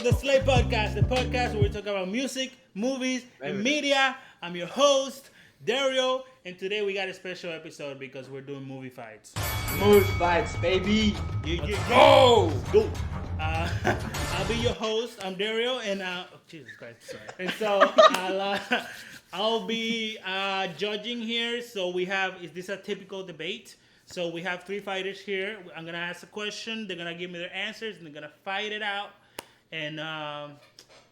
the Slate Podcast, the podcast where we talk about music, movies, and media. I'm your host, Dario, and today we got a special episode because we're doing movie fights. Movie fights, baby. Go! I'll be your host. I'm Dario, and Jesus Christ, sorry. And so I'll be judging here. So we have, is this a typical debate? So we have three fighters here. I'm gonna ask a question. They're gonna give me their answers, and they're gonna fight it out. And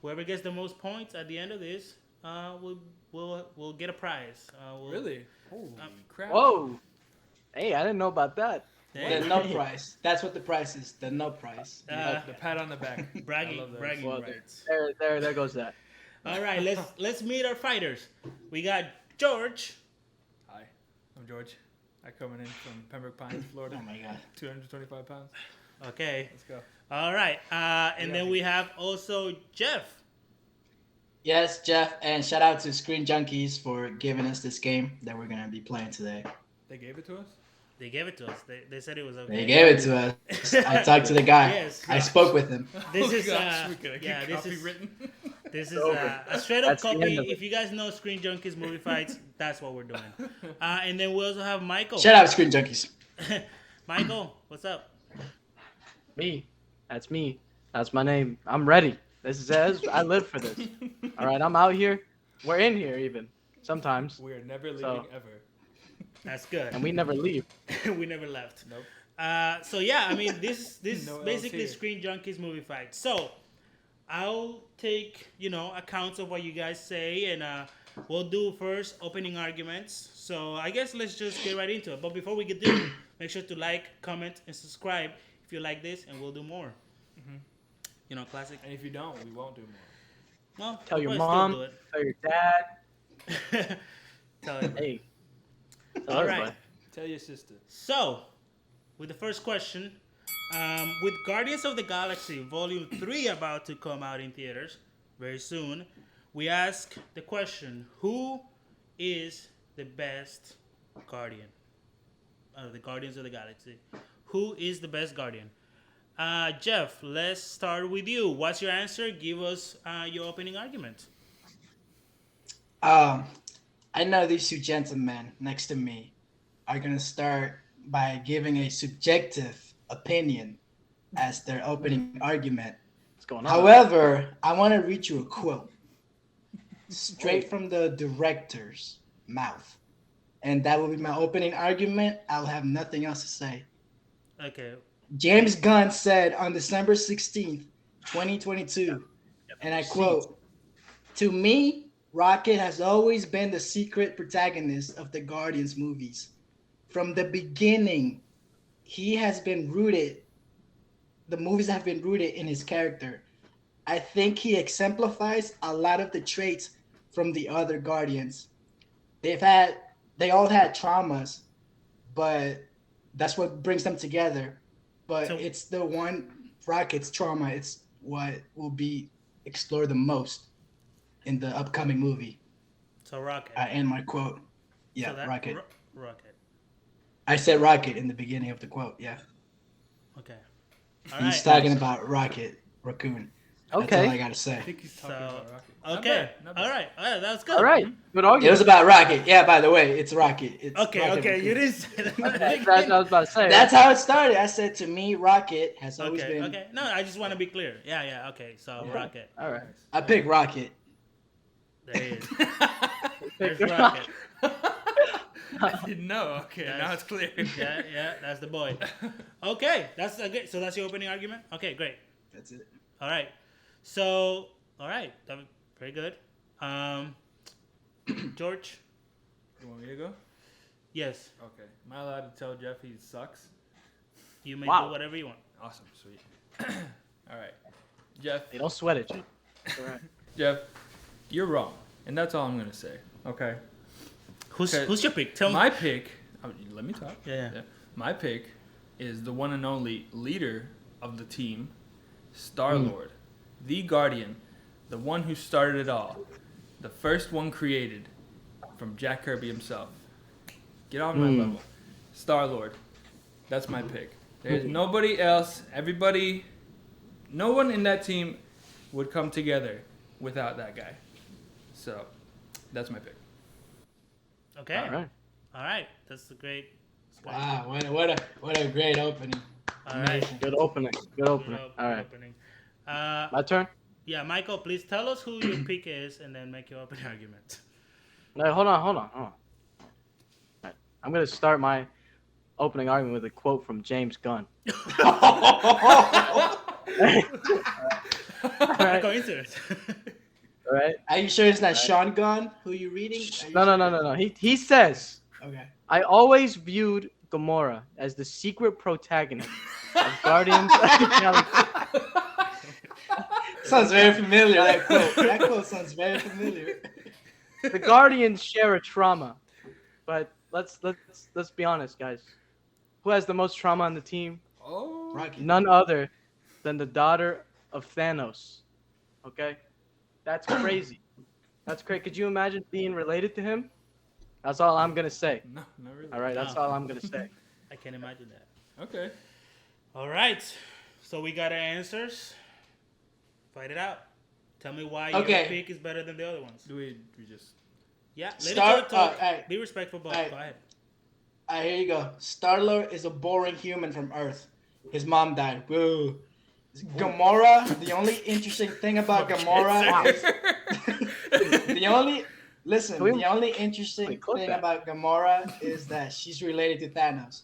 whoever gets the most points at the end of this, we'll get a prize. Really? Holy crap! Whoa. Hey, I didn't know about that. The no price. That's what the price is. The no price. The pat on the back. Bragging Well, rights. there goes that. All right, let's meet our fighters. We got George. Hi, I'm George. I'm coming in from Pembroke Pines, Florida. Oh my god. 225 pounds. Okay. Let's go. All right. And then we have also Jeff. Yes, Jeff, and shout out to Screen Junkies for giving us this game that we're gonna be playing today. They gave it to us? They gave it to us. They said it was okay. They gave it to us. I talked to the guy. Yes. I spoke with him. This is this is a straight up That's the copy. end of it. If you guys know Screen Junkies movie fights, that's what we're doing. And then we also have Michael. Shout out Screen Junkies. Michael, what's up? Me. That's me. That's my name. I'm ready. This is I live for this. All right, I'm out here. We're in here even sometimes, We are never leaving So- ever. That's good. and we never leave. We never left. Nope. So yeah, I mean this No else basically here. Screen Junkies movie fight. So I'll take accounts of what you guys say, and we'll do first opening arguments. So I guess let's just get right into it. But before we get there, make sure to like, comment, and subscribe if you like this, and we'll do more. Mhm. You know, classic. And if you don't, we won't do more. Well, Tell your we'll mom. probably Tell your dad. still do it. Tell him. Hey. Tell All everybody. right. Tell your sister. So, with the first question, with Guardians of the Galaxy Volume 3 about to come out in theaters very soon, we ask the question, who is the best Guardian of the Guardians of the Galaxy? Who is the best Guardian? Jeff, let's start with you. What's your answer? Give us your opening argument. I know these two gentlemen next to me are gonna start by giving a subjective opinion as their opening argument. What's going on? However, I want to read you a quote straight from the director's mouth. And that will be my opening argument. I'll have nothing else to say. Okay. James Gunn said on December 16th, 2022, and I quote, "To me, Rocket has always been the secret protagonist of the Guardians movies. From the beginning, he has been rooted, the movies have been rooted in his character. I think he exemplifies a lot of the traits from the other Guardians. They all had traumas, but that's what brings them together. But So- it's the one Rocket's trauma. It's what will be explored the most in the upcoming movie." So Rocket. I end my quote. Yeah, So that- Rocket. Rocket. I said Rocket in the beginning of the quote. Yeah, Okay. All he's right. talking about Rocket Raccoon. That's all I Okay. gotta say. I think he's talking So, about Rocket. Not Okay. bad, not bad. All right. That's good. All right. Good It argument. was about Rocket. Yeah, by the way, it's Rocket. It's Okay. Rocket Okay. Raccoon. You didn't say that. That's what I was about to say. That's how it started. I said, to me, Rocket has always Okay. been. Okay. No, I just want to be clear. Yeah. Okay. So Yeah. Rocket. All right. I picked Rocket. There he is. There's Rocket. I didn't know. Okay, That's- now it's clear. Yeah. That's the boy. Okay. That's okay. So that's your opening argument. Okay. Great. That's it. All right. So all right. That was very good. George. You want me to go? Yes. Okay. Am I allowed to tell Jeff he sucks? You may Wow. do whatever you want. Awesome, sweet. All right, Jeff. Hey, don't sweat it, G. All right. Jeff, you're wrong, and that's all I'm gonna say. Okay. Okay. Who's your pick? Tell me. My pick. Let me talk. Yeah. My pick is the one and only leader of the team, Star-Lord, the Guardian, the one who started it all, the first one created from Jack Kirby himself. Get on my level. Star-Lord. That's my pick. There's nobody else. No one in that team would come together without that guy. So, that's my pick. Okay. All right. That's a great. Wow, what a great opening. All right. Good opening. Good opening. All right. Opening. My turn. Yeah, Michael, please tell us who your pick is, and then make your opening argument. No, hold on. All right. I'm gonna start my opening argument with a quote from James Gunn. Alright. Coincidence. All right. Are you sure it's not Sean Gunn who you reading? No. He says, Okay. I always viewed Gamora as the secret protagonist of Guardians of the Galaxy. Sounds very familiar. That quote. That quote sounds very familiar. The Guardians share a trauma, but let's be honest, guys. Who has the most trauma on the team? Oh. Rocky. None other than the daughter of Thanos. Okay, that's crazy. That's crazy. Could you imagine being related to him? That's all I'm gonna say. No, not really. All right, that's all I'm gonna say. I can imagine that. Okay. All right. So we got our answers. Fight it out. Tell me why your pick is better than the other ones. Do we just... Yeah, let Start- each other talk. alright. Be respectful, but Alright. go ahead. Alright, here you go. Star-Lord is a boring human from Earth. His mom died. Boo. Gamora, the only interesting thing about Gamora is the only interesting we clip thing that? about Gamora is that she's related to Thanos.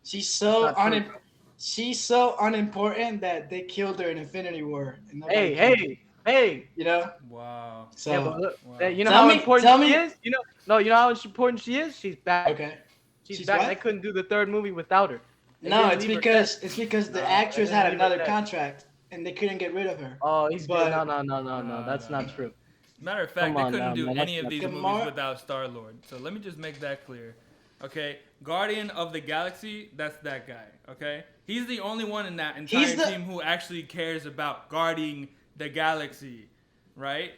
She's so That's not true. she's so unimportant that they killed her in Infinity War. And nobody killed her. Hey. You know? Wow. So Yeah, but look, Wow. you know Tell how me- important tell she me- is? You know how important she is? She's back. okay. She's She's back. what? They couldn't do the third movie without her. They No, didn't leave her dead. it's because the No, actress they had didn't leave her another dead. contract and they couldn't get rid of her. Oh, he's But- good. No. That's no. not true. Matter of fact, Come they on couldn't now, do man, any that's of these not- movies Gamora- without Star-Lord. So let me just make that clear. Okay, Guardian of the Galaxy, that's that guy. Okay, he's the only one in that entire He's the- team who actually cares about guarding the galaxy, right?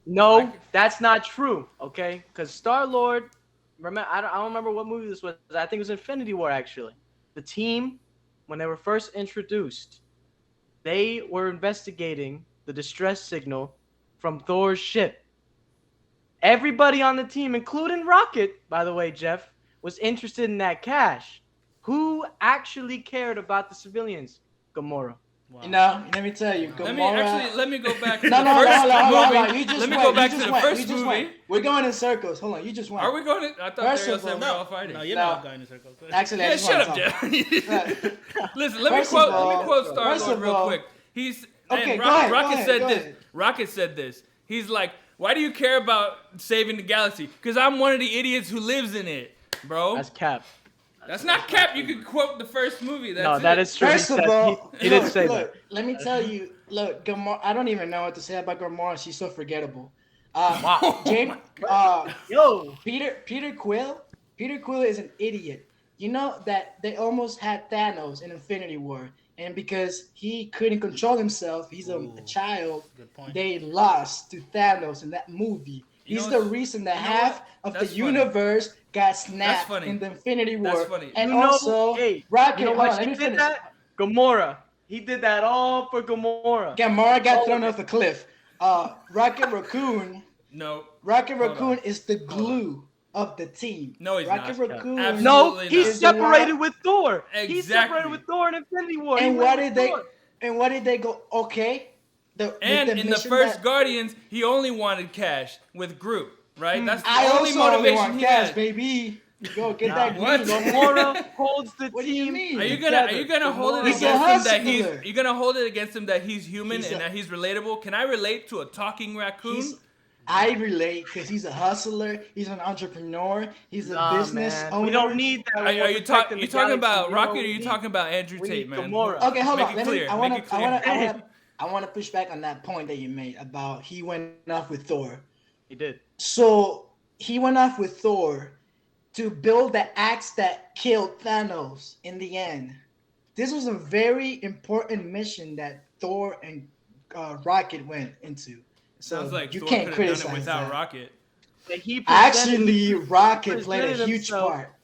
No, Like- that's not true. Okay, because Star-Lord, remember, I don't remember what movie this was. I think it was Infinity War actually. The team, when they were first introduced, they were investigating the distress signal from Thor's ship. Everybody on the team, including Rocket, by the way, Jeff, was interested in that cash. Who actually cared about the civilians? Gamora. Wow. You know, let me tell you, Let Gamora. me go back to No, the no, first hold on. movie. You just Let me went. go back You to just the went. first You just movie. went. We're going in circles. Hold on, you just went. Are we going? I thought First Daryl of said all, we're all fighting. No, you're No. not going in circles. Actually, I Yeah, just shut want up, to Jeff. Listen, let me First of quote all- Star-Lord first of real all- quick. He's Okay, and go ahead, go Rocket ahead, said go this. ahead. Rocket said this. He's like, why do you care about saving the galaxy? Because I'm one of the idiots who lives in it, bro. That's Cap. That's not cap. You can quote the first movie. That's No, it. that is true. First He of said- all, he did look, say look, that. let me tell you, look, Gamora. I don't even know what to say about Gamora. She's so forgettable. Wow. James, Yo. Peter Quill. Peter Quill is an idiot. You know that they almost had Thanos in Infinity War, and because he couldn't control himself, he's a Ooh. child. Good point. They lost to Thanos in that movie. You He's know the what's- reason that you know half what? of That's the funny. universe got snapped funny. in the Infinity War. That's funny. And You know, also, hey, Rocket. you know hold why on, let she me did finish. that? Gamora. He did that all for Gamora. Gamora got All thrown of off a cliff. Rocket Raccoon. No. Rocket Hold Raccoon on. is the glue of the team. No, he's Rocket not. Raccoon. Absolutely No, not. he's Is the separated one- with Thor. He's Exactly. separated with Thor in Infinity War. And He what went did with they? Thor. And what did they go? Okay. And in the mission first that- Guardians, he only wanted cash with Groot, right? That's the I only also motivation want he cash, had. baby. Go get Nah, that what? glue. Gamora holds the What do you team. mean? Are you together. gonna hold it He's a against him that hustler. you're gonna hold it against him that he's human He's and a- that he's relatable? Can I relate to a talking raccoon? I relate because he's a hustler. He's an entrepreneur. He's a Nah, business man. owner. We don't need that. Are, when are we're you, protecting the talking galaxy. about You know Rocket what or are we you need? talking about Andrew We Tate, need man? Gamora. Okay, hold Make on. it Let clear. me. Make it clear. I want to push back on that point that you made about he went off with Thor. He did. So he went off with Thor to build the axe that killed Thanos in the end. This was a very important mission that Thor and Rocket went into. So Sounds like you Thor can't could have done criticize it without that. Rocket. But he presented Actually, Rocket played a presented huge himself- part.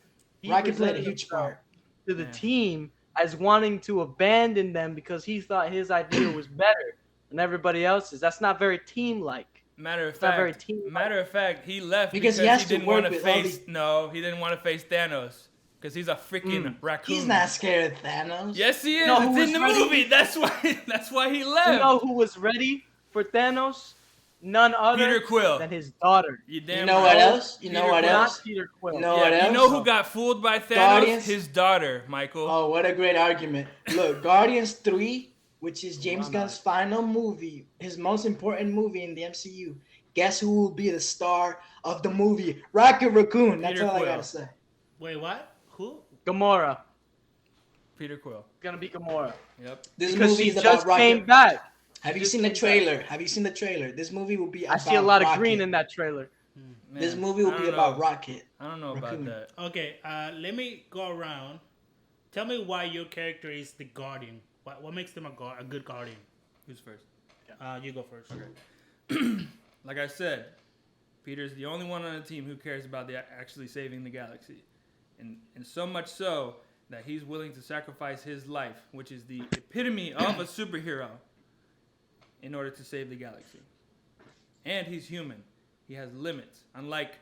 he Rocket played a presented huge himself part. to the Yeah. team as wanting to abandon them because he thought his idea was better. and everybody else is. That's not very team-like. Matter of It's not very fact, team-like. he left Because because he has he to didn't want work to with all face. the- No, he didn't want to face Thanos because he's a freaking raccoon. He's not scared of Thanos. Yes, he is. know who It's in was the ready? movie. That's why. That's why he left. You know who was ready for Thanos? None other Peter Quill. than his daughter. You You damn know right. what else? You know Peter what Quill. else? Not Peter Quill. You know Yeah, what else? you know who got fooled by Thanos? Guardians? His daughter, Michael. Oh, what a great argument. Look, Guardians 3, which is James I'm Gunn's not. final movie, his most important movie in the MCU. Guess who will be the star of the movie? Rocket Raccoon. That's Peter all I Quill. gotta say. Wait, what? Who? Gamora. Peter Quill. Gonna be Gamora. Yep. This Because movie she is about just came Rocket. back. Have you just seen the came back. trailer? Have you seen the trailer? This movie will be I about see a lot of Rocket. green in that trailer. This Man, movie will I be don't about know. Rocket. I don't know Raccoon. about that. Okay, let me go around. Tell me why your character is the guardian. What makes them a good guardian? Who's first? You go first. Like I said, Peter's the only one on the team who cares about actually saving the galaxy, and so much so that he's willing to sacrifice his life, which is the epitome of a superhero, in order to save the galaxy. And he's human. He has limits. Unlike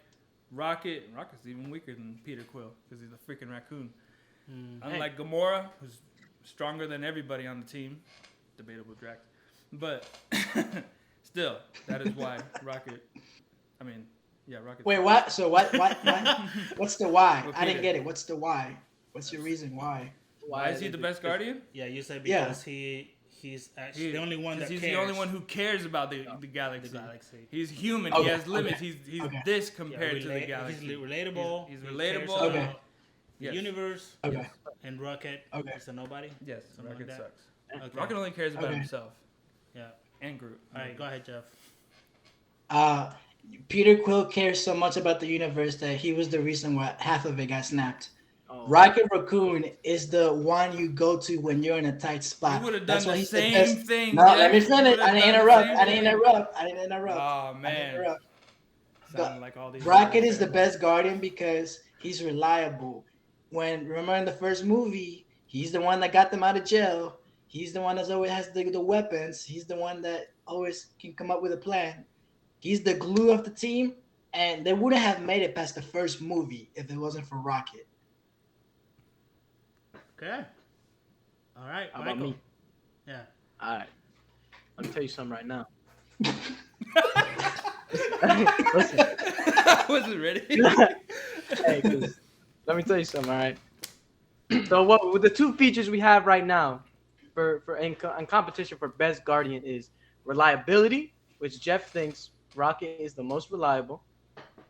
Rocket, Rocket's even weaker than Peter Quill because he's a freaking raccoon. Unlike Gamora, who's stronger than everybody on the team, debatable Drax, but still, that is why Rocket. I mean, yeah, Rocket. Wait, what? So what? What's the why? Well, I didn't Peter. get it. What's the why? What's your reason why? Why is he the best guardian? Yeah, you said Yeah. because he's actually the only one that he's cares. the only one who cares about the galaxy. the galaxy. He's human. Okay, He has limits. okay, He's okay. this Yeah, compared to the galaxy. He's relatable. He's he cares relatable. about Okay. The Yes. universe Okay. and Rocket. Okay. Is a nobody. Yes, Something Rocket like that. sucks. Okay. Rocket only cares about Okay. himself Yeah. and Groot. All right, go ahead, Jeff. Peter Quill cares so much about the universe that he was the reason why half of it got snapped. Oh. Rocket Raccoon is the one you go to when you're in a tight spot. You would have That's done why the he's same best. thing. No, Jeff. let me You finish. would've I didn't done the interrupt. same I didn't thing. interrupt. I didn't interrupt. Oh I didn't man, interrupt. sounding like all these. Rocket is the best guardian because he's reliable. Remember in the first movie, he's the one that got them out of jail. He's the one that always has the weapons. He's the one that always can come up with a plan. He's the glue of the team, and they wouldn't have made it past the first movie if it wasn't for Rocket. Okay. All right, How about Michael. me? Yeah. All right. Let me tell you something right now. Listen. I wasn't ready. Hey, 'cause let me tell you something, all right? So what with the two features we have right now in competition for best guardian is reliability, which Jeff thinks Rocket is the most reliable,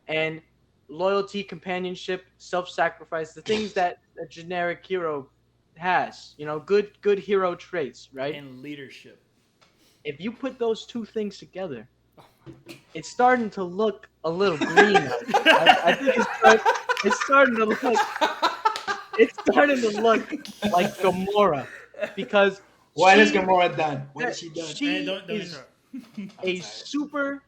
and loyalty, companionship, self-sacrifice, the things that a generic hero has, good hero traits, right? And leadership. If you put those two things together, it's starting to look a little green. I think it's starting to look like Gamora, because What has she- Gamora done? What has she done? She Hey, don't is interrupt. a super.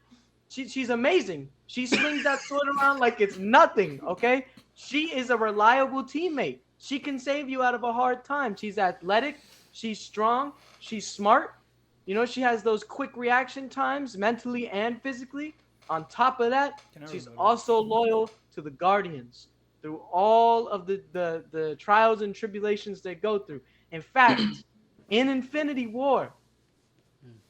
She's amazing. She swings that sword around like it's nothing. Okay, she is a reliable teammate. She can save you out of a hard time. She's athletic. She's strong. She's smart. She has those quick reaction times mentally and physically. On top of that, Can I she's rebut it? also loyal to the Guardians through all of the trials and tribulations they go through. In fact, in Infinity War,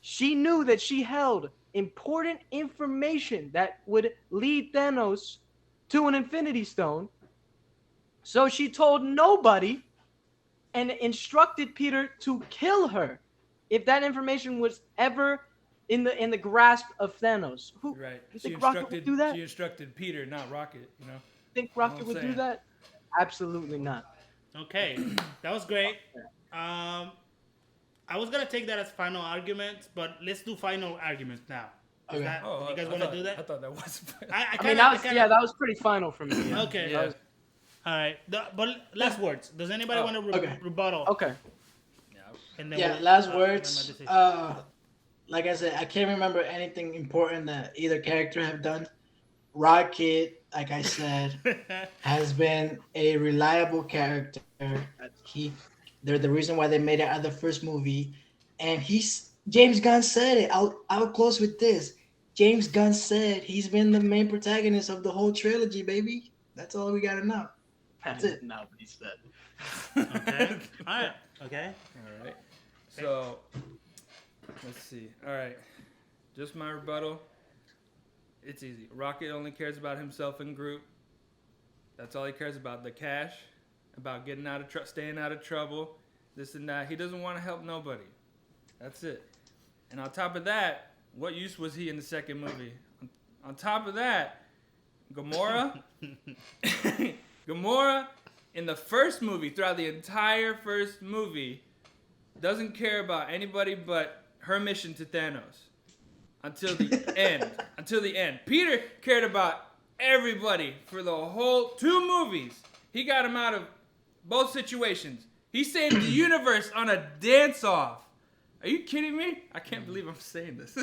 she knew that she held important information that would lead Thanos to an Infinity Stone. So she told nobody and instructed Peter to kill her if that information was ever in the grasp of Thanos. Who Right. You She think Rocket would instructed. do that? She instructed Peter, not Rocket. You know. think Rocket I'm would do saying. that? Absolutely not. Okay, that was great. I was gonna take that as final arguments, but let's do final arguments now. Is Okay. that, Oh, you guys I want to thought- do that? I thought that was. I mean, that was pretty final for me. Yeah. Okay. Yeah. All right. But last words. Does anybody Oh, want to okay. rebuttal? Okay. And then Yeah, we'll- last make my words. decision. Like I said, I can't remember anything important that either character have done. Rocket, like I said, has been a reliable character. They're the reason why they made it out of the first movie, and he's James Gunn said it. I'll close with this. James Gunn said he's been the main protagonist of the whole trilogy, baby. That's all we gotta know. That That's is it. not what he said. Okay. All right. Okay. All right. So let's see. All right. Just my rebuttal. It's easy. Rocket only cares about himself and Groot. That's all he cares about. The cash, about getting out of staying out of trouble, this and that. He doesn't want to help nobody. That's it. And on top of that, what use was he in the second movie? On top of that, Gamora, Gamora, in the first movie, throughout the entire first movie, doesn't care about anybody but her mission to Thanos until the end. Until the end. Peter cared about everybody for the whole 2 movies. He got him out of both situations. He saved the universe on a dance-off. Are you kidding me? I can't believe I'm saying this.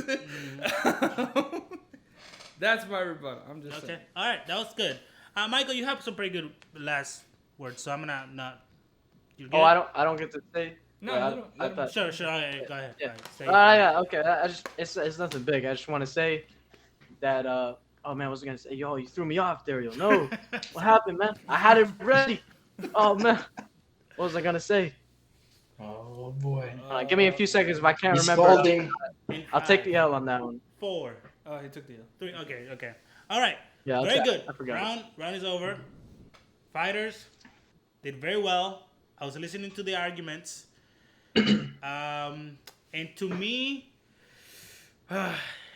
That's my rebuttal. I'm just Okay. saying. All right. That was good. Michael, you have some pretty good last words, so I'm gonna not. You good? Oh, I don't get to say. No, Wait, let him- let him- Sure. All right, go ahead. Yeah. All right, say it. Yeah. Okay. I just it's nothing big. I just want to say that oh man, I was gonna say, yo, you threw me off, Dario. No, what happened, man? I had it ready. Oh man, what was I gonna say? Oh boy. Give me a few seconds if I can't He's remember. scolding. In I'll take the 5, L on that one. 4, Oh, he took the L. 3. Okay. Okay. All right. Yeah, Very good. I forgot. Round is over. Fighters did very well. I was listening to the arguments. And to me,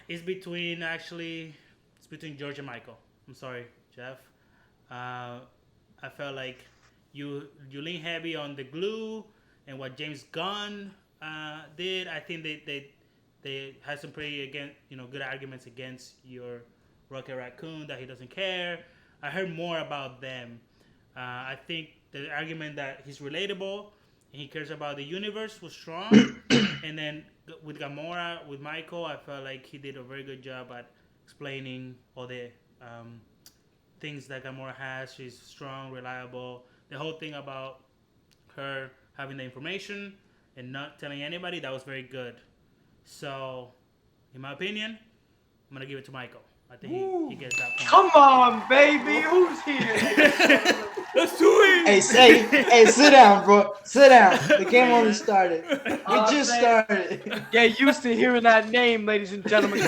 it's between George and Michael. I'm sorry, Jeff. I felt like you lean heavy on the glue and what James Gunn did. I think they had some pretty good arguments against your Rocket Raccoon that he doesn't care. I heard more about them. I think the argument that he's relatable and he cares about the universe was strong. And then with Gamora, with Michael, I felt like he did a very good job at explaining all the things that Gamora has. She's strong, reliable. The whole thing about her having the information and not telling anybody, that was very good. So, in my opinion, I'm going to give it to Michael. I think he gets that point. Come on, baby, who's here? Let's do it! Hey, sit down, bro. Sit down. The game only started. We just man. started. Get used to hearing that name, ladies and gentlemen.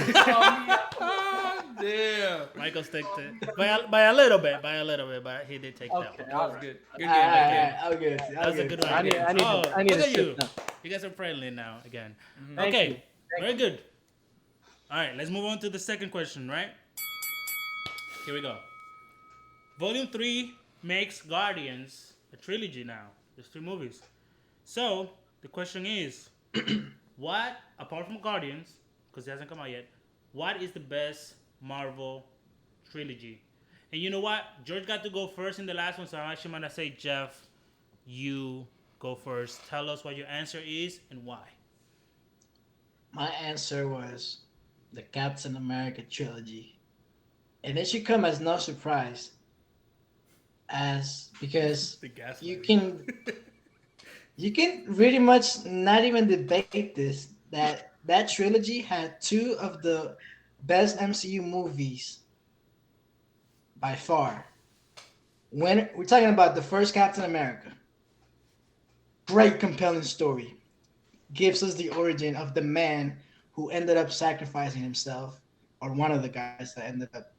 Damn. Michael sticked it by a little bit, but he did take that Okay, one. That was good. Good game. Alright, I'll give it to you. That was a good one. I need Look to at sit you. down. You guys are friendly now again. Thank Okay, you. very good. All right, let's move on to the second question, right? Here we go. Volume 3 makes Guardians a trilogy now. There's 3 movies. So, the question is, what, apart from Guardians, because it hasn't come out yet, what is the best Marvel trilogy? And you know what? George got to go first in the last one, so I'm actually going to say, Jeff, you go first. Tell us what your answer is and why. My answer was the Captain America trilogy. And it should come as no surprise. Because The gas you lighting. can you can really much not even debate this that trilogy had 2 of the best MCU movies by far. When we're talking about the first Captain America, great compelling story, gives us the origin of the man who ended up sacrificing himself, or one of the guys that ended up,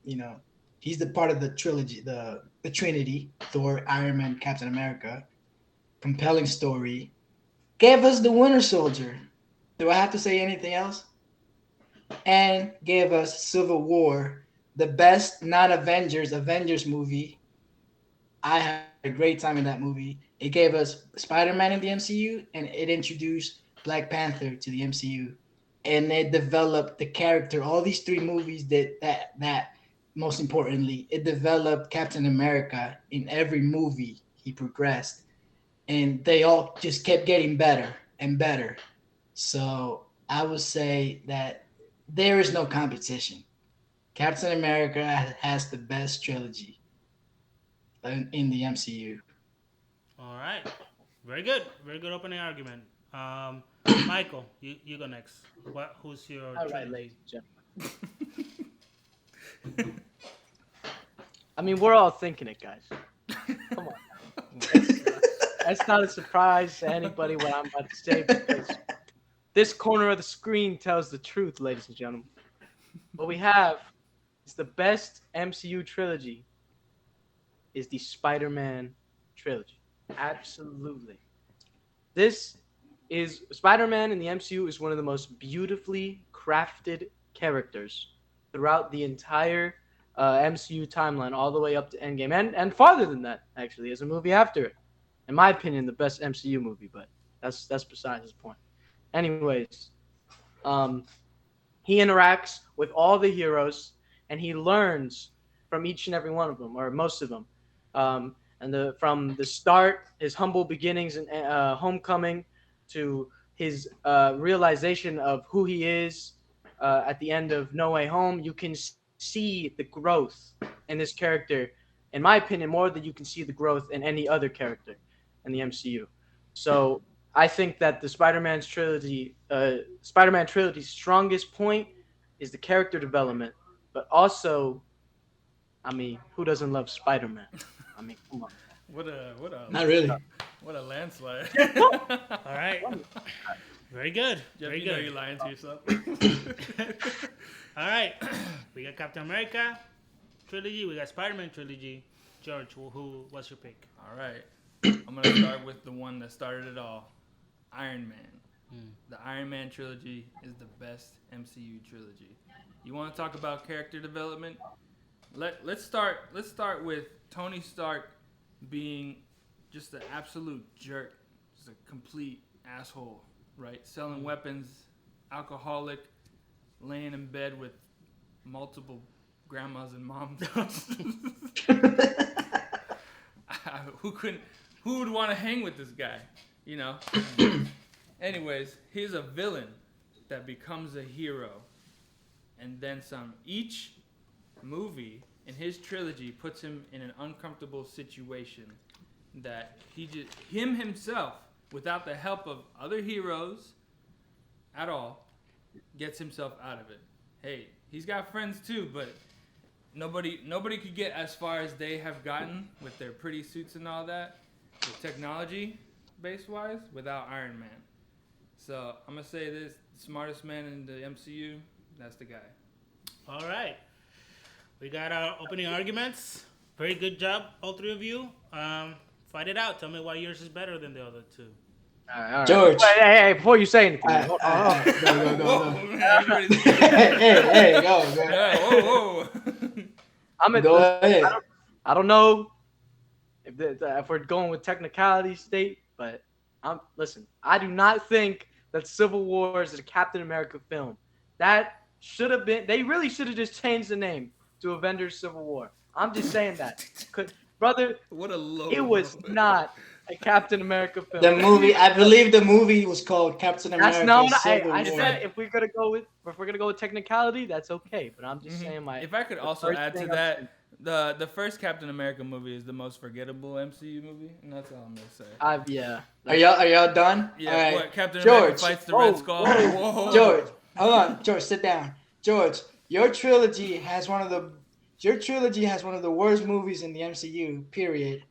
he's the part of the trilogy, the Trinity, Thor, Iron Man, Captain America. Compelling story. Gave us the Winter Soldier. Do I have to say anything else? And gave us Civil War, the best non-Avengers movie. I had a great time in that movie. It gave us Spider-Man in the MCU, and it introduced Black Panther to the MCU, and it developed the character. All these 3 movies that most importantly, it developed Captain America. In every movie he progressed, and they all just kept getting better and better. So I would say that there is no competition. Captain America has the best trilogy in the MCU. All right. Very good. Very good opening argument. Michael, you go next. Who's your All right, trilogy? ladies and gentlemen. I mean, we're all thinking it, guys. Come on. That's not a surprise to anybody what I'm about to say because this corner of the screen tells the truth, ladies and gentlemen. What we have is the best MCU trilogy is the Spider-Man trilogy. Absolutely. This is Spider-Man in the MCU is one of the most beautifully crafted characters throughout the entire MCU timeline, all the way up to Endgame, and farther than that. Actually, as a movie after it, in my opinion, the best MCU movie. But that's besides the point. Anyways, um, he interacts with all the heroes, and he learns from each and every one of them, or most of them. From the start, his humble beginnings and Homecoming, to his realization of who he is at the end of No Way Home, you can see the growth in this character. In my opinion, more than you can see the growth in any other character in the MCU. So I think that the Spider-Man trilogy's strongest point is the character development, but also, I mean, who doesn't love Spider-Man? I mean, come on. Not really. what a landslide. All right. Very good. Jeff, Very you know good. you're lying to yourself. All right. We got Captain America trilogy. We got Spider-Man trilogy. George, what's your pick? All right. I'm gonna start with the one that started it all, Iron Man. The Iron Man trilogy is the best MCU trilogy. You want to talk about character development? Let's start with Tony Stark being just an absolute jerk, just a complete asshole, right? Selling weapons, alcoholic, laying in bed with multiple grandmas and moms. Who would want to hang with this guy? You know? Anyways, he's a villain that becomes a hero and then some. Each movie in his trilogy puts him in an uncomfortable situation that himself, without the help of other heroes at all, gets himself out of it. Hey, he's got friends too, but nobody could get as far as they have gotten with their pretty suits and all that, with technology base wise, without Iron Man. So I'm gonna say this: the smartest man in the MCU, that's the guy. All right. We got our opening arguments. Very good job, all three of you. Fight it out. Tell me why yours is better than the other two. All right. George. Hey, before you say anything, hold on. Go. Everybody's- Hey, go. Yeah, whoa. Go ahead. I don't know if we're going with technicality state, but listen. I do not think that Civil War is a Captain America film. That should have been. They really should have just changed the name to Avengers: Civil War. I'm just saying that, brother. What a low. It was not a Captain America film. The movie, I believe the movie was called Captain America. That's not what Civil I War. said. If we're gonna go with technicality, that's okay. But I'm just saying If I could also add to that, the first Captain America movie is the most forgettable MCU movie, and that's all I'm gonna say. Yeah. Are y'all done? Yeah, All right. what Captain America George. fights the Red Skull. Whoa. George, hold on. George, sit down. George, your trilogy has one of the worst movies in the MCU. Period.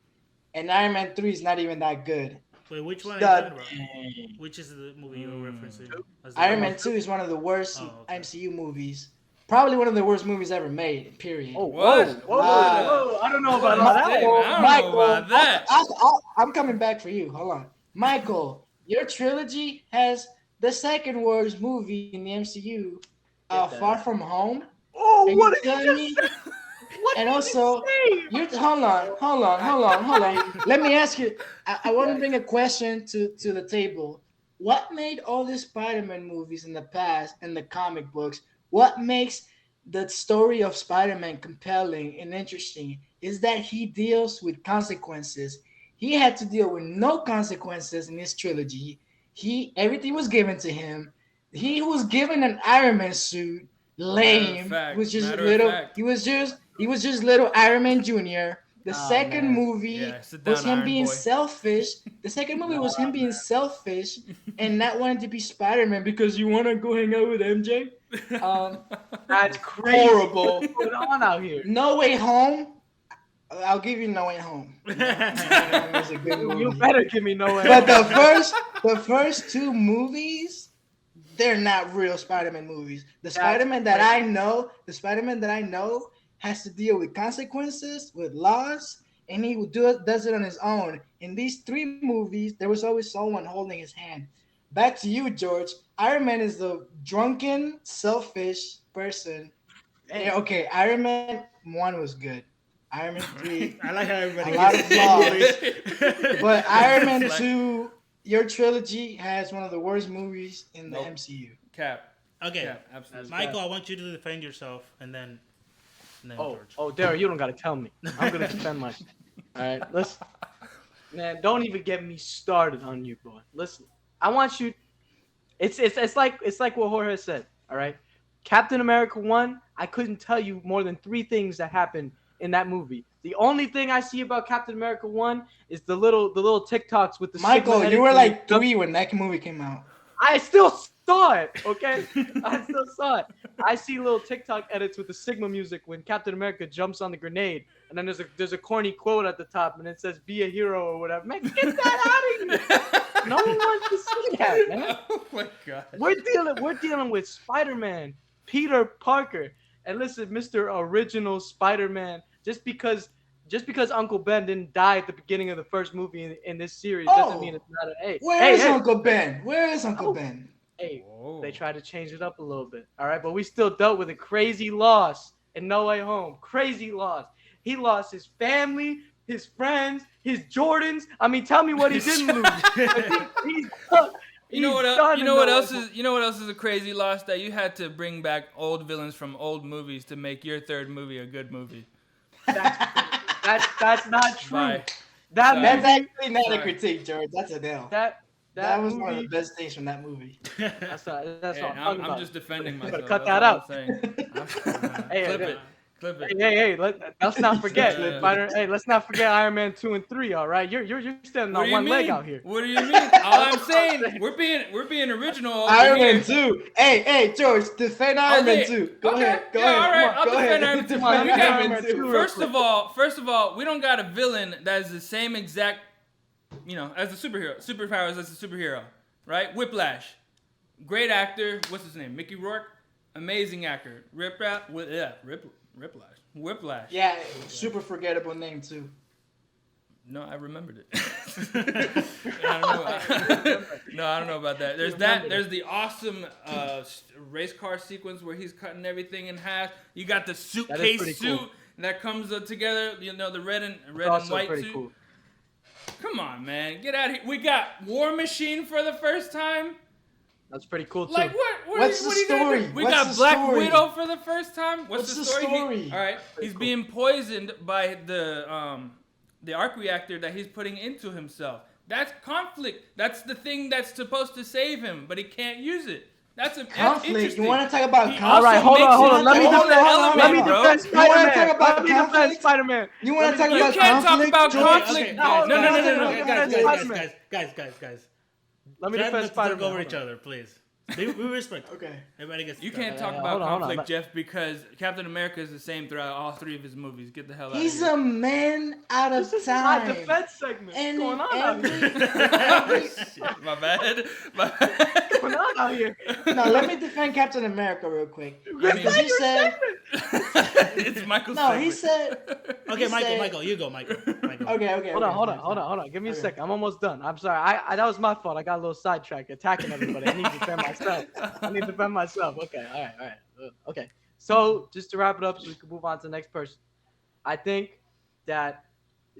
And Iron Man 3 is not even that good. Wait, which one are you Done. talking about? Which is the movie you're referencing? As the Iron one- Man 2 is one of the worst Oh, okay. MCU movies. Probably one of the worst movies ever made. Period. Oh, What? whoa! I don't know about all that. Damn, I don't know about that. I'm coming back for you. Hold on. Michael, your trilogy has the second worst movie in the MCU, Get that. Far From Home. Oh, And what you did you telling me? just say? What And did also, you say? hold on. Let me ask you. I want to bring a question to the table. What made all these Spider-Man movies in the past and the comic books? What makes the story of Spider-Man compelling and interesting is that he deals with consequences. He had to deal with no consequences in his trilogy. Everything was given to him. He was given an Iron Man suit. Lame. fact, He was just matter of little. fact. He was just little Iron Man Jr. The Oh, second man. movie Yeah, sit was down, him Iron being Boy. selfish. The second movie was him being selfish and not wanting to be Spider-Man because you want to go hang out with MJ. That's crazy. Horrible. What's going on out here? No Way Home. I'll give you No Way Home. No Way Home is a good movie. You better give me no way. But the first two movies, they're not real Spider-Man movies. The Spider-Man that I know has to deal with consequences, with loss, and he does it on his own. In these three movies, there was always someone holding his hand. Back to you, George. Iron Man is the drunken, selfish person. Yeah, okay, Iron Man 1 was good. Iron Man 3, I like how everybody a lot of gets flaws. But Iron Man 2, your trilogy has one of the worst movies in the MCU. Cap. Okay, Cap. Absolutely. Michael, I want you to defend yourself, and then George. Daryl, you don't gotta tell me. I'm gonna defend myself. All right, listen, man. Don't even get me started on you, boy. Listen, I want you. It's like what Jorge said. All right, Captain America 1. I couldn't tell you more than 3 things that happened in that movie. The only thing I see about Captain America 1 is the little TikToks with the Michael. You were like 3 when that movie came out. I still saw it, okay? I still saw it. I see little TikTok edits with the Sigma music when Captain America jumps on the grenade, and then there's a corny quote at the top, and it says "Be a hero" or whatever. Man, get that out of here! No one wants to see that, man. Oh my god. We're dealing with Spider-Man, Peter Parker, and listen, Mr. Original Spider-Man. Just because Uncle Ben didn't die at the beginning of the first movie in this series doesn't mean it's not a Where is Uncle Ben? Where is Uncle Ben? Hey, they tried to change it up a little bit. All right, but we still dealt with a crazy loss in No Way Home. Crazy loss. He lost his family, his friends, his Jordans. I mean, tell me what he didn't lose. He's done. You know what else is a crazy loss? That you had to bring back old villains from old movies to make your third movie a good movie. That's not true. Bye. That's actually not a critique, George. That's a Dale. That was movie, one of the best things from that movie. That's what I'm just defending myself. Better cut that out. Clip it. Hey, let's not forget. Let's not forget Iron Man 2 and 3. All right, you're standing on one leg out here. What do you mean? All I'm saying, we're being original. Iron Man 2. Hey, George, defend Iron Man 2. Go ahead. All right, I'll defend Iron Man 2. Defend Iron Man 2. First of all, we don't got a villain that is the same exact, as the superpowers as the superhero, right? Whiplash, great actor. What's his name? Mickey Rourke, amazing actor. Whiplash. Yeah, super forgettable name too. No, I remembered it. I don't know about that. There's the awesome race car sequence where he's cutting everything in half. You got the suitcase suit that comes together. The red and white suit. Cool. Come on, man, get out of here. We got War Machine for the first time. That's pretty cool too. Like What's the story? We got Black Widow for the first time. What's the story? All right, he's being poisoned by the arc reactor that he's putting into himself. That's conflict. That's the thing that's supposed to save him, but he can't use it. That's conflict. You want to talk about conflict? All right, hold on. Let me defend Spider-Man. You want to talk about conflict? You can't talk about conflict. No. Guys. Let me defend Spider-Man. Talk over each other, please. We respect. Okay. Everybody gets. You can't talk about conflict, Jeff, because Captain America is the same throughout all 3 of his movies. Get the hell out of here. He's a man out of time. This is my defense segment. And what's going on My bad. What's going on out here? No, let me defend Captain America real quick. Because he said it's Michael's No, segment. he said Okay, Michael, you go, Michael. Okay. Hold on. Give me a second. I'm almost done. I'm sorry. I that was my fault. I got a little sidetracked attacking everybody. I need to defend myself. Okay. All right. Okay. So just to wrap it up so we can move on to the next person. I think that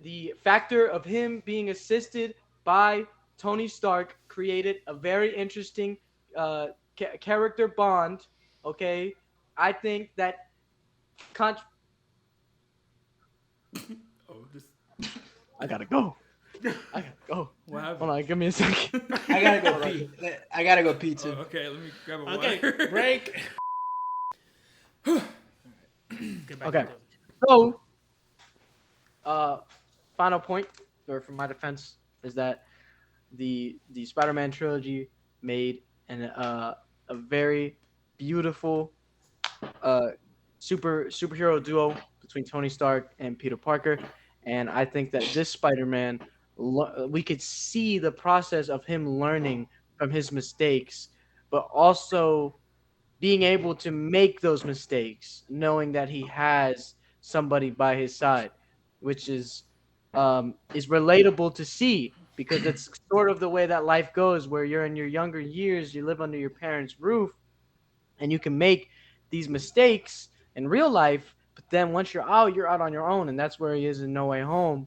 the factor of him being assisted by Tony Stark created a very interesting character bond. Okay. I think that I gotta go. Hold on, give me a second. I gotta go pee too. Okay, let me grab a water. Okay, break. Get back Okay. to it. So uh, final point, or for my defense, is that the Spider-Man trilogy made a very beautiful superhero duo between Tony Stark and Peter Parker, and I think that this Spider-Man, we could see the process of him learning from his mistakes, but also being able to make those mistakes, knowing that he has somebody by his side, which is relatable to see because it's sort of the way that life goes, where you're in your younger years, you live under your parents' roof, and you can make these mistakes in real life, but then once you're out on your own, and that's where he is in No Way Home.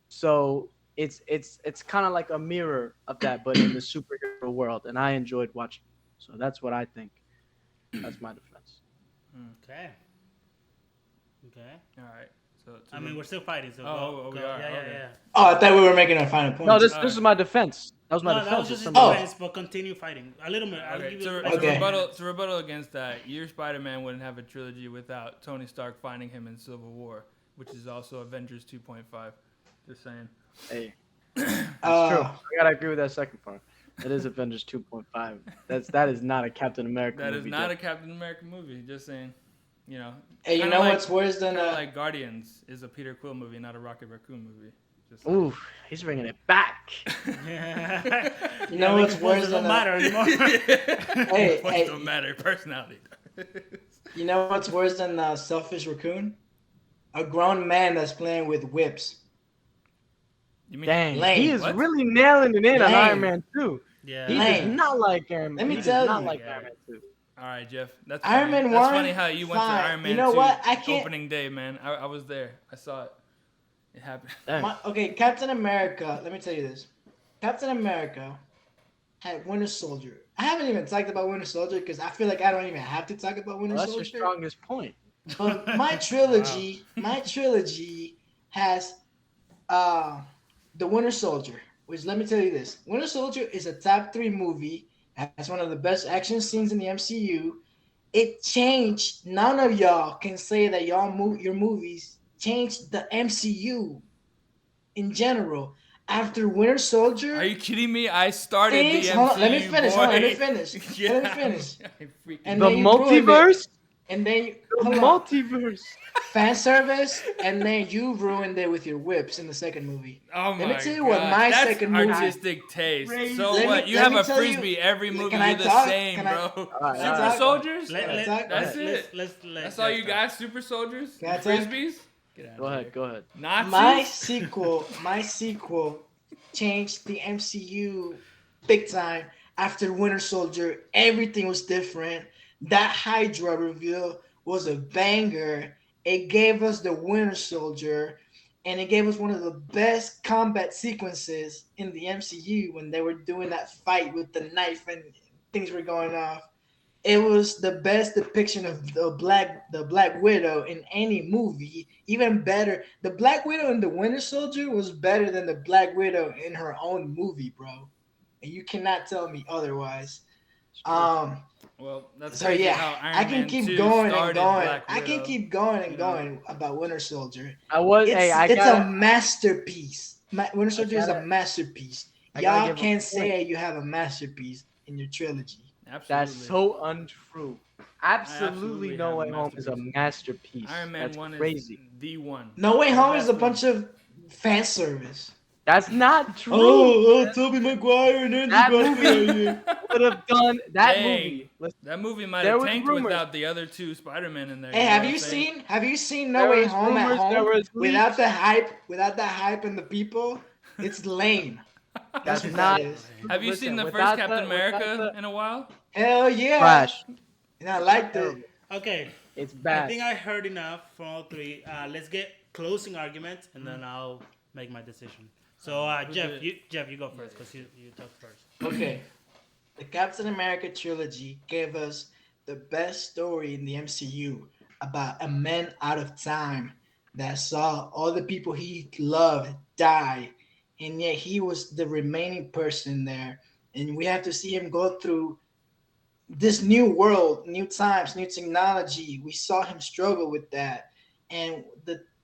So it's kind of like a mirror of that, but in the superhero world, and I enjoyed watching. So that's what I think. That's my defense. Okay. Okay. All right. So I mean, we're still fighting, so we go. are. Yeah, Okay. yeah. Oh, I thought we were making a final point. No, this Alright. is my defense. That was my No, defense. that was just It's his somebody Oh. defense, but continue fighting. A little bit. I'll Okay, give you to, like Okay. to rebuttal against that, your Spider-Man wouldn't have a trilogy without Tony Stark finding him in Civil War, which is also Avengers 2.5. Just saying. Hey, that's true. Uh, I gotta agree with that second part. It is Avengers 2.5. That is not a Captain America That is movie. not a Captain America movie. Just saying. You know. hey, you kinda know like, what's worse than Kind of like Guardians is a Peter Quill movie, not a Rocket Raccoon movie. Just saying. Ooh, he's bringing it back. You know what's worse Don't than matter anymore. Hey, Points hey. don't matter. Personality. You know what's worse than selfish raccoon? A grown man that's playing with whips. You mean Dang, Lame. he is What? really nailing it in on Lame. Iron Man 2. Yeah. He Lame. does not like Iron Let me He tell does not you. like Yeah. Iron Man 2. All right, Jeff. That's Iron funny. Man That's 1, funny how you went to fine. Iron Man You know 2 what? I can't- opening day, man. I was there. I saw it. It happened. Dang. Okay, Captain America. Let me tell you this. Captain America had Winter Soldier. I haven't even talked about Winter Soldier because I feel like I don't even have to talk about Winter Well, that's your Soldier. strongest point. But my trilogy has the Winter Soldier, which let me tell you this: Winter Soldier is a top 3 movie. Has one of the best action scenes in the MCU. It changed. None of y'all can say that your movies changed the MCU in general. After Winter Soldier, Are you kidding me? I started things. the MCU, Hold on, let me finish. boy. Hold on, let me finish. Yeah, Let me finish. I freaking- And The then you ruined it. multiverse? And then you, The hold on. multiverse. Fan service, and then you ruined it with your whips in the second movie. Oh Let me my tell you what gosh, my that's second movie- artistic taste. Crazy. So Let me- what? You let have me a tell you- frisbee every movie. Can I You're the talk? same, Can I- bro. Alright, Super alright. soldiers. Can I Let, talk? That's let's, it. let's That's all you got. Super soldiers. Can I And talk? frisbees. Get out Go of ahead, here. go ahead. Nazis. My sequel changed the MCU big time. After Winter Soldier, everything was different. That Hydra reveal was a banger. It gave us the Winter Soldier, and it gave us one of the best combat sequences in the MCU when they were doing that fight with the knife and things were going off. It was the best depiction of the Black Widow in any movie. Even better, the Black Widow in the Winter Soldier was better than the Black Widow in her own movie, bro. And you cannot tell me otherwise. Um, Well, that's so crazy yeah, how Iron I can Man keep 2 going and started going. Black I can Widow. keep going and you know? going about Winter Soldier. I It's gotta a masterpiece. Winter Soldier is a gotta- masterpiece. I gotta Y'all give a can't point. say you have a masterpiece in your trilogy. Absolutely. That's so untrue. Absolutely, absolutely No have a Way Home is a masterpiece. Iron Man That's 1 crazy. is the one. No Way The Home is a best bunch one. of fan service. That's not true. Tobey Maguire and Andrew That Garfield. movie Yeah. would have done that Dang. movie. That movie might There have was tanked rumors. without the other 2 Spider-Men in there. Hey, know have what you I'm saying? seen No There Way was Home at rumors, there home was without leaks. without the hype and the people? It's lame. That's That's what not. that is. Have you Listen, seen the first without Captain without America in a while? Hell yeah. Trash. And I liked it. Terrible. Okay. It's I bad. think I heard enough from all three. Let's get closing arguments, and then I'll make my decision. So, Jeff, you go first because you talked first. Okay. The Captain America trilogy gave us the best story in the MCU about a man out of time that saw all the people he loved die, and yet he was the remaining person there. And we have to see him go through this new world, new times, new technology. We saw him struggle with that, and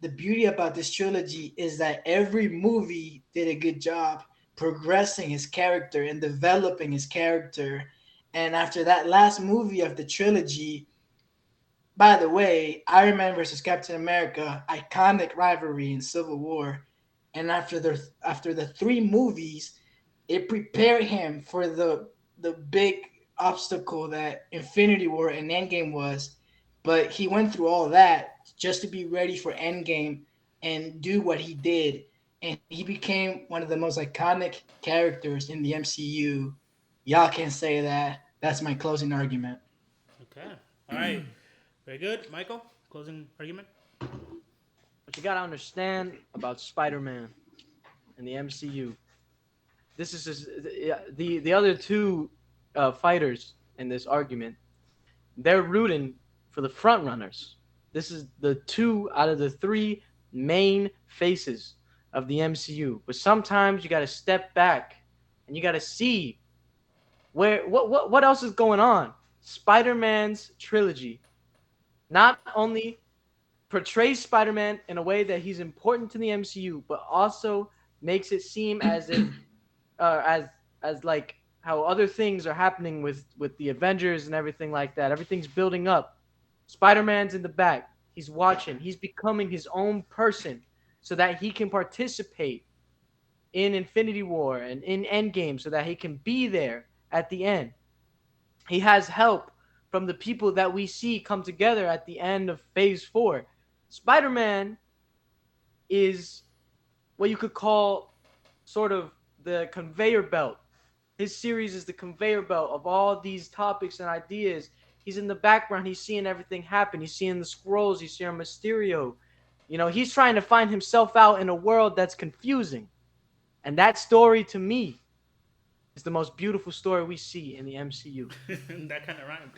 the beauty about this trilogy is that every movie did a good job progressing his character and developing his character. And after that last movie of the trilogy, by the way, Iron Man versus Captain America, iconic rivalry in Civil War, and after the three movies, it prepared him for the big obstacle that Infinity War and Endgame was. But he went through all that just to be ready for Endgame and do what he did, and he became one of the most iconic characters in the MCU. Y'all can say that. That's my closing argument. Okay. All right. Very good, Michael. Closing argument. What you gotta understand about Spider-Man and the MCU. This is just, the other two fighters in this argument. They're rooting for the front runners. This is the two out of the three main faces of the MCU. But sometimes you got to step back and you got to see where what else is going on. Spider-Man's trilogy not only portrays Spider-Man in a way that he's important to the MCU, but also makes it seem as if as like how other things are happening with the Avengers and everything like that. Everything's building up. Spider-Man's in the back. He's watching. He's becoming his own person so that he can participate in Infinity War and in Endgame so that he can be there at the end. He has help from the people that we see come together at the end of Phase 4. Spider-Man is what you could call sort of the conveyor belt. His series is the conveyor belt of all these topics and ideas. He's in the background. He's seeing everything happen. He's seeing the scrolls. He's seeing Mysterio. He's trying to find himself out in a world that's confusing. And that story, to me, is the most beautiful story we see in the MCU. That kind of rhymed.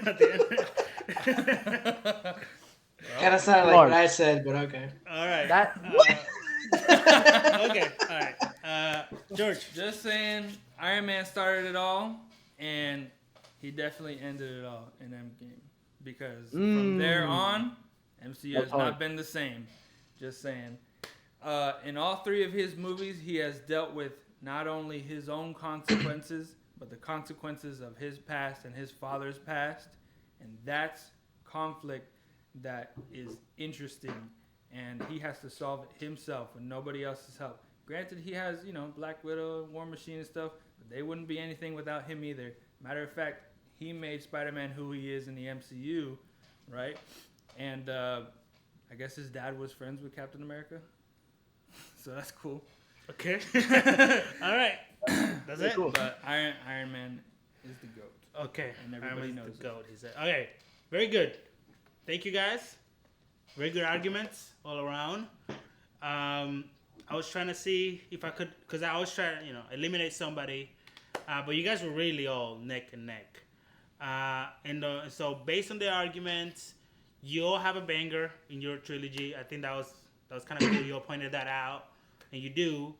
At the end. Kind of sounded like what I said, but okay. All right. Okay. All right. George. Just saying, Iron Man started it all, and he definitely ended it all in Endgame. Because from there on, MCU has not been the same. Just saying. In all three of his movies, he has dealt with not only his own consequences, but the consequences of his past and his father's past. And that's conflict that is interesting. And he has to solve it himself with nobody else's help. Granted, he has, Black Widow, War Machine and stuff, but they wouldn't be anything without him either. Matter of fact, he made Spider-Man who he is in the MCU, right? And I guess his dad was friends with Captain America. So that's cool. Okay. All right. That's it. Cool. But Iron Man is the GOAT. Okay. And everybody knows the GOAT, he said. Okay. Very good. Thank you, guys. Very good arguments all around. I was trying to see if I could, because I was trying to, eliminate somebody. But you guys were really all neck and neck. So based on the arguments, you all have a banger in your trilogy. I think that was kind of cool. You all pointed that out, and you do.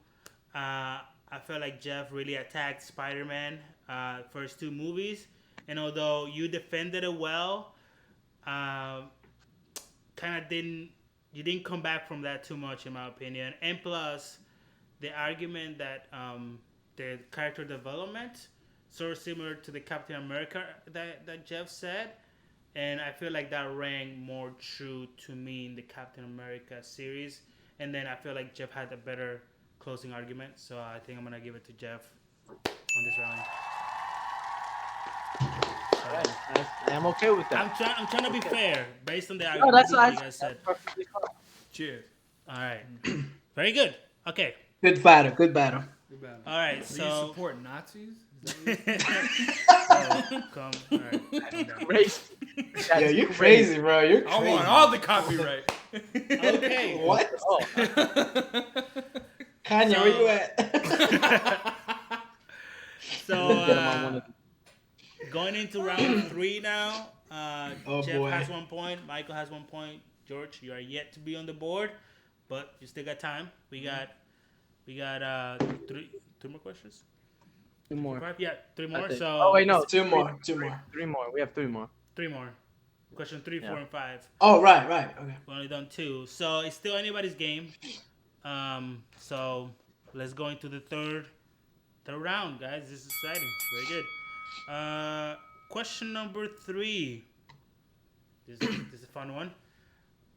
I felt like Jeff really attacked Spider-Man first two movies, and although you defended it well, you didn't come back from that too much, in my opinion. And plus, the argument that the character development sort of similar to the Captain America that Jeff said. And I feel like that rang more true to me in the Captain America series. And then I feel like Jeff had a better closing argument. So I think I'm going to give it to Jeff on this round. All right. I am okay with that. I'm trying to be fair based on the No, argument that's you guys said. perfectly fine. Cheers. All right. Very good. Okay. Good battle. Good battle. All right. Do So you support Nazis? Come. All right. Crazy. Yo, you're crazy, bro. You're I crazy. want all the copyright. Okay. What? Oh, Kanye, where you at? So get him on one of going into round 3 now. Oh, Jeff boy. has 1 point. Michael has 1 point. George, you are yet to be on the board, but you still got time. We got two more questions. 2 more. Yeah, 3 more. think. So Oh wait, no. Two more. Three more. We have 3 more. 3 more. Question 3, 4, Yeah. and 5. Oh, right. Okay. We only done 2, so it's still anybody's game. So let's go into the third round, guys. This is exciting. Very good. Question number 3. This is a fun one.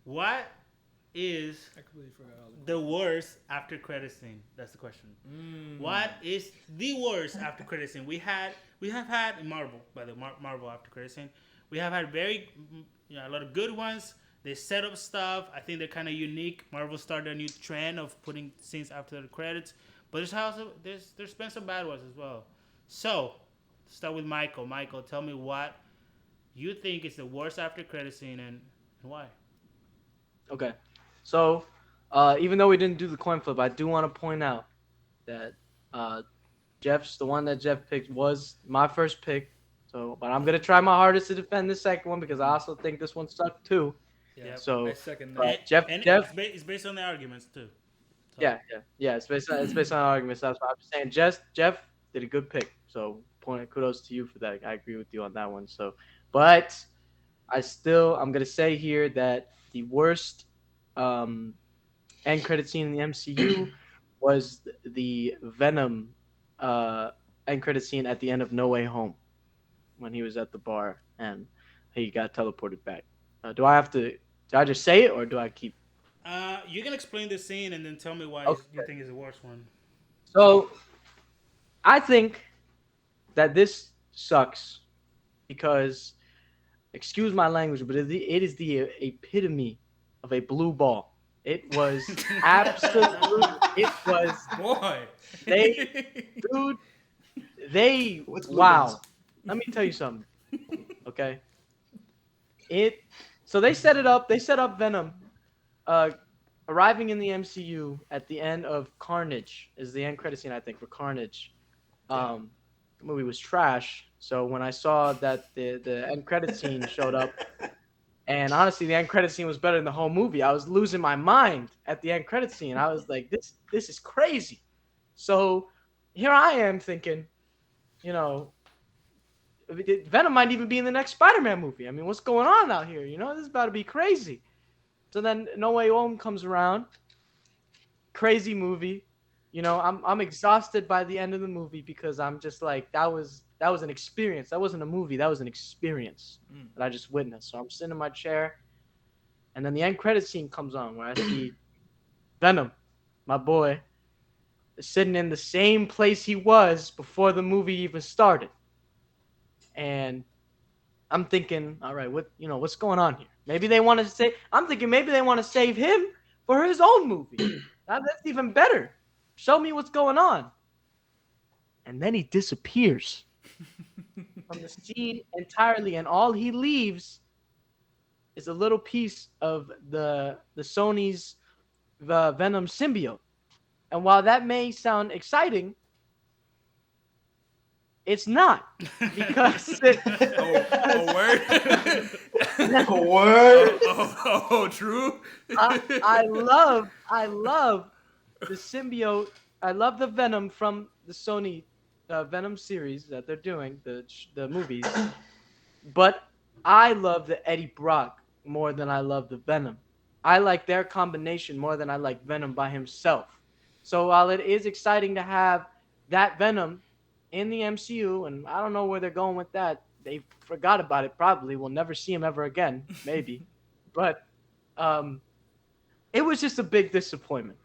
What is I completely forgot all the worst after credit scene? That's the question. What is the worst after credit scene? We have had in Marvel, by the Marvel after credit scene. We have had a lot of good ones. They set up stuff. I think they're kind of unique. Marvel started a new trend of putting scenes after the credits, but there's been some bad ones as well. So, start with Michael. Michael, tell me what you think is the worst after credit scene and why. Okay. So, even though we didn't do the coin flip, I do want to point out that uh, the one that Jeff picked was my first pick. So, but I'm gonna try my hardest to defend the second one because I also think this one sucked too. Yep. So, I second uh, that. Jeff, And Jeff, it's based on the arguments too. So, yeah. It's based on arguments. That's why I'm just saying. Jeff did a good pick. So, kudos to you for that. I agree with you on that one. So, but I'm gonna say here that the worst um, end credit scene in the MCU was the Venom end credit scene at the end of No Way Home when he was at the bar and he got teleported back. Do I just say it or do I keep? you can explain the scene and then tell me why you Okay. think is the worst one. So I think that this sucks because, excuse my language, but it is the epitome of a blue ball. It was absolute. It was Boy. they, dude. They What's blue wow. balls? Let me tell you something. Okay. It so they set it up. They set up Venom, uh, arriving in the MCU at the end of Carnage is the end credit scene I think for Carnage. Um, the movie was trash. So when I saw that the end credit scene showed up, and honestly the end credit scene was better than the whole movie. I was losing my mind at the end credit scene. I was like, this is crazy. So here I am thinking, you know, Venom might even be in the next Spider-Man movie. I mean, what's going on out here? You know, this is about to be crazy. So then No Way Home comes around. Crazy movie. You know, I'm exhausted by the end of the movie because I'm just like that was an experience. That wasn't a movie. That was an experience that I just witnessed. So I'm sitting in my chair, and then the end credit scene comes on where I see Venom, my boy, sitting in the same place he was before the movie even started. And I'm thinking, all right, what's going on here? Maybe they want to say. I'm thinking maybe they want to save him for his own movie. That's even better. Show me what's going on. And then he disappears from the scene entirely, and all he leaves is a little piece of the Sony's Venom symbiote. And while that may sound exciting, it's not because Oh, word. Word. True. I love the symbiote. I love the Venom from the Sony Venom series that they're doing, the movies. But I love the Eddie Brock more than I love the Venom. I like their combination more than I like Venom by himself. So while it is exciting to have that Venom in the MCU, and I don't know where they're going with that, they forgot about it probably. We'll never see him ever again, maybe. But um, it was just a big disappointment.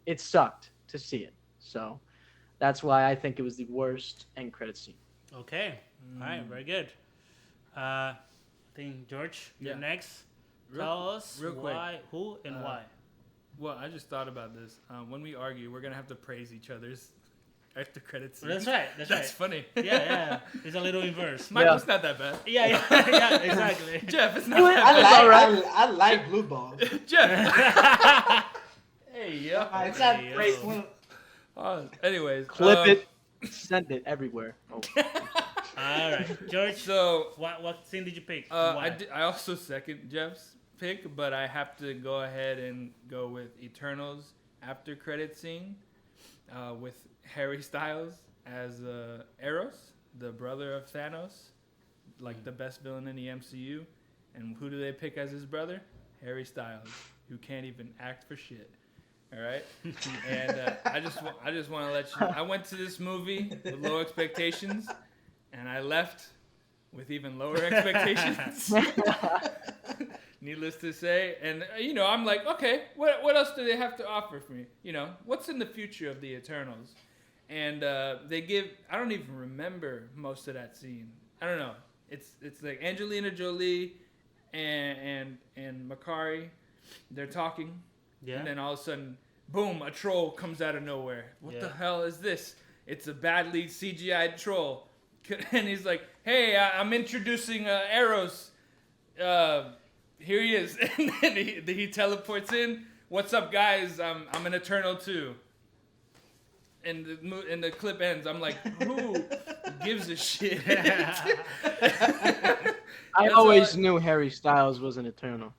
It sucked to see it. So that's why I think it was the worst end credit scene. Okay. All right. Very good. I think George, you're Yeah. next. Real- Tell us real quick. why, who, and why. Well, I just thought about this. When we argue, we're gonna have to praise each other's after credits. That's right. That's funny. Yeah. It's a little inverse. Michael's not that bad. Yeah, exactly. Jeff, it's not that I bad. like I like blue balls. Jeff. Hey, yo. It's not Hey, great. yo. Anyways, Clip it, send it everywhere. Oh. All right, George. So What scene did you pick? Why? I also second Jeff's pick, but I have to go ahead and go with Eternals after credit scene with Harry Styles as Eros, the brother of Thanos. like the best villain in the MCU, and who do they pick as his brother? Harry Styles, who can't even act for shit. All right, and I just want to let you know, I went to this movie with low expectations, and I left with even lower expectations. Needless to say, and I'm like, okay, what else do they have to offer for me? What's in the future of the Eternals? And they give, I don't even remember most of that scene. I don't know. It's like Angelina Jolie and Makari, they're talking, Yeah. and then all of a sudden, boom, a troll comes out of nowhere. What the Yeah. hell is this? It's a badly CGI'd troll, and he's like, hey, I'm introducing Eros. Here he is, and then he teleports in. What's up, guys? I'm an Eternal too. And the clip ends. I'm like, who gives a shit? I always knew Harry Styles was an Eternal.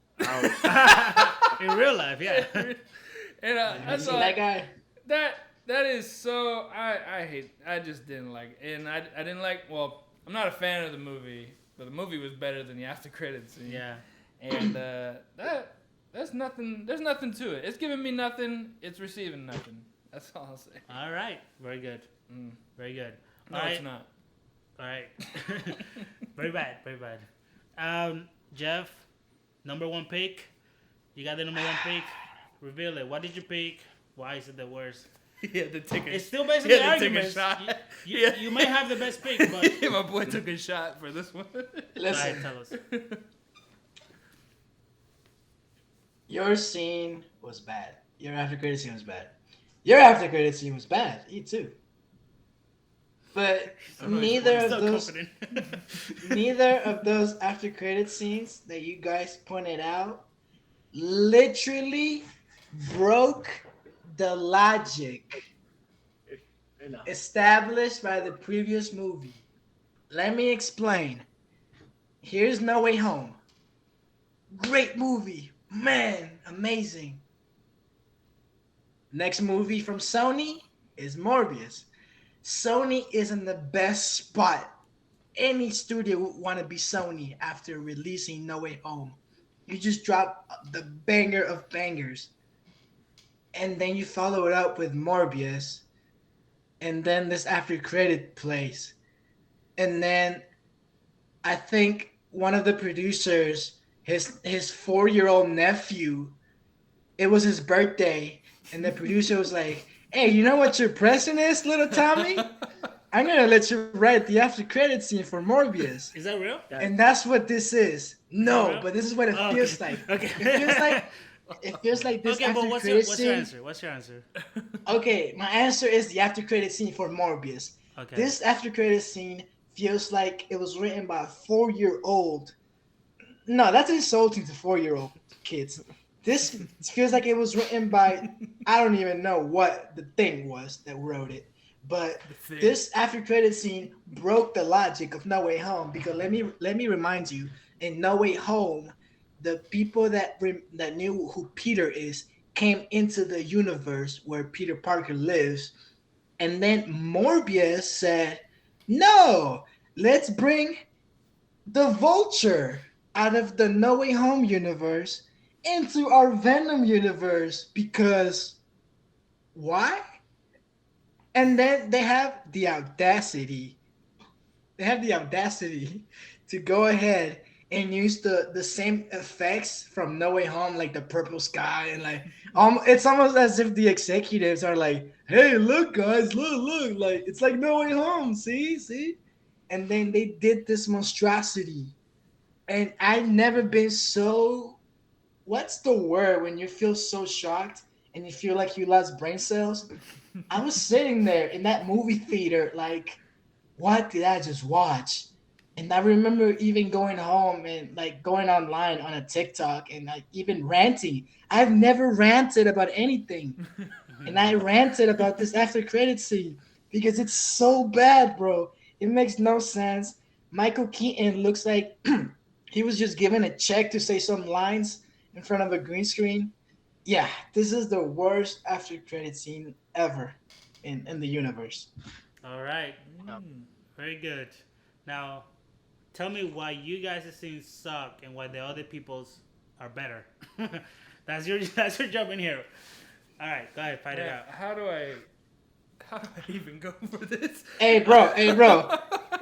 In real life, yeah. And You see that guy? that is so I just didn't like it. And I didn't like. Well, I'm not a fan of the movie, but the movie was better than the after credits scene. Yeah. And that's nothing. There's nothing to it. It's giving me nothing. It's receiving nothing. That's all I'll say. All right. Very good. Very good. No, All right. it's not. All right. Very bad. Very bad. Jeff, number one pick. You got the number one pick. Reveal it. What did you pick? Why is it the worst? He had to take a. It's still based on he the had to take a arguments. shot. You may have the best pick, but My boy took a shot for this one. Listen, Alright, tell us. your scene was bad. Your after credit scene was bad. Your after credit scene was bad. You too. But neither So of those confident. neither of those after credit scenes that you guys pointed out literally broke the logic established by the previous movie. Let me explain. Here's No Way Home. Great movie. Man, amazing. Next movie from Sony is Morbius. Sony is in the best spot. Any studio would want to be Sony after releasing No Way Home. You just drop the banger of bangers. And then you follow it up with Morbius. And then this after credit plays. And then I think one of the producers, his 4-year-old nephew, it was his birthday. And the producer was like, hey, you know what your present is, little Tommy? I'm going to let you write the after credit scene for Morbius. Is that real? And that's what this is. No, real? but this is what it Oh, feels okay. like. Okay. It feels like this Okay, after but credit what's scene. your answer? What's your answer? Okay, my answer is the after credit scene for Morbius. Okay. This after credit scene feels like it was written by a 4-year-old. No, that's insulting to 4-year-old kids. This feels like it was written by, I don't even know what the thing was that wrote it. But this after credit scene broke the logic of No Way Home, because let me remind you, in No Way Home, the people that knew who Peter is came into the universe where Peter Parker lives, and then Morbius said, "No, let's bring the Vulture out of the No Way Home universe into our Venom universe, because why?" And then they have the audacity to go ahead and use the same effects from No Way Home, like the purple sky, and like it's almost as if the executives are like, hey, look guys, look, like it's like No Way Home, see, and then they did this monstrosity. And I've never been so, what's the word when you feel so shocked and you feel like you lost brain cells? I was sitting there in that movie theater like, what did I just watch? And I remember even going home and like going online on a TikTok and like even ranting. I've never ranted about anything. And I ranted about this after credit scene because it's so bad, bro. It makes no sense. Michael Keaton looks like he was just given a check to say some lines in front of a green screen. Yeah, this is the worst after credit scene ever in the universe. All right. Very good. Now, tell me why you guys' scenes suck and why the other people's are better. That's your job in here. All right, go ahead, fight it out. How do I even go for this? Hey, bro.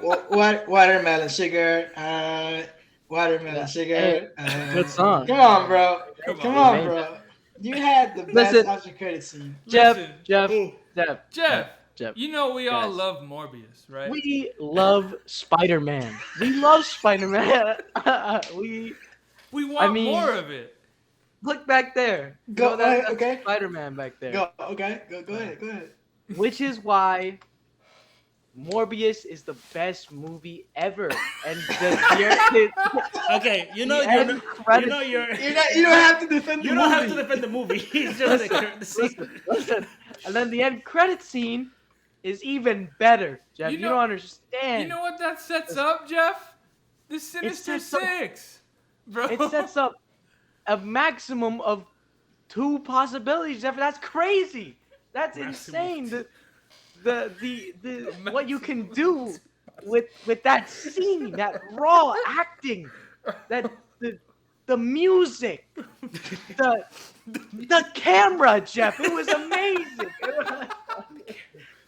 What watermelon sugar? Watermelon sugar. Good song. Come on, bro. Come on, man. bro. You had the best Listen. after credit scene. Jeff, Listen, Jeff. you know we all Guys. love Morbius, right? We love Spider-Man. We love Spider-Man. We We want mean- more of it. look back there. Go, You know, that's okay. Spider-Man back there. Go ahead. Which is why Morbius is the best movie ever. And Okay, you know The end you're credits- You don't have to defend the you movie. don't have to defend the movie. It's just the scene. listen. And then the end credit scene is even better, Jeff. You You, know- don't understand. You know what that sets up, Jeff? The Sinister sets up- Six, bro. It sets up a maximum of 2 possibilities, Jeff. That's crazy. That's insane. The what you can do with that scene, that raw acting, that the music, the camera, Jeff. It was amazing.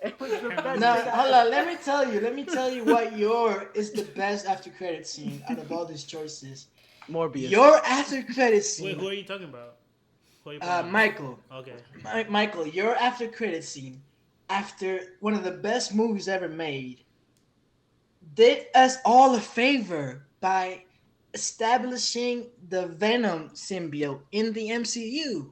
It was the best. No, hold on. Let me tell you what is the best after credit scene out of all these choices. Morbius. Your after credit Wait, scene, who are you talking about? Who are you talking about? Michael. Okay. Michael, your after credit scene, after one of the best movies ever made, did us all a favor by establishing the Venom symbiote in the MCU,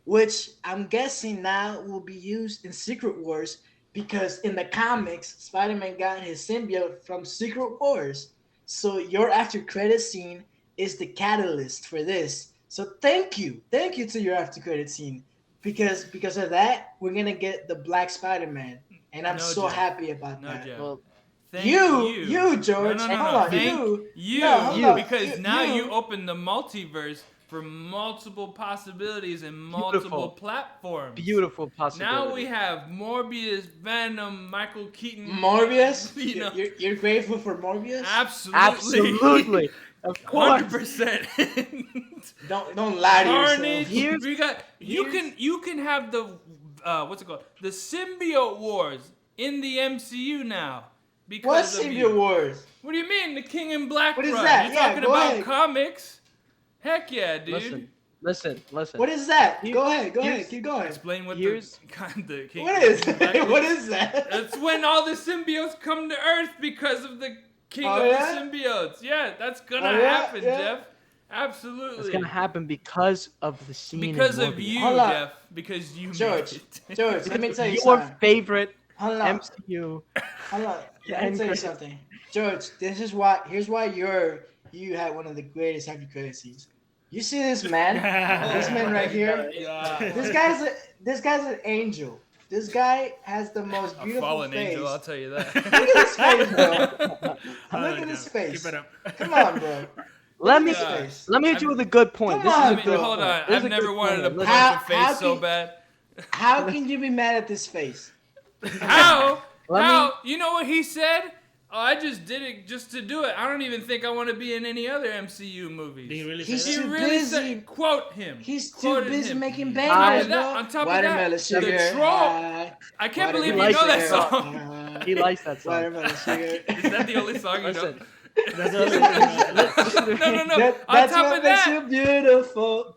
which I'm guessing now will be used in Secret Wars because in the comics, Spider-Man got his symbiote from Secret Wars. So your after credit scene is the catalyst for this. So thank you to your after credit scene, because of that we're gonna get the Black Spider-Man, and I'm No, so Jeff. happy about No, that. Jeff. Well, Thank You, George. No, no, no, Hold no. on, Thank you, No, hold on. because now You. you open the multiverse for multiple possibilities and multiple Beautiful. platforms. beautiful possibility. Now we have Morbius, Venom, Michael Keaton. Morbius. You know, You're grateful for Morbius. Absolutely. Of course. 100%. Don't lie to Carnage. yourself. We got you can have the what's it called? The symbiote wars in the MCU now. What Because of you. Symbiote Wars? What do you mean? The King in Black What is run? that? You Yeah, talking go about ahead. comics? Heck yeah, dude. Listen. What is that? Here- Go ahead. here's- Keep going. Explain what Here's- the King What is in Black that? What is that? It's when all the symbiotes come to Earth because of the King Oh, of yeah? the symbiotes. Yeah, that's gonna Oh, yeah? happen, Yeah. Jeff. Absolutely. It's gonna happen because of the scene. Because in of Morbius. you, Hold on. Jeff. Because you George, made it. George, let me tell you Your something. favorite Hold on. MCU. Hold on. Let End me tell you credit. something. George, here's why you had one of the greatest after credit scenes. You see this man? This man right here? This guy's an angel. This guy has the most A beautiful fallen face. angel, I'll tell you that. Look at his face, bro. I Look like at his that. face. Keep it up. Come on, bro. Let me Look at his face. let me hit you with a good point. Come This on, is a I mean, good hold point. on. This is I've a never good wanted to point. punch Listen, How- your face how so can- bad. How can you be mad at this face? How? Let How? You know what he said? Oh, I just did it just to do it. I don't even think I want to be in any other MCU movies. Did he really He's say He that? too really busy. said, quote him. He's too Quoted busy him. making On bangers, top of that, bro. on top of Watermelon that, sugar. the troll. high. I can't believe Watermelon you know that sugar, song. high. He likes that song. Watermelon sugar. Is that the only song you know? Listen, That's all it No, no, no. on That's top what of makes that, you beautiful.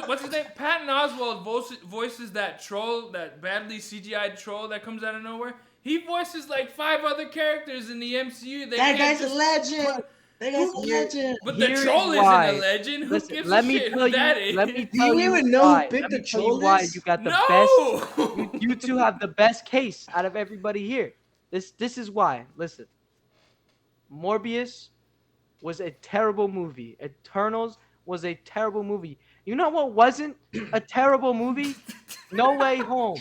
what's his name? Patton Oswalt voices that troll, that badly CGI troll that comes out of nowhere. He voices like 5 other characters in the MCU. They That can't guy's a just- legend. That guy's a Who- legend. But the Here's troll why. isn't a legend. Who listen. gives Let a me shit tell who you. that is? Let me Do tell you you even know why. who picked Let me the tell you troll why is? you got the No! best. You two have the best case out of everybody here. This is why. Listen, Morbius was a terrible movie. Eternals was a terrible movie. You know what wasn't a terrible movie? No Way Home.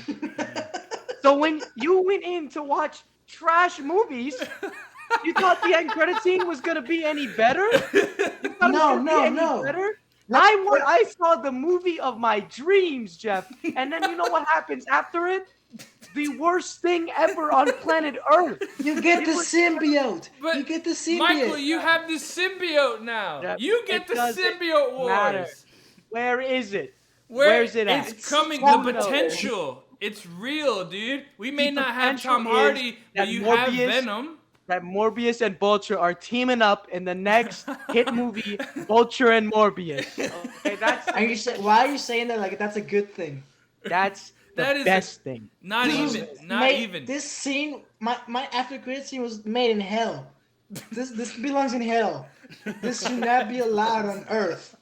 So when you went in to watch trash movies, you thought the end credit scene was gonna be any better? You thought it was gonna be any No. better? I saw the movie of my dreams, Jeff. And then you know what happens after it? the worst thing ever on planet Earth. You get the symbiote. But You get the symbiote. Michael, you have the symbiote now. Yeah, You get it the doesn't symbiote wars. matter. Where is it? Where Where's it at? It's coming. Who The knows? potential. It's real, dude. We may The not have potential Tom is Hardy, that but you have Morbius- Venom. That Morbius and Vulture are teaming up in the next hit movie, Vulture and Morbius. Okay, Why are you saying that like that's a good thing? that's the That is best thing. Not This even. was Not made- even. This scene, my after credit scene was made in hell. This belongs in hell. This should not be allowed on Earth.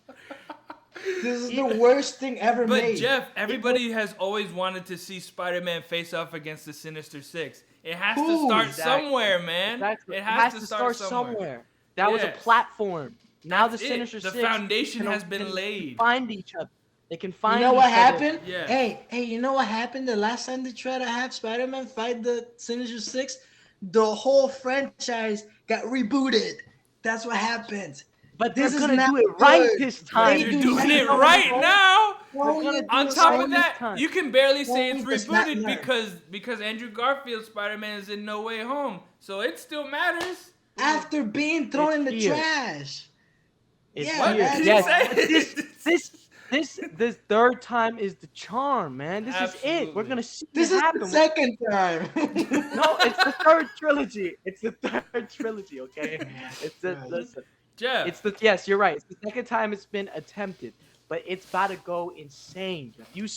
This is the worst thing ever But made. Jeff, everybody has always wanted to see Spider-Man face off against the Sinister Six. It has to Who? start Exactly. somewhere, man. Exactly. It has to start somewhere. That was a Yes. platform. Now That's the it. Sinister The Six foundation can- has been can laid. Find each other. They can You find. know what each other. happened? Yeah. Hey, you know what happened the last time they tried to have Spider-Man fight the Sinister Six? The whole franchise got rebooted. That's what happened. But This they're is gonna not do it right good. this time. They You're do doing not it know right what- now. Well, gonna you do On do top right of this that, time. you can barely say it's Sony does not rebooted learn. because Andrew Garfield's Spider-Man is in No Way Home, so it still matters. after being thrown It's in the here. trash. It's Yeah, What here. that's did Yes. you say? This third time is the charm, man. This is it. Absolutely. We're gonna see This it is happen. the second time. No, it's the third trilogy. It's the third trilogy. Okay. It's the Right. listen. Jeff, It's the yes. You're right. It's the second time it's been attempted, but it's about to go insane. You're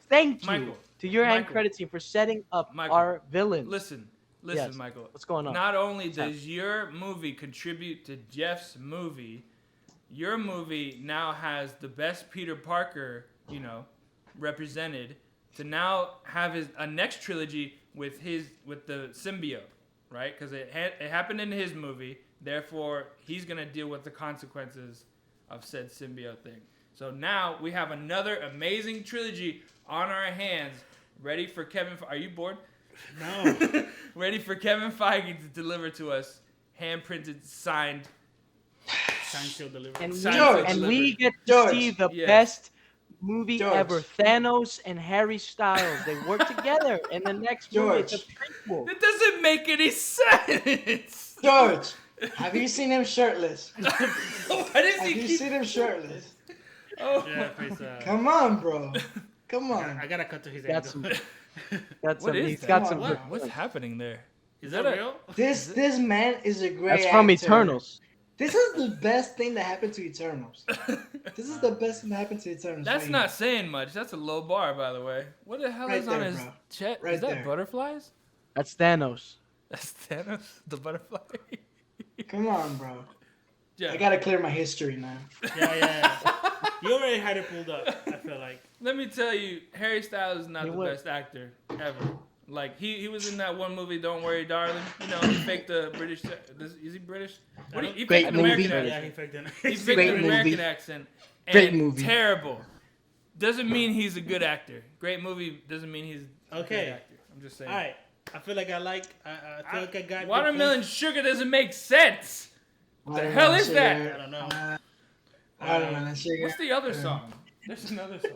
thank you Michael, to your end Michael, credit team for setting up Michael, our villains. listen, Yes. Michael. What's going on? Not only What's does your movie contribute to Jeff's movie, your movie now has the best Peter Parker, represented, to now have a next trilogy with the symbiote, right? Because it happened in his movie, therefore he's gonna deal with the consequences of said symbiote thing. So now we have another amazing trilogy on our hands, ready for Kevin. Are you bored? No. Ready for Kevin Feige to deliver to us, hand-printed, signed. Sign still delivered. And we, Signed, George. and we get to George. see the Yes. best movie George. ever. Thanos and Harry Styles. They work together in the next movie. It's a George. prequel. That doesn't make any sense. George, have you seen him shirtless? Why does Have he you keep? seen him shirtless? Oh, Yeah, please, Come on, bro. Come on. I gotta cut to his That's angle. That's what is he's that? got some What? good What's points. happening there? Is that that a- real? This man is a great That's from actor. Eternals. This is the best thing that happened to Eternals. This is the best thing that happened to Eternals. That's right not saying much. That's a low bar, by the way. What the hell Right is on there, his bro. chest? Right Is that there. butterflies? That's Thanos. That's Thanos, the butterfly. here. Come on, bro. Yeah. I gotta clear my history now. Yeah. You already had it pulled up, I feel like. Let me tell you, Harry Styles is not He the was. best actor ever. Like he was in that one movie, Don't Worry, Darling. He faked the British. Is he British? What he Great faked an American movie. Yeah, accent. he faked it. He faked Great an American movie. accent. And Great movie. Terrible. Doesn't mean he's a good actor. Great movie doesn't mean he's a Okay. good actor. I'm just saying. All right. I feel like I feel like I got good Watermelon points. sugar doesn't make sense. What the hell is that? I don't know. Watermelon sugar. What's the other song? There's another song.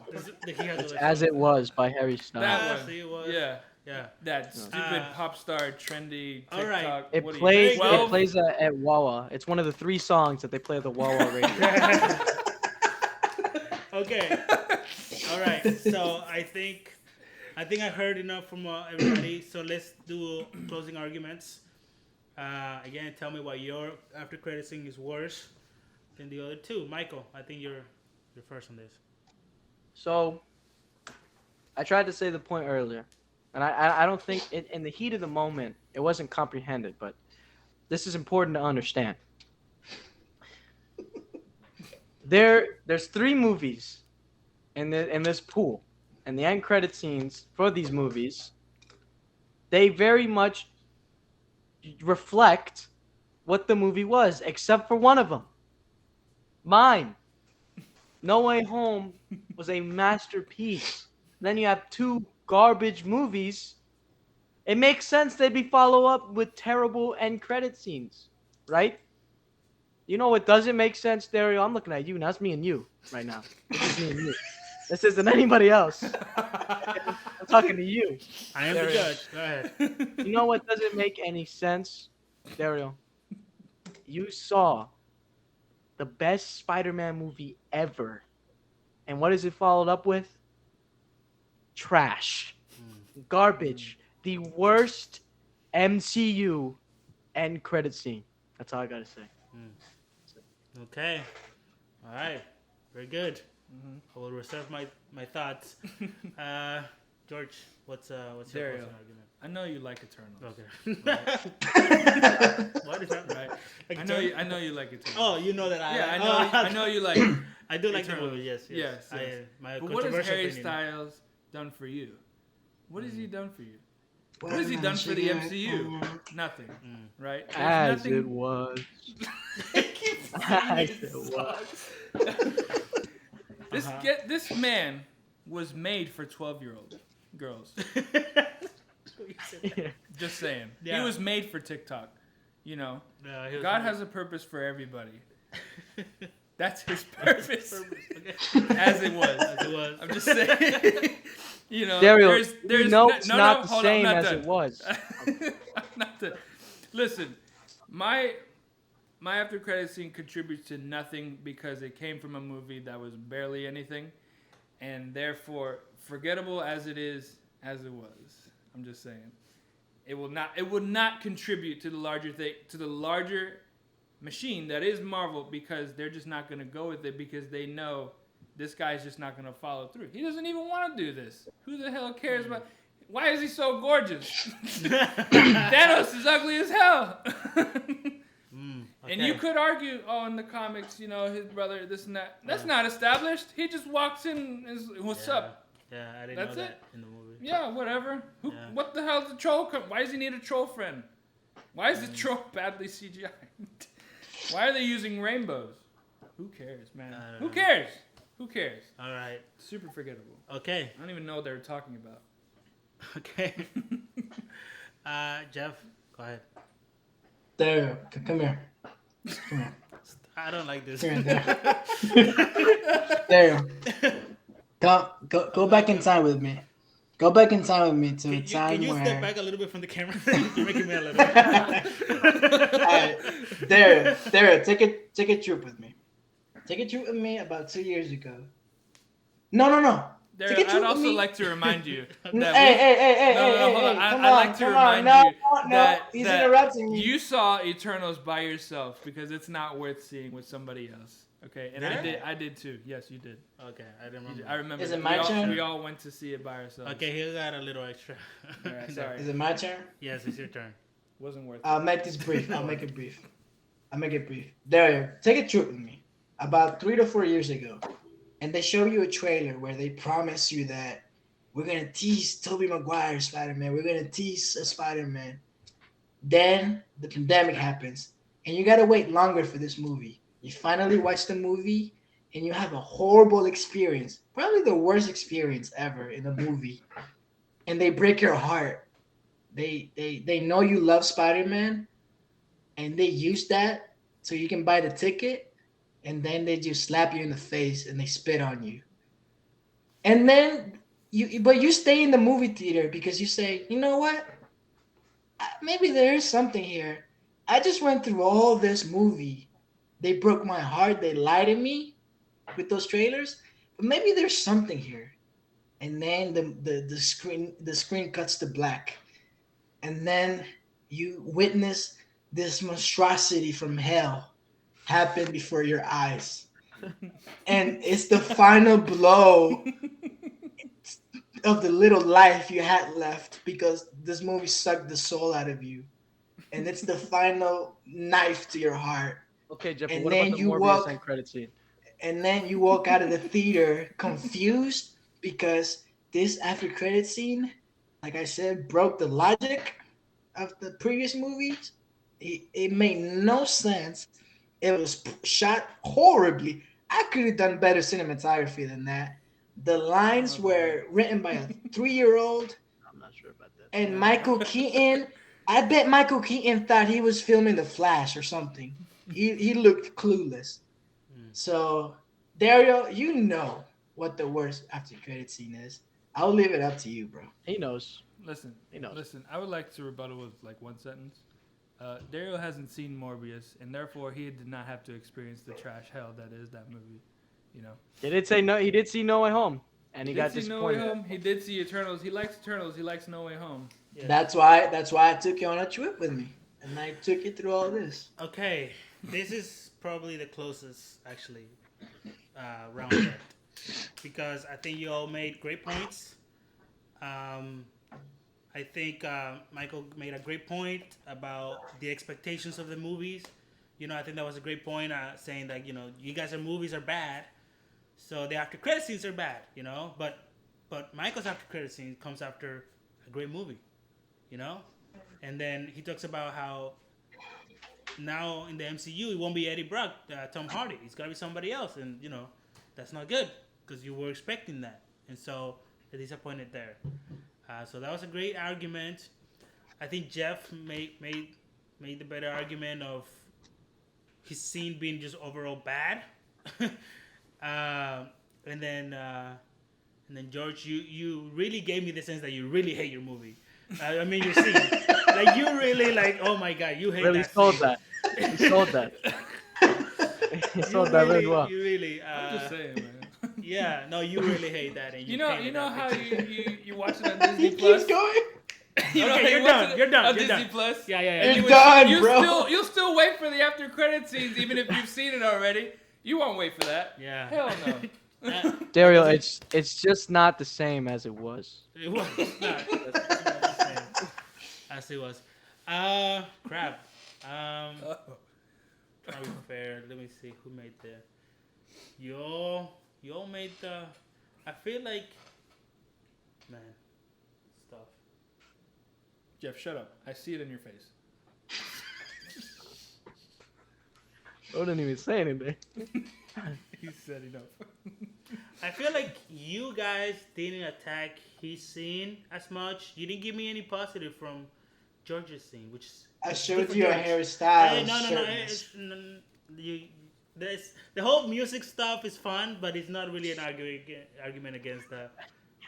He has It's a As It Was by Harry Styles. That one. See, it was. Yeah. Yeah. That stupid pop star trendy TikTok. All right. It what are you, plays. 12? It plays at Wawa. It's one of the 3 songs that they play at the Wawa radio. Okay. All right. So I think I heard enough from everybody. So let's do closing arguments. Again, tell me why your after credit scene is worse than the other two. Michael, I think you're first on this. So, I tried to say the point earlier, and I don't think in the heat of the moment it wasn't comprehended, but this is important to understand. There's 3 movies in this pool, and the end credit scenes for these movies, they very much reflect what the movie was, except for one of them. Mine. No Way Home was a masterpiece. Then you have 2 garbage movies. It makes sense they'd be follow up with terrible end credit scenes, right? You know what doesn't make sense, Dario? I'm looking at you, and that's me and you right now. This is me and you. This isn't anybody else. What's talking to you. I am the Dario. judge. Go ahead. You know what doesn't make any sense, Dario? You saw the best Spider-Man movie ever, and what is it followed up with? Trash, garbage, the worst MCU end credit scene. That's all I gotta say. Okay. All right. Very good. I will reserve my thoughts. George, what's your Dario. closing argument? I know you like Eternals. Okay. What is that? Right. Like I know you like Eternals. Oh, you know that I. Yeah, oh, I know you like. I do like the Eternals. movie. Yes. Yes. My But what has controversial Harry opinion. Styles done for you? What has he done for you? What What has he done for the am I MCU? Nothing. Right? There's As nothing. it was. As it was. This man was made for 12-year-old girls. Just saying. Yeah. He was made for TikTok. You know, He was God made- has a purpose for everybody. That's his purpose. Okay. As it was. As it was. I'm just saying. You know, Dario, there's you know it's no, not the hold on, same I'm not as done. it was. I'm not done. Listen, my after credit scene contributes to nothing because it came from a movie that was barely anything, and therefore forgettable as it is, as it was. I'm just saying, it will not contribute to the larger machine that is Marvel, because they're just not going to go with it because they know this guy's just not going to follow through. He doesn't even want to do this. Who the hell cares about? Why is he so gorgeous? Thanos is ugly as hell. Okay. And you could argue, oh, in the comics, you know, his brother, this and that. That's not established. He just walks in and is, what's up? Yeah, I didn't That's know it? that in the movie. Yeah, whatever. Yeah. What the hell's the troll? Why does he need a troll friend? Why is the troll badly CGI? Why are they using rainbows? Who cares, man? I don't Who know. cares? Who cares? All right. Super forgettable. Okay. I don't even know what they were talking about. Okay. Jeff, go ahead. There, come here. Come here. I don't like this. Here and there. Go back in time with me. Go back in time with me to a time Can you where. step back a little bit from the camera? You're making me a little. Alright, there, take a trip with me. Take a trip with me about 2 years ago. No. There, Take a trip I'd with also me. like to remind you that Hey, hold on. come I'd on, like to come on. remind No, you that, he's that interrupting me. you saw Eternals by yourself because it's not worth seeing with somebody else. Okay, and Yeah? I did too. Yes, you did. Okay, I didn't You remember. did. I remember. Is that. it my turn? We all went to see it by ourselves. Okay, he got a little extra. All right, sorry. Is it my turn? Yes, it's your turn. Wasn't worth it. I'll make this brief. I'll make it brief. There, take a trip with me. About 3 to 4 years ago, and they show you a trailer where they promise you that we're gonna tease Tobey Maguire Spider-Man. We're gonna tease a Spider-Man. Then the pandemic happens, and you gotta wait longer for this movie. You finally watch the movie, and you have a horrible experience, probably the worst experience ever in a movie, and they break your heart. They know you love Spider-Man, and they use that so you can buy the ticket, and then they just slap you in the face and they spit on you. And then you stay in the movie theater because you say, you know what? Maybe there is something here. I just went through all this movie. They broke my heart. They lied to me with those trailers. But maybe there's something here. And then the screen cuts to black. And then you witness this monstrosity from hell happen before your eyes. And it's the final blow of the little life you had left because this movie sucked the soul out of you. And it's the final knife to your heart. Okay, Jeff, And what then about the you Morbius walk- end credit scene? And then you walk out of the theater confused because this after credit scene, like I said, broke the logic of the previous movies. It made no sense. It was shot horribly. I could have done better cinematography than that. The lines were written by a 3-year-old, I'm not sure about that. and Michael Keaton. I bet Michael Keaton thought he was filming The Flash or something. He looked clueless. So, Dario, you know what the worst after credit scene is. I'll leave it up to you, bro. He knows. Listen, He knows. listen. I would like to rebuttal with like one sentence. Dario hasn't seen Morbius, and therefore he did not have to experience the trash hell that is that movie. You know. He did say no. He did see No Way Home, and he got did see No Way disappointed. Home. He did see Eternals. He likes Eternals. He likes No Way Home. Yeah. That's why I took you on a trip with me, and I took you through all this. Okay, this is probably the closest actually round yet, because I think you all made great points. I think Michael made a great point about the expectations of the movies. You know, I think that was a great point, saying that, you know, you guys' movies are bad, so the after credit scenes are bad, you know. But Michael's after credit scene comes after a great movie, you know. And then he talks about how now in the MCU it won't be Eddie Brock, Tom Hardy. It's gotta be somebody else, and you know that's not good because you were expecting that, and so they're disappointed there. So that was a great argument. I think Jeff made the better argument of his scene being just overall bad. And then George, you really gave me the sense that you really hate your movie. I mean your scene. Like you really like. Oh my god, you hate Really that. sold scene. that. He sold that. He sold that really well. You really. I'm just saying, man. Yeah, no, you really hate that, and You know painted how that picture. you watch it on Disney He Plus. keeps going. You know how Okay, you you're watch done. it You're done. on You're Disney done. Plus. Yeah, yeah, And yeah. You're done, you bro. You'll still wait for the after credit scenes, even if you've seen it already. You won't wait for that. Yeah. Hell no. Dario, it's just not the same as it was. It was not. That's not the same as it was. Crap. Trying to be fair. Let me see who made the. Y'all made the. I feel like. Man. Stuff. Jeff, shut up. I see it in your face. I didn't even say anything. He said enough. I feel like you guys didn't attack his scene as much. You didn't give me any positive from George's scene, which is I good showed for you a George. hairstyle. Hey, no. shirtless. The whole music stuff is fun, but it's not really an argument against the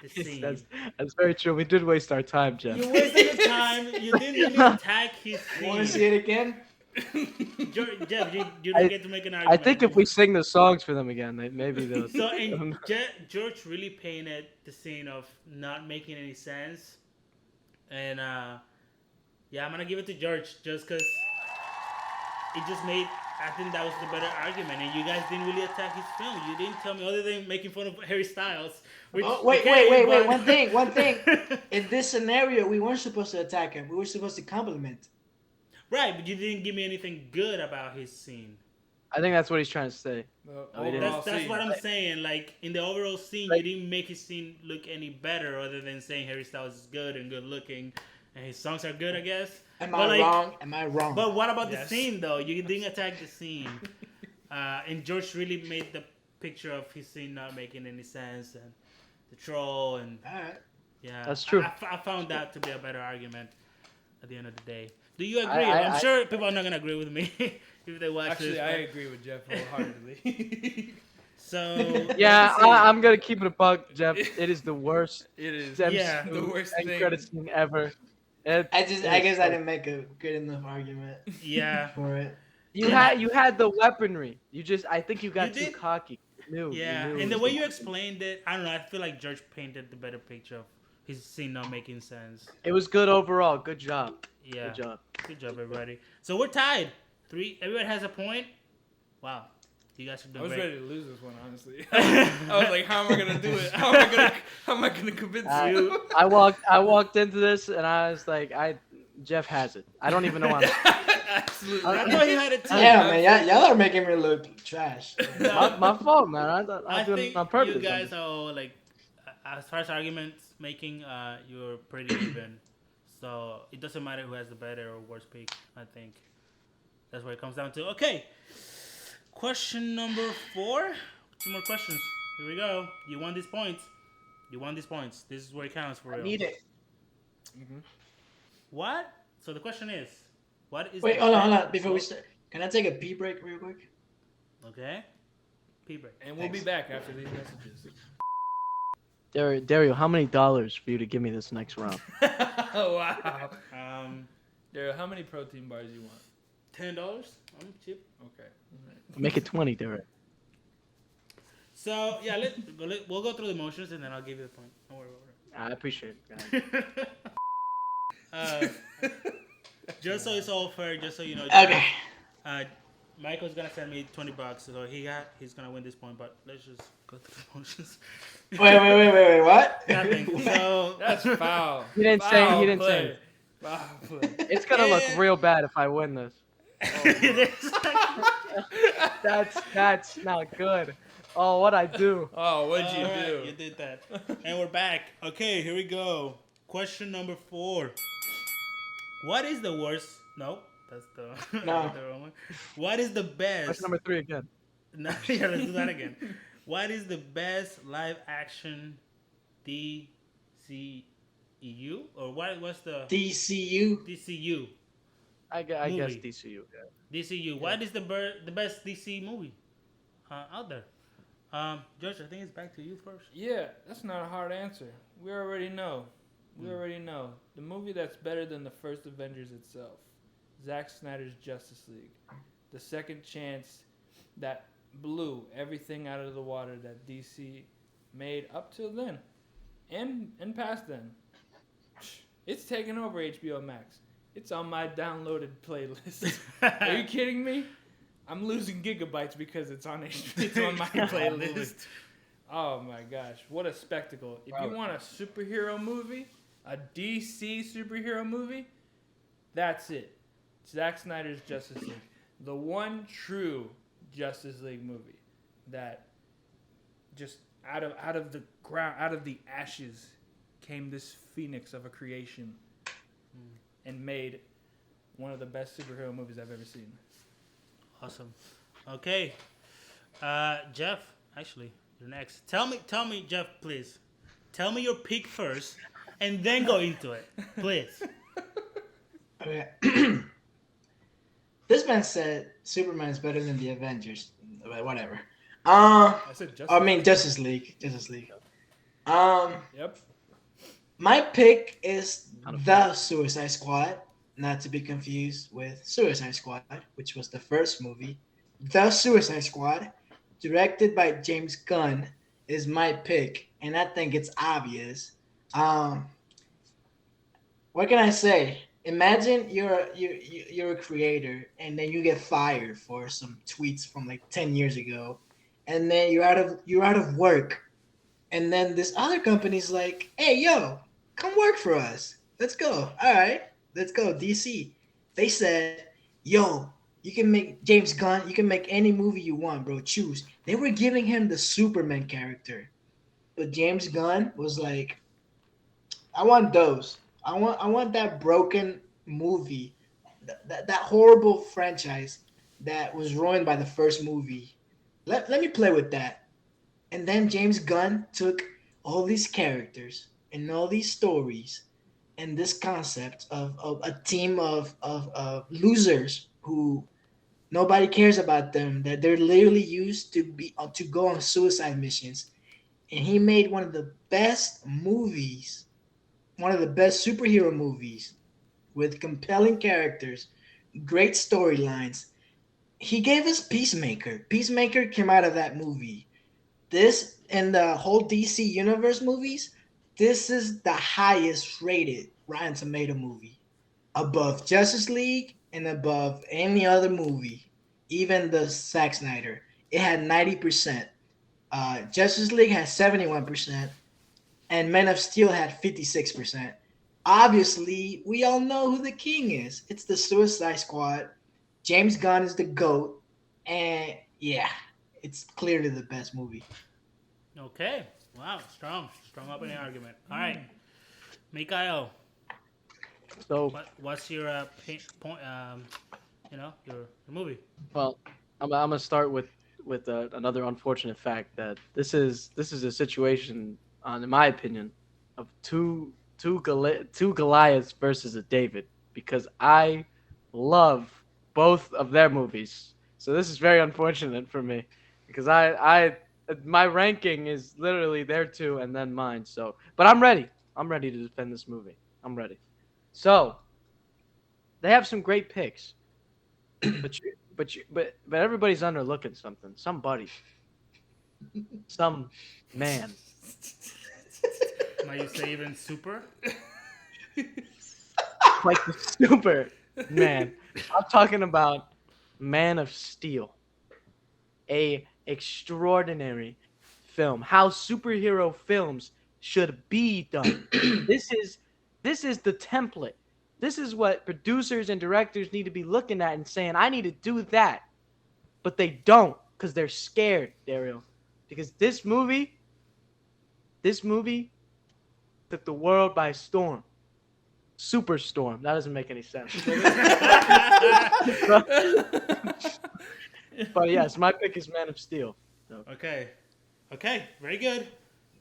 scene. That's very true. We did waste our time, Jeff. You wasted your time. You didn't really attack his You want to scene. see it again? Jeff, you don't get to make an I argument. think if we sing the songs for them again, maybe they'll. So, and George really painted the scene of not making any sense, and yeah, I'm gonna give it to George just because it just made. I think that was the better argument, and you guys didn't really attack his film. You didn't tell me other than making fun of Harry Styles. Which, Oh, wait. but- One thing. In this scenario, we weren't supposed to attack him. We were supposed to compliment. Right, but you didn't give me anything good about his scene. I think that's what he's trying to say. The Oh, he didn't. overall That's scene. what I'm saying. Like in the overall scene, Right. you didn't make his scene look any better, other than saying Harry Styles is good and good looking, and his songs are good, I guess. Am But, I like, wrong? Am I wrong? But what about Yes. the scene though? You didn't attack the scene, and George really made the picture of his scene not making any sense, and the troll, and All right. yeah, That's true. I found that to be a better argument at the end of the day. Do you agree? I- I'm sure people are not gonna agree with me if they watch Actually, this. I but- agree with Jeff wholeheartedly. So Yeah, let's see. I'm gonna keep it a buck, Jeff. It is the worst It is Yeah. the worst end thing. credit scene ever. I guess I didn't make a good enough argument Yeah. for it. You had the weaponry. I think you got You too did? cocky. You knew Yeah, it and the was way the- you explained it, I don't know. I feel like George painted the better picture of his scene not making sense. It was good overall. Good job. Yeah, Good job. good job, everybody. So we're tied. 3. Everyone has a point. Wow, you guys are I doing was great. ready to lose this one, honestly. I was like, how am I gonna do it? How am I gonna convince you? I walked into this and I was like, Jeff has it. I don't even know why. Absolutely. I thought you had it too. Yeah, man, y'all are making me look trash. my fault, man. I'm doing think it on purpose. you guys are all, like, as far as arguments making, you're pretty even. So it doesn't matter who has the better or worse pick. I think that's what it comes down to. Okay, question number 4. 2 more questions. Here we go. You won these points. This is where it counts for real. I need it. What? So the question is, what is? Wait, the hold on. best- Before we start, can I take a pee break real quick? Okay. Pee break. And we'll be Thanks. back after these messages. Dario, how many dollars for you to give me this next round? Wow. Um, Daryl, how many protein bars you want? $10. I'm cheap. Okay. Make it 20, Dario. So yeah, we'll go through the motions and then I'll give you the point. Don't worry I appreciate it. about it. Just so it's all fair, just so you know, Okay. uh, Michael's gonna send me $20, so he's gonna win this point. But let's just go through the motions. Wait. What? Nothing. So That's foul. He didn't say. Foul He didn't play. say. Foul play. It's gonna look Yeah. real bad if I win this. That's not good. Oh, what I do? Oh, what'd you Alright, do? you did that. And we're back. Okay, here we go. Question number 4. What is the worst? No, that's the, No. the wrong one. What is the best? Question number 3 again. No, yeah, let's do that again. What is the best live action DCEU? Or what's the DCU. DCU? I guess Movie. DCU. DCU. What is the best DC movie out there? George, I think it's back to you first. Yeah, that's not a hard answer. We already know. The movie that's better than the first Avengers itself. Zack Snyder's Justice League. The second chance that blew everything out of the water that DC made up till then. And past then. It's taken over HBO Max. It's on my downloaded playlist. Are you kidding me? I'm losing gigabytes because it's on my playlist. Oh my gosh, what a spectacle. If you want a superhero movie, a DC superhero movie, that's it. Zack Snyder's Justice League. The one true Justice League movie that just out of the ground, out of the ashes came this phoenix of a creation and made one of the best superhero movies I've ever seen. Awesome. Okay, Jeff. Actually, you're next. Tell me, Jeff, please. Tell me your pick first, and then go into it, please. Okay. This man said Superman is better than the Avengers. But whatever. I said Justice I mean Justice League. Yep. My pick is The Suicide Squad, not to be confused with Suicide Squad, which was the first movie. The Suicide Squad, directed by James Gunn, is my pick, and I think it's obvious. What can I say? Imagine you're a creator, and then you get fired for some tweets from like 10 years ago, and then you're out of work, and then this other company's like, "Hey, yo, come work for us. Let's go. All right, let's go, DC." They said, "Yo, you can make James Gunn. You can make any movie you want, bro. Choose." They were giving him the Superman character, but James Gunn was like, "I want those. I want that broken movie, that horrible franchise that was ruined by the first movie. Let me play with that." And then James Gunn took all these characters and all these stories and this concept of a team of losers who nobody cares about them, that they're literally used to go on suicide missions. And he made one of the best movies, one of the best superhero movies with compelling characters, great storylines. He gave us Peacemaker. Peacemaker came out of that movie. This and the whole DC Universe movies, this is the highest rated Rotten Tomato movie, above Justice League and above any other movie, even the Zack Snyder. It had 90%. Justice League had 71%, and Men of Steel had 56%. Obviously, we all know who the king is. It's the Suicide Squad. James Gunn is the GOAT, and yeah, it's clearly the best movie. Okay. Wow. Strong opening argument. All right, Mikael. So, What's your point? Your movie. well, I'm gonna start with another unfortunate fact that this is a situation, in my opinion, of two Goliaths versus a David, because I love both of their movies. So this is very unfortunate for me because My ranking is literally there too, and then mine. So, but I'm ready. I'm ready to defend this movie. I'm ready. So they have some great picks, but everybody's underlooking something. Somebody, some man. Might you say even super? Like the super man. I'm talking about Man of Steel, a extraordinary film. How superhero films should be done. This is the template. This is what producers and directors need to be looking at and saying, I need to do that. But they don't because they're scared, Dario. Because this movie took the world by storm. Superstorm. That doesn't make any sense. But yes, my pick is Man of Steel. So. Okay. Okay. Very good.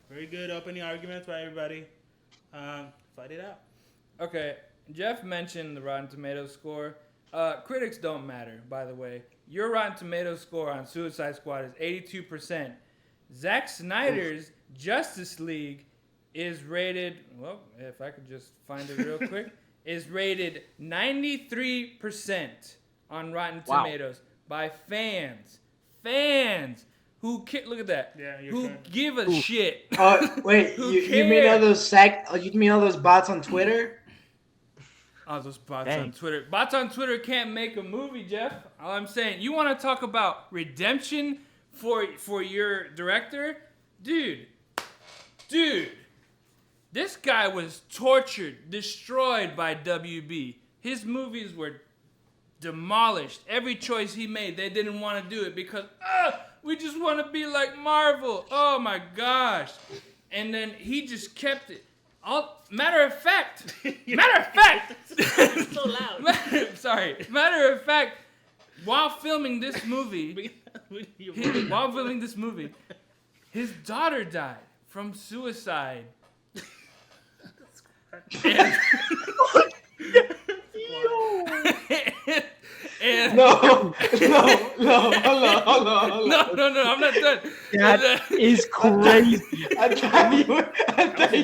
Very good opening arguments by everybody. Fight it out. Okay, Jeff mentioned the Rotten Tomatoes score. Critics don't matter, by the way. Your Rotten Tomatoes score on Suicide Squad is 82%. Zack Snyder's Justice League is rated, well, if I could just find it real quick, is rated 93% on Rotten Tomatoes by fans. Fans who look at that. Yeah, you're who trying. give a shit. Wait, Who you mean all cares? those you mean all those bots on Twitter? Oh, those bots Dang. on Twitter. Bots on Twitter can't make a movie, Jeff. All I'm saying, you want to talk about redemption for your director? Dude, this guy was tortured, destroyed by WB. His movies were demolished. Every choice he made, they didn't want to do it because, we just want to be like Marvel. Oh my gosh. And then he just kept it. Matter of fact, So loud. sorry. Matter of fact, while filming this movie, his daughter died from suicide. And, and No, hold on. no, I'm not done. That is crazy. I thought you were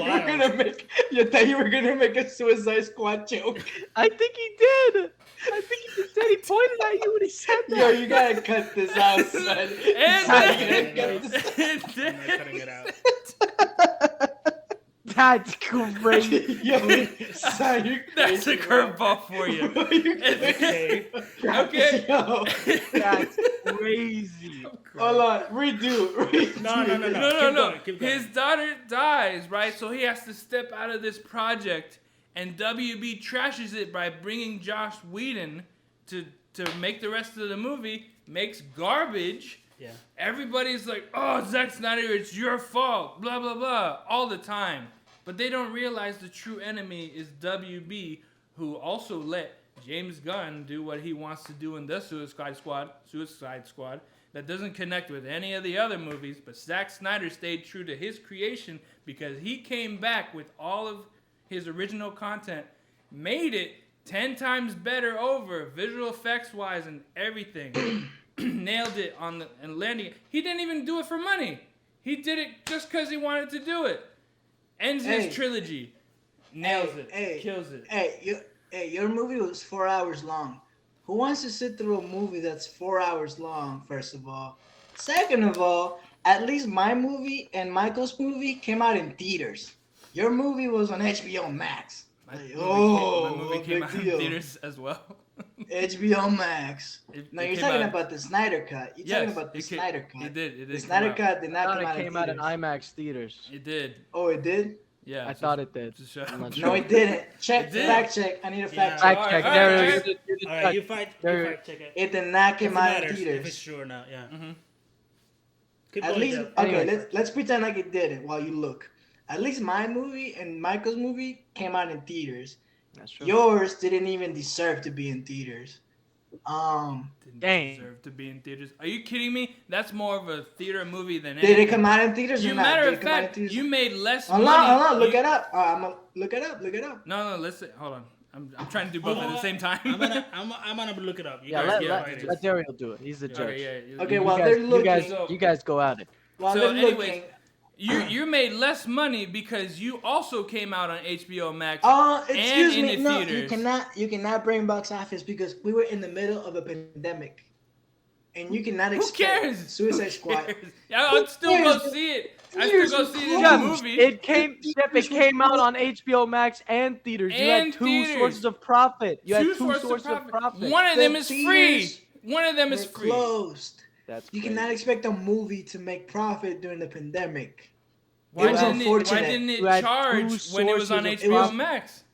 wild. gonna make a Suicide Squad joke. I think he did. I think he just did. He pointed at you when he said that. Yo, you gotta cut this out, son. And Son, then- you gotta cut this I'm not cutting it out. That's crazy. Yo, son, you're That's a crazy, bro. curveball for you. Okay. Okay. Yo, That's crazy. hold on, redo. No. No. Keep going. His daughter dies, right? So he has to step out of this project, and WB trashes it by bringing Josh Whedon to make the rest of the movie. Makes garbage. Yeah. Everybody's like, "Oh, Zack Snyder, it's your fault." Blah blah blah, all the time. But they don't realize the true enemy is WB, who also let James Gunn do what he wants to do in the Suicide Squad. That doesn't connect with any of the other movies, but Zack Snyder stayed true to his creation because he came back with all of his original content, made it 10 times better over, visual effects wise and everything. Nailed it and landing it. He didn't even do it for money. He did it just because he wanted to do it. Ends his trilogy. Nails it. Kills it. Your movie was 4 hours long. Who wants to sit through a movie that's 4 hours long, first of all? Second of all, at least my movie and Michael's movie came out in theaters. Your movie was on HBO Max. My movie came big out in deal. theaters as well. HBO Max. No, It you're came talking out- about the Snyder cut. You're Yes, talking about the it came- Snyder cut. It did. The Snyder cut did I not thought come out it in came out in theaters. IMAX theaters. It did. Oh, it did? Yeah. I thought it did. Just shut I'm up. not No, sure. it didn't. Check, It did. fact check. I need a fact Yeah. check. Fact check. All There right. it is. All right, you fact check it. It did not If come it out in matters, if it's theaters. true or not, yeah. Mhm. Keep At going, least, Jeff. okay, Anyway. let's pretend like it didn't while you look. At least my movie and Michael's movie came out in theaters. That's true. Yours didn't even deserve to be in theaters. Didn't Dang. deserve to be in theaters. Are you kidding me? That's more of a theater movie than Did anything. it come out in theaters or You not? matter Did of it come out in fact, theaters? you made less Hold money. on, look You- it up. I'm gonna look it up. No, listen. Hold on. I'm trying to do both at the same time. I'm gonna look it up. You Yeah, guys yeah, let fight it. Let Dario do it. He's the judge. Okay, yeah. Okay, you- while you they're guys, looking, So- you guys go at it. while So, they're anyways, looking, you made less money because you also came out on HBO Max and excuse in me, the no, theaters. you cannot bring box office because we were in the middle of a pandemic, and you cannot Who expect cares? Who Suicide Squad. cares? Who I'd still cares? go The see it. I still theaters go were see it in the Jeff, closed. movie it The came. Jeff, theaters it were came out closed. on HBO Max and theaters. You had and two theaters. sources of profit. You had Two two sources of sources of profit. profit. One of them The is theaters free. One of them were is free. closed. That's You crazy. cannot expect a movie to make profit during the pandemic. It Why was didn't it? Why unfortunate. didn't You it had charge two when it was on sources of It was HBO profit. Max?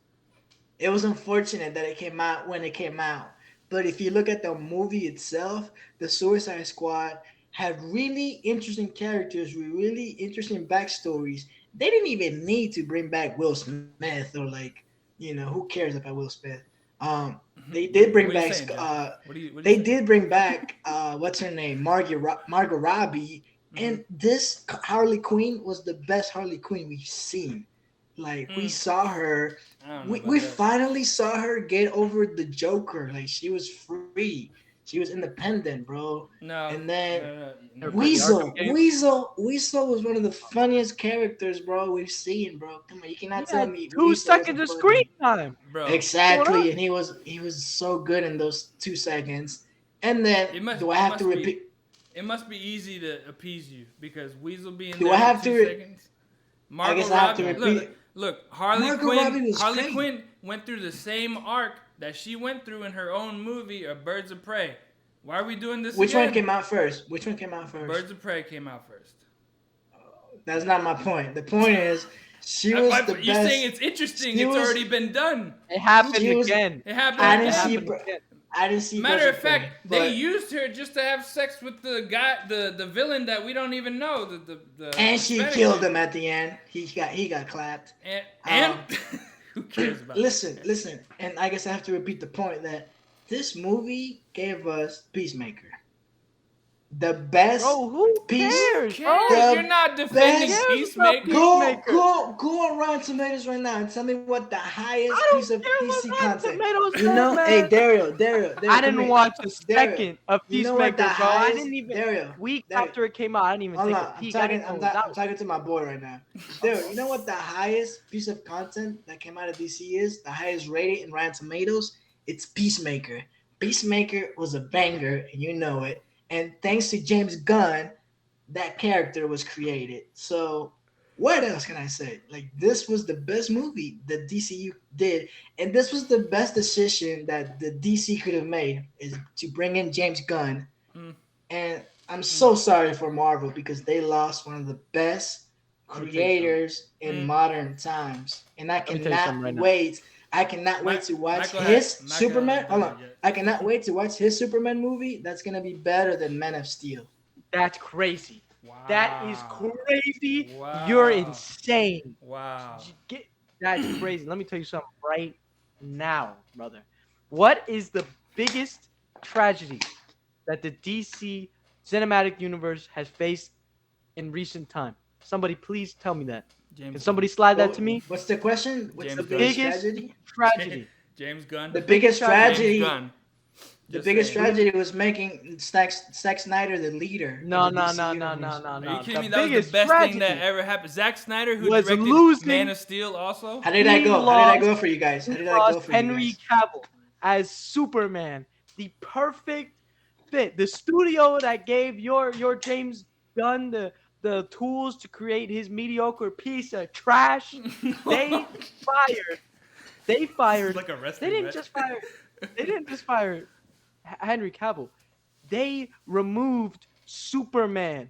it was unfortunate that it came out when it came out. But if you look at the movie itself, the Suicide Squad had really interesting characters with really interesting backstories. They didn't even need to bring back Will Smith or like, who cares about Will Smith? Um, they did bring What are you back. saying, Jeff? What are you They saying? did bring back. What's her name? Margot Robbie. Mhm. And this Harley Quinn was the best Harley Quinn we've seen. Like we Mm. saw her, I don't know we about that. finally saw her get over the Joker. Like she was free, she was independent, bro. And No, then no. Never played the Arkham game. Weasel was one of the funniest characters, bro. We've seen, bro. Come on, you He cannot tell had me 2 seconds Weasel of wasn't screen funny. time. Bro, Going on? Exactly, and he was so good in those 2 seconds. And then it must do I it have to must be repeat? it must be easy to appease you because Weasel being Do there I for have to? 2 seconds. I Margot guess I have to Robbie, repeat. look, Harley Margot Quinn. Robbie was Harley great. Quinn went through the same arc that she went through in her own movie, or Birds of Prey. Why are we doing this Which one again? came out first? Which one came out first? Birds of Prey came out first. That's not my point. The point is, she was the You're saying best. it's interesting. She It's was. already been done. It happened She was. again. It happened I Jeff, it didn't again. see. happened again. I didn't see. Matter Birds of Prey, fact, they but used her just to have sex with the guy, the villain that we don't even know, the and she Hispanic killed chick. him at the end. He got clapped. And who cares about Listen, and I guess I have to repeat the point that this movie gave us Peacemaker, the best Bro, who piece. cares, bro? The You're not defending best- Peacemaker. Go on Rotten Tomatoes right now and tell me what the highest I don't piece of care what DC Rotten content. Tomatoes You know, says, hey man. Dario, I come didn't here. watch a Dario, second of you know what Peacemaker, the bro. I highest? didn't even. Dario, Weeks Dario, after it came out, I didn't even hold take on, a I'm peek. I talking. didn't I'm, know not, that I'm was. talking to my boy right now. Dario, you know what the highest piece of content that came out of DC is? The highest rated in Rotten Tomatoes? It's Peacemaker. Peacemaker was a banger, and you know it. And thanks to James Gunn, that character was created. So what else can I say? Like this was the best movie the DCU did, and this was the best decision that the DC could have made is to bring in James Gunn. Mm. And I'm so sorry for Marvel because they lost one of the best Let me tell you something. creators in Mm. modern times, and I me tell you something cannot right now. wait. I cannot wait to watch Michael his Michael Superman. hasn't Hold done on, it yet. I cannot wait to watch his Superman movie. That's gonna be better than Man of Steel. That's crazy. Wow. That is crazy. Wow. You're insane. Wow. That's crazy. Let me tell you something right now, brother. What is the biggest tragedy that the DC cinematic universe has faced in recent time? Somebody please tell me that. James Can somebody slide that to me? What's the question? What's James the Gunn. biggest Biggest tragedy? tragedy. James Gunn. The biggest tragedy. James tragedy. Gunn. The Just biggest saying. tragedy was making Zack Snyder the leader. No, of the no, DC no, no, universe. no, no, Are no. you kidding The me? That was biggest the best tragedy thing that ever happened. Zack Snyder, who was directed losing- Man of Steel, also. How did I He go? How did I lost- go for you guys? How He did I go lost for you Henry guys? Cavill as Superman, the perfect fit. The studio that gave your James Gunn the tools to create his mediocre piece of trash. They fired. They fired. like a They wrestling didn't match. just fire. They didn't just fire Henry Cavill. They removed Superman.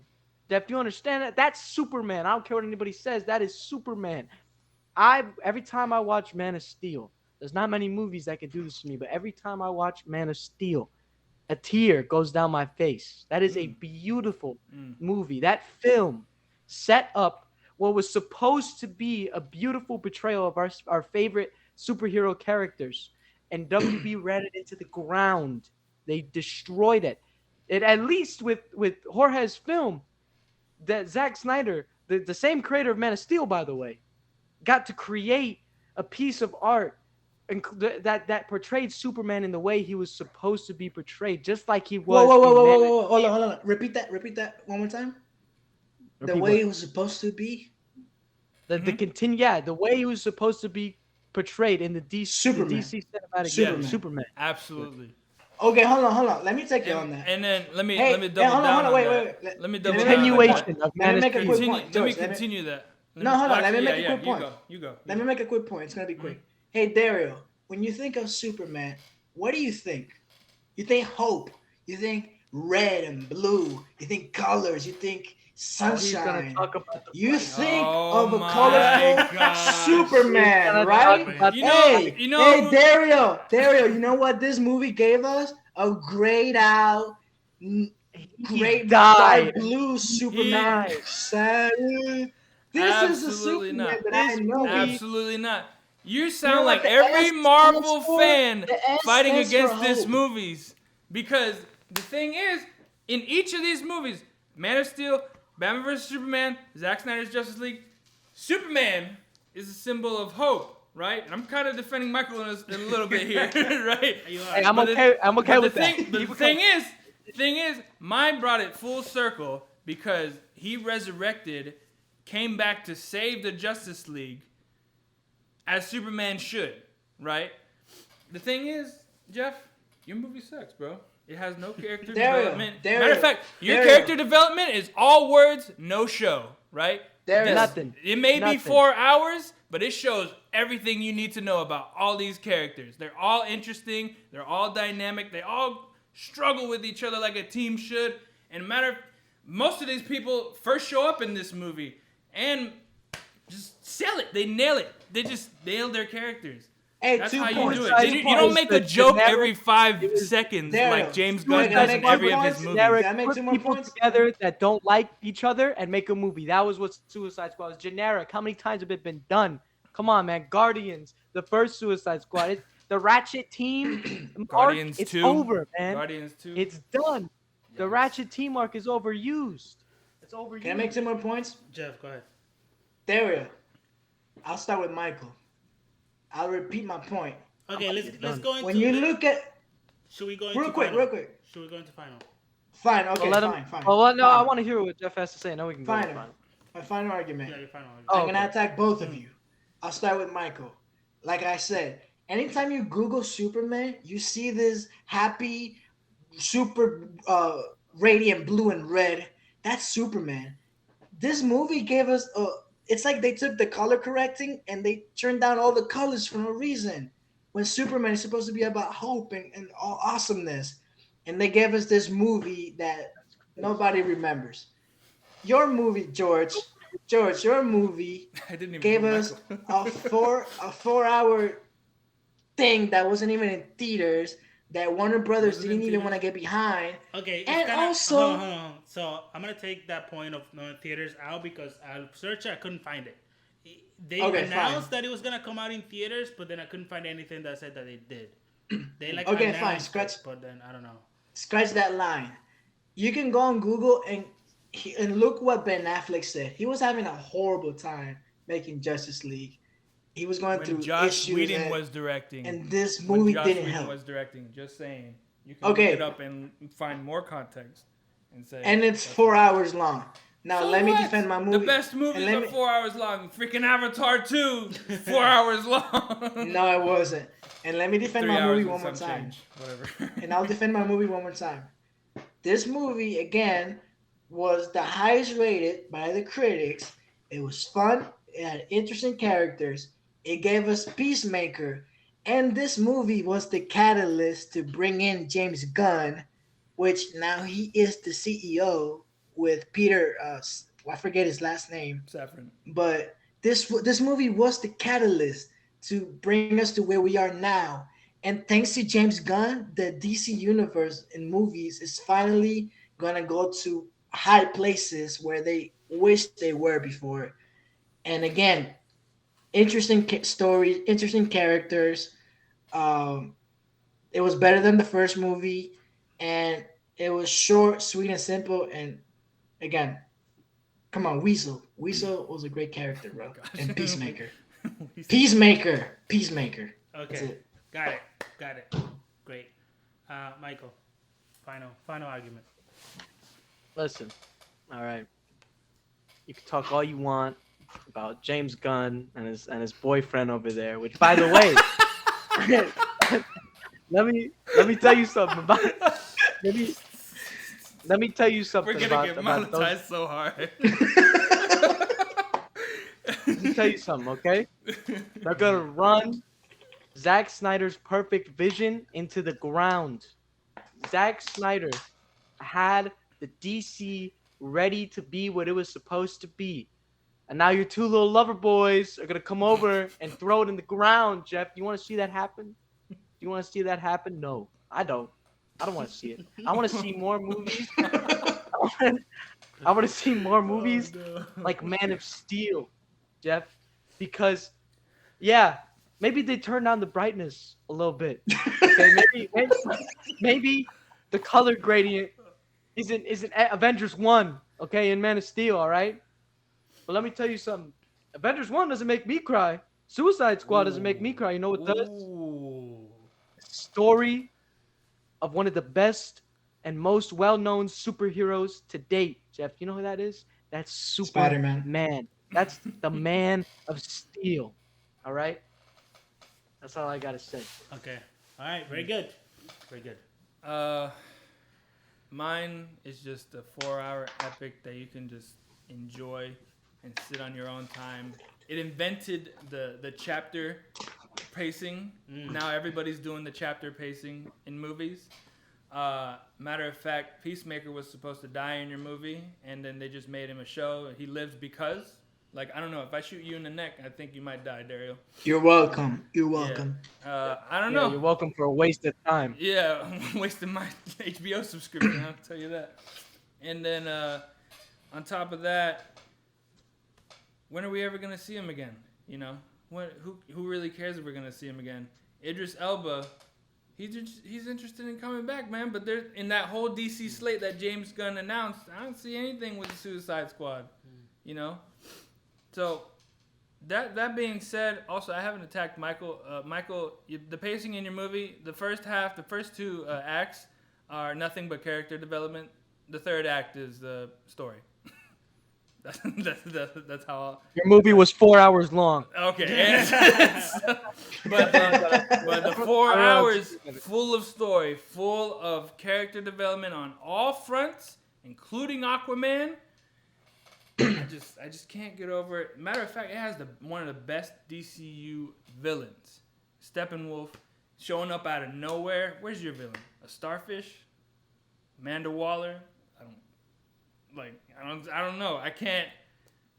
If you understand that, that's Superman. I don't care what anybody says. That is Superman. Every time I watch Man of Steel, there's not many movies that can do this to me, but every time I watch Man of Steel, a tear goes down my face. That is a beautiful movie. That film set up what was supposed to be a beautiful portrayal of our favorite superhero characters, and WB ran it into the ground. They destroyed it. It at least with Jorge's film, that Zack Snyder, the same creator of Man of Steel, by the way, got to create a piece of art that portrayed Superman in the way he was supposed to be portrayed, just like he was. Whoa, in Man of hold on. Repeat that one more time. The way it was supposed to be. The way he was supposed to be portrayed in the Superman. the DC cinematic Superman. universe. Superman. Absolutely. Okay, hold on. Let me take you on that. And then let me Hey, double hold down on, on wait, that. wait. Let me double down on Continuation that. of Let me Man make a of quick Steel. point. Let me George, let me- continue that. No, hold on. Let me Actually, make a quick point. You go. Let me make a quick point. It's gonna be quick. Hey, Dario, when you think of Superman, what do you think? You think hope. You think red and blue. You think colors. You think He's gonna sunshine. talk about the You fight. think Oh of a my colorful gosh. Superman, He's gonna right? talk about You the know, fight. you know. Hey, Dario, you know what this movie gave us? A grayed out, great died. dark blue Superman. died. This is the Absolutely Superman not. that I This know. movie- Absolutely not. You You know sound what like the every S Marvel stands for? fan The S fighting stands for against this hope. movies. Because the thing is, in each of these movies, Man of Steel, Batman vs. Superman, Zack Snyder's Justice League, Superman is a symbol of hope, right? And I'm kind of defending Michael in a little bit here, right? Hey, I'm okay with that. The thing is, mine brought it full circle because he resurrected, came back to save the Justice League, as Superman should, right? The thing is, Jeff, your movie sucks, bro. It has no character development. Matter of fact, your character development is all words, no show, right? Nothing. It may be Nothing. 4 hours, but it shows everything you need to know about all these characters. They're all interesting. They're all dynamic. They all struggle with each other like a team should. And most of these people first show up in this movie and just sell it. They nail it. They just nail their characters. Hey, That's 2 how points. you do it. You don't make a joke every 5 seconds Daryl, like James Daryl, Gunn does in make every two of his points. movies. Can I make Put 2 more people points? together that don't like each other and make a movie. That was what Suicide Squad was. Generic. How many times have it been done? Come on, man. Guardians, the first Suicide Squad. The Ratchet team Guardians arc, it's 2. over, man. Guardians 2. It's done. The Yikes. Ratchet team arc is overused. It's overused. Can I make 2 more points? Jeff, go ahead. Dario, I'll start with Michael. I'll repeat my point. Okay, let's go into. When you look at Should we go into real quick, final? real quick. Should we go into final? Fine, okay, Well, let him, fine. Well, no, fine. I want to hear what Jeff has to say. Now we can go to the Final. final. My final argument. Yeah, your final. Oh, I'm gonna okay. attack both of you. I'll start with Michael. Like I said, anytime you Google Superman, you see this happy, super radiant blue and red. That's Superman. This movie gave us a. It's like they took the color correcting and they turned down all the colors for no reason. When Superman is supposed to be about hope and awesomeness, and they gave us this movie that nobody remembers. Your movie, George, your movie I didn't even gave hear us Michael. a 4 hour thing that wasn't even in theaters, that Warner Brothers Wasn't in didn't even want to theaters? get behind. Okay, it's And kinda, also- hold on. So I'm gonna take that point of no theaters out because I searched it, I couldn't find it. They Okay, announced fine. that it was gonna come out in theaters, but then I couldn't find anything that said that they did. They like Okay, announced fine, it, scratch- but then I don't know. Scratch that line. You can go on Google and look what Ben Affleck said. He was having a horrible time making Justice League. He was going When through Josh issues, Whedon was directing. and this When movie Josh didn't Whedon help. was directing. Just saying. You can Okay. look it up and find more context and say. And it's 4 hours long. Now So let me what? defend my movie. The best And movies let are me- 4 hours long. Freaking Avatar 2, 4 hours long. No, it wasn't. And let me defend 3 my hours movie and one more some time. change. Whatever. And I'll defend my movie one more time. This movie, again, was the highest rated by the critics. It was fun. It had interesting characters. It gave us Peacemaker. And this movie was the catalyst to bring in James Gunn, which now he is the CEO with Peter, I forget his last name. Saffron. But this movie was the catalyst to bring us to where we are now. And thanks to James Gunn, the DC universe in movies is finally gonna go to high places where they wish they were before. And again, interesting stories, interesting characters. It was better than the first movie, and it was short, sweet, and simple. And again, come on, Weasel. Weasel was a great character, bro. And Peacemaker. Peacemaker. That's Okay, it. got it. Great. Michael, final argument. Listen. All right. You can talk all you want about James Gunn and his boyfriend over there. Which, by the way, let me tell you something about. Let me let me tell you We're something gonna get about those. monetized so hard. Let me tell you something, okay? They're gonna run Zack Snyder's perfect vision into the ground. Zack Snyder had the DC ready to be what it was supposed to be. And now your two little lover boys are gonna come over and throw it in the ground, Jeff. You wanna see that happen? Do you wanna see that happen? No, I don't. I don't wanna see it. I wanna see more movies. I wanna see more movies Oh, no. like Man of Steel, Jeff. Because yeah, maybe they turn down the brightness a little bit. Okay, maybe the color gradient isn't Avengers 1, okay, in Man of Steel, all right? But let me tell you something. Avengers 1 doesn't make me cry. Suicide Squad doesn't make me cry. You know what does? Ooh. Story of one of the best and most well-known superheroes to date. Jeff, you know who that is? That's Spider-Man. Superman. That's the Man of Steel. All right? That's all I got to say. Okay. All right. Very good. Very good. Uh, Mine is just a 4-hour epic that you can just enjoy and sit on your own time. It invented the chapter pacing. Now everybody's doing the chapter pacing in movies. Matter of fact, Peacemaker was supposed to die in your movie, and then they just made him a show. He lives because, like, I don't know, if I shoot you in the neck, I think you might die, Dario. You're welcome. You're welcome. I don't Yeah, know. you're welcome for a wasted time. Yeah, I'm wasting my HBO subscription, I'll tell you that. And then on top of that, when are we ever gonna see him again? You know, who really cares if we're gonna see him again? Idris Elba, he's interested in coming back, man. But there in that whole DC slate that James Gunn announced, I don't see anything with the Suicide Squad. You know, so. That being said, also I haven't attacked Michael. Michael, the pacing in your movie, the first two acts are nothing but character development. The third act is the story. that's how. Your movie was 4 hours long. Okay, but the 4 hours full of story, full of character development on all fronts, including Aquaman. I just can't get over it. Matter of fact, it has one of the best DCU villains. Steppenwolf showing up out of nowhere. Where's your villain? A starfish? Amanda Waller? I don't know. I can't.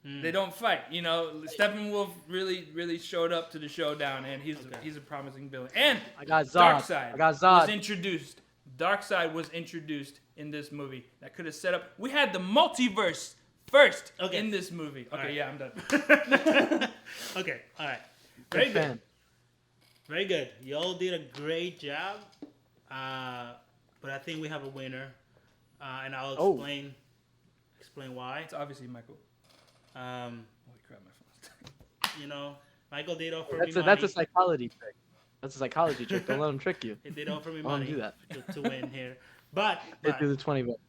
They don't fight. You know, Steppenwolf really showed up to the showdown, and he's a promising villain. And I got Zod. Darkseid I got Zod. was introduced. Darkseid was introduced in this movie. That could have set up. We had the multiverse first in this movie. Okay, right. yeah, I'm done. Okay, all right. Very Good good. fan. Very good. Y'all did a great job. But I think we have a winner. And I'll explain why. It's obviously Michael. Um, Holy crap, my phone's you know, Michael did offer me money. That's a psychology trick. That's a psychology trick. Don't let him trick you. He did offer me Don't money do that. to win here. But Do the 20 bucks.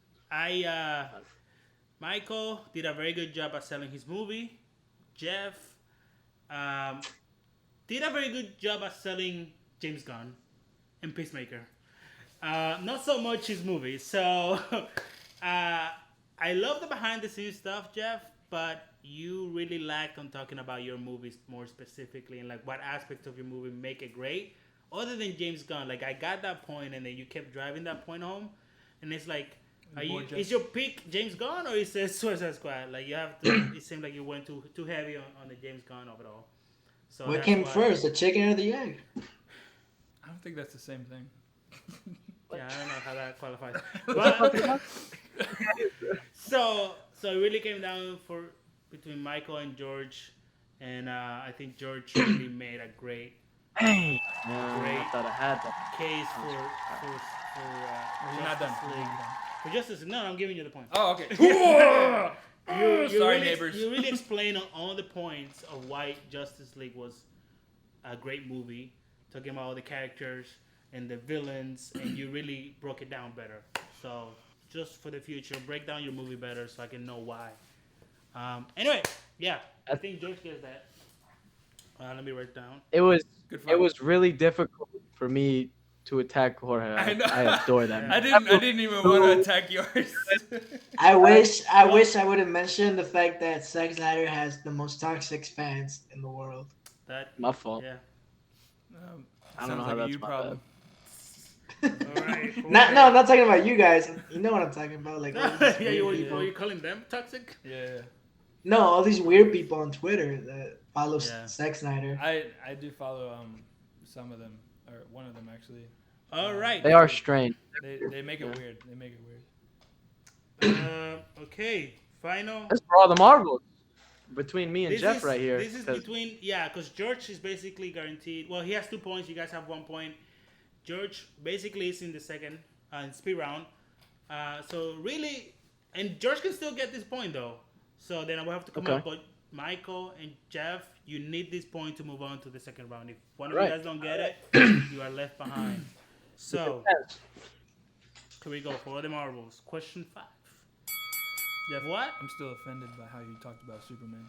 Michael did a very good job at selling his movie. Jeff did a very good job at selling James Gunn and Peacemaker. Not so much his movie. So I love the behind the scenes stuff, Jeff, but you really lacked on talking about your movies more specifically and like what aspects of your movie make it great. Other than James Gunn, like I got that point and then you kept driving that point home, and it's like, is your pick James Gunn or is it Suicide Squad? Like you have to. It seemed like you went too heavy on the James Gunn of it all. So What came first, the chicken or the egg? I don't think that's the same thing. Yeah, I don't know how that qualifies. But, so it really came down between Michael and George, and I think George really made a great Dang. Great. I thought I had that. case You're not done. Justice League. For Justice League. No, I'm giving you the point. Oh, okay. You Sorry, really, neighbors. You really explained all the points of why Justice League was a great movie, talking about all the characters and the villains, and you really broke it down better. So just for the future, break down your movie better so I can know why. Anyway, yeah, I think George gets that. Let me write down. It was Good it fight. was really difficult for me to attack Jorge. I know. I adore that Yeah. man. I didn't even want to attack yours. I wish I would have mentioned the fact that Zack Snyder has the most toxic fans in the world. That, My fault. yeah. I don't know Sounds how like a that's you my problem. All right. Not no, I'm not talking about you guys. You know what I'm talking about, like all these Yeah, weird were people. you calling them toxic? Yeah. No, all these weird people on Twitter that follow Yeah. Zack Snyder. I do follow some of them, or one of them actually. All right. They are strange. They make it Yeah. weird. They make it weird. Okay. Final. That's for all the Marvels between me and This Jeff is right here. this is 'cause between, yeah, because George is basically guaranteed. Well, he has 2 points. You guys have 1 point. George basically is in the second speed round. So really, and George can still get this point though. So then I will have to come Okay. up. But Michael and Jeff, you need this point to move on to the second round. If one of Right. you guys don't get it, you are left behind. So here we go for the marbles. Question 5. Jeff, What? I'm still offended by how you talked about Superman.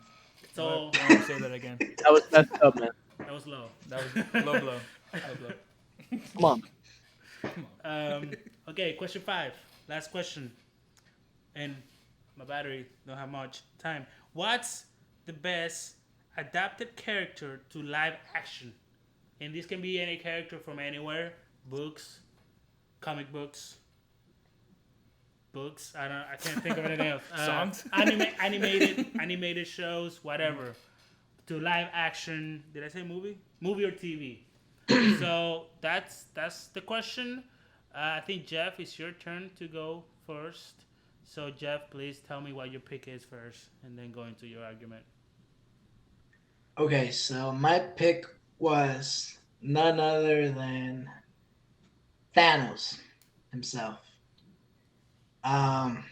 So I want to say that again. that was messed up, man. that was low. That was low blow. Low blow. Come on. Come on. Okay, question 5. Last question. And my battery don't have much time. What's the best adapted character to live action? And this can be any character from anywhere. Books, comic books. I can't think of anything else. Songs? Animated shows, whatever. To live action. Did I say movie? Movie or TV? So that's the question. I think Jeff, it's your turn to go first. So Jeff, please tell me what your pick is first, and then go into your argument. Okay, so my pick was none other than Thanos himself. Um,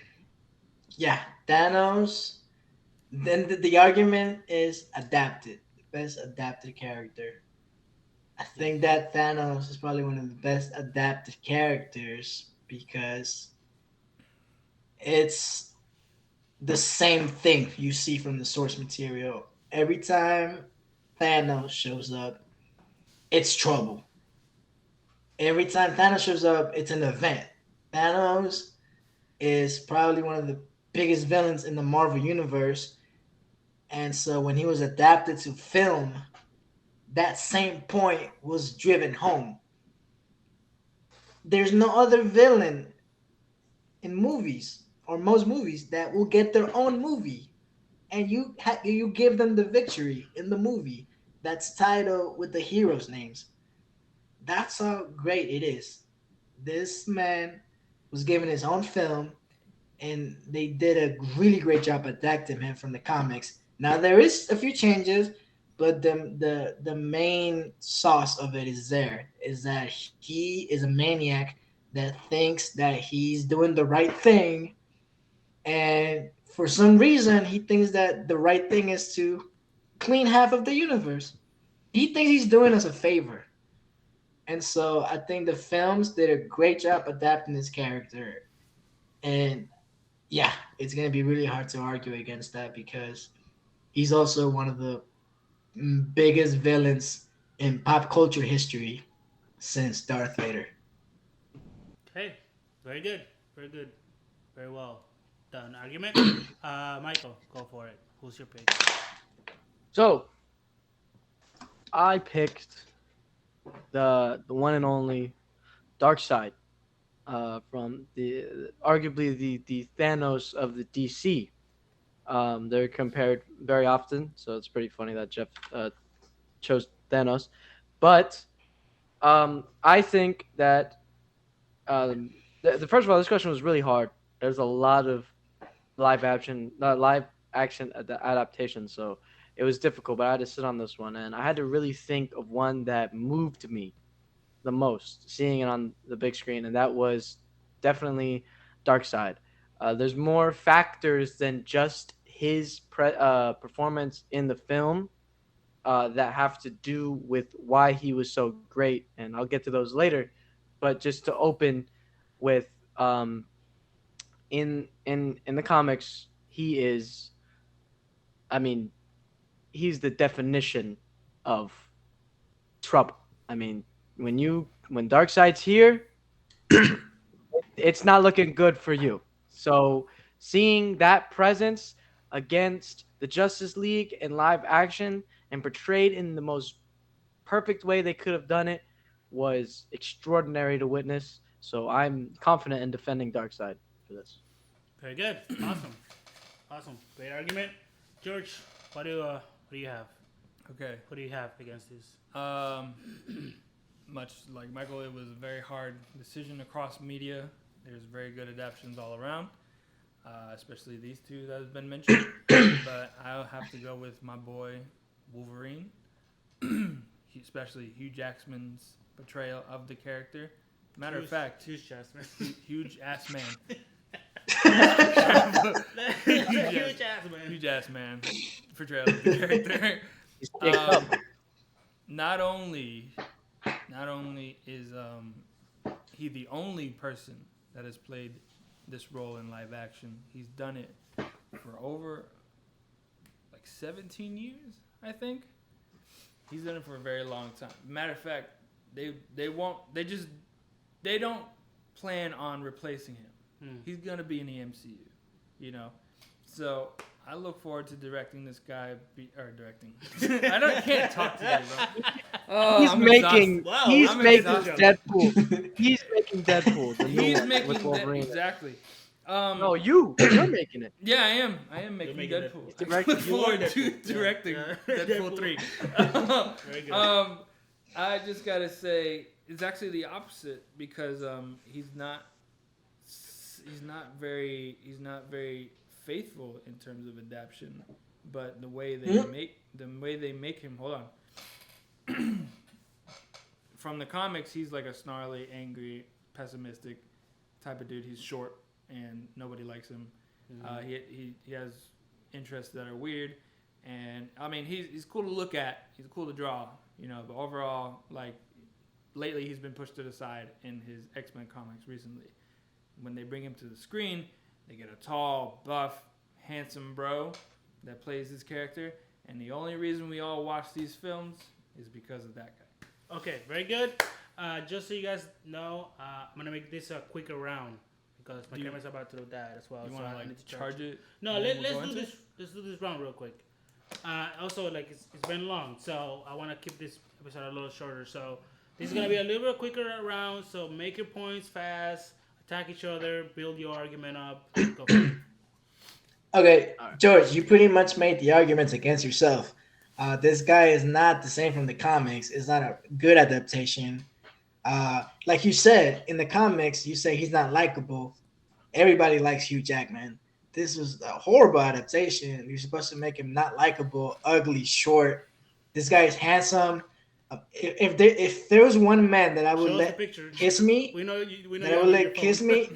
yeah, Thanos. Then the argument is adapted, the best adapted character. I think that Thanos is probably one of the best adapted characters because it's the same thing you see from the source material. Every time Thanos shows up, it's trouble. Every time Thanos shows up, it's an event. Thanos is probably one of the biggest villains in the Marvel universe. And so when he was adapted to film, that same point was driven home. There's no other villain in movies or most movies that will get their own movie, and you give them the victory in the movie that's titled with the heroes' names. That's how great it is. This man was given his own film, and they did a really great job adapting him from the comics. Now there is a few changes, but the main sauce of it is there. Is that he is a maniac that thinks that he's doing the right thing, and for some reason he thinks that the right thing is to clean half of the universe. He thinks he's doing us a favor. And so I think the films did a great job adapting this character. And yeah, it's going to be really hard to argue against that because he's also one of the biggest villains in pop culture history since Darth Vader. Okay, very good, very good, very well done argument. Michael, go for it. Who's your pick? So I picked the one and only Dark Side, from the arguably the Thanos of the DC. They're compared very often, so it's pretty funny that Jeff chose Thanos. But I think that the first of all, this question was really hard. There's a lot of live action adaptations, so it was difficult. But I had to sit on this one, and I had to really think of one that moved me the most, seeing it on the big screen, and that was definitely Dark Side. There's more factors than just his performance in the film that have to do with why he was so great, and I'll get to those later. But just to open with, in the comics, he is I mean, he's the definition of trouble. I mean, when Darkseid's here, it's not looking good for you. So seeing that presence against the Justice League in live action and portrayed in the most perfect way they could have done it was extraordinary to witness. So I'm confident in defending Darkseid for this. Very good. Awesome. Awesome. Great argument. George, what do you have? Okay. What do you have against this? Much like Michael, it was a very hard decision across media. There's very good adaptations all around, especially these two that have been mentioned. But I'll have to go with my boy Wolverine, especially Hugh Jackman's portrayal of the character. Matter of fact, Huge Jasmine. huge ass man. Huge ass man portrayal of the character. Not only is he the only person that has played this role in live action, he's done it for over like 17 years, I think. He's done it for a very long time. Matter of fact, they don't plan on replacing him. He's gonna be in the MCU, you know. So I look forward to directing this guy. Directing. Can't talk today, bro. Oh, he's I'm making exhausted. Deadpool. He's making Deadpool. The new He's one making with Wolverine. Exactly. No, you're making it. Yeah, I am. I am making making Deadpool. Deadpool. I look forward to Deadpool. directing Yeah. Deadpool 3. Very good. I just gotta say it's actually the opposite because he's not very faithful in terms of adaptation, but the way they make him. Hold on. From the comics, he's like a snarly, angry, pessimistic type of dude. He's short and nobody likes him. He has interests that are weird, and I mean he's cool to look at. He's cool to draw, you know. But overall, like lately, he's been pushed to the side in his X-Men comics recently. When they bring him to the screen, they get a tall, buff, handsome bro that plays this character, and the only reason we all watch these films is because of that guy. Okay, very good. Just so you guys know, I'm gonna make this a quicker round because my camera's about to die as well. You so want I to need like to charge it? No, and then let's we'll go do into this. it? Let's do this round real quick. Also, like it's been long, so I want to keep this episode a little shorter. So this is gonna be a little bit quicker round. So make your points fast, attack each other, build your argument up. Go for it. Okay, George, you pretty much made the arguments against yourself. This guy is not the same from the comics. It's not a good adaptation. Like you said, in the comics, you say he's not likable. Everybody likes Hugh Jackman. This was a horrible adaptation. You're supposed to make him not likable, ugly, short. This guy is handsome. If there was one man that I would Show us let the picture. kiss me, We know you. We know that I you would have your let kiss phone. me.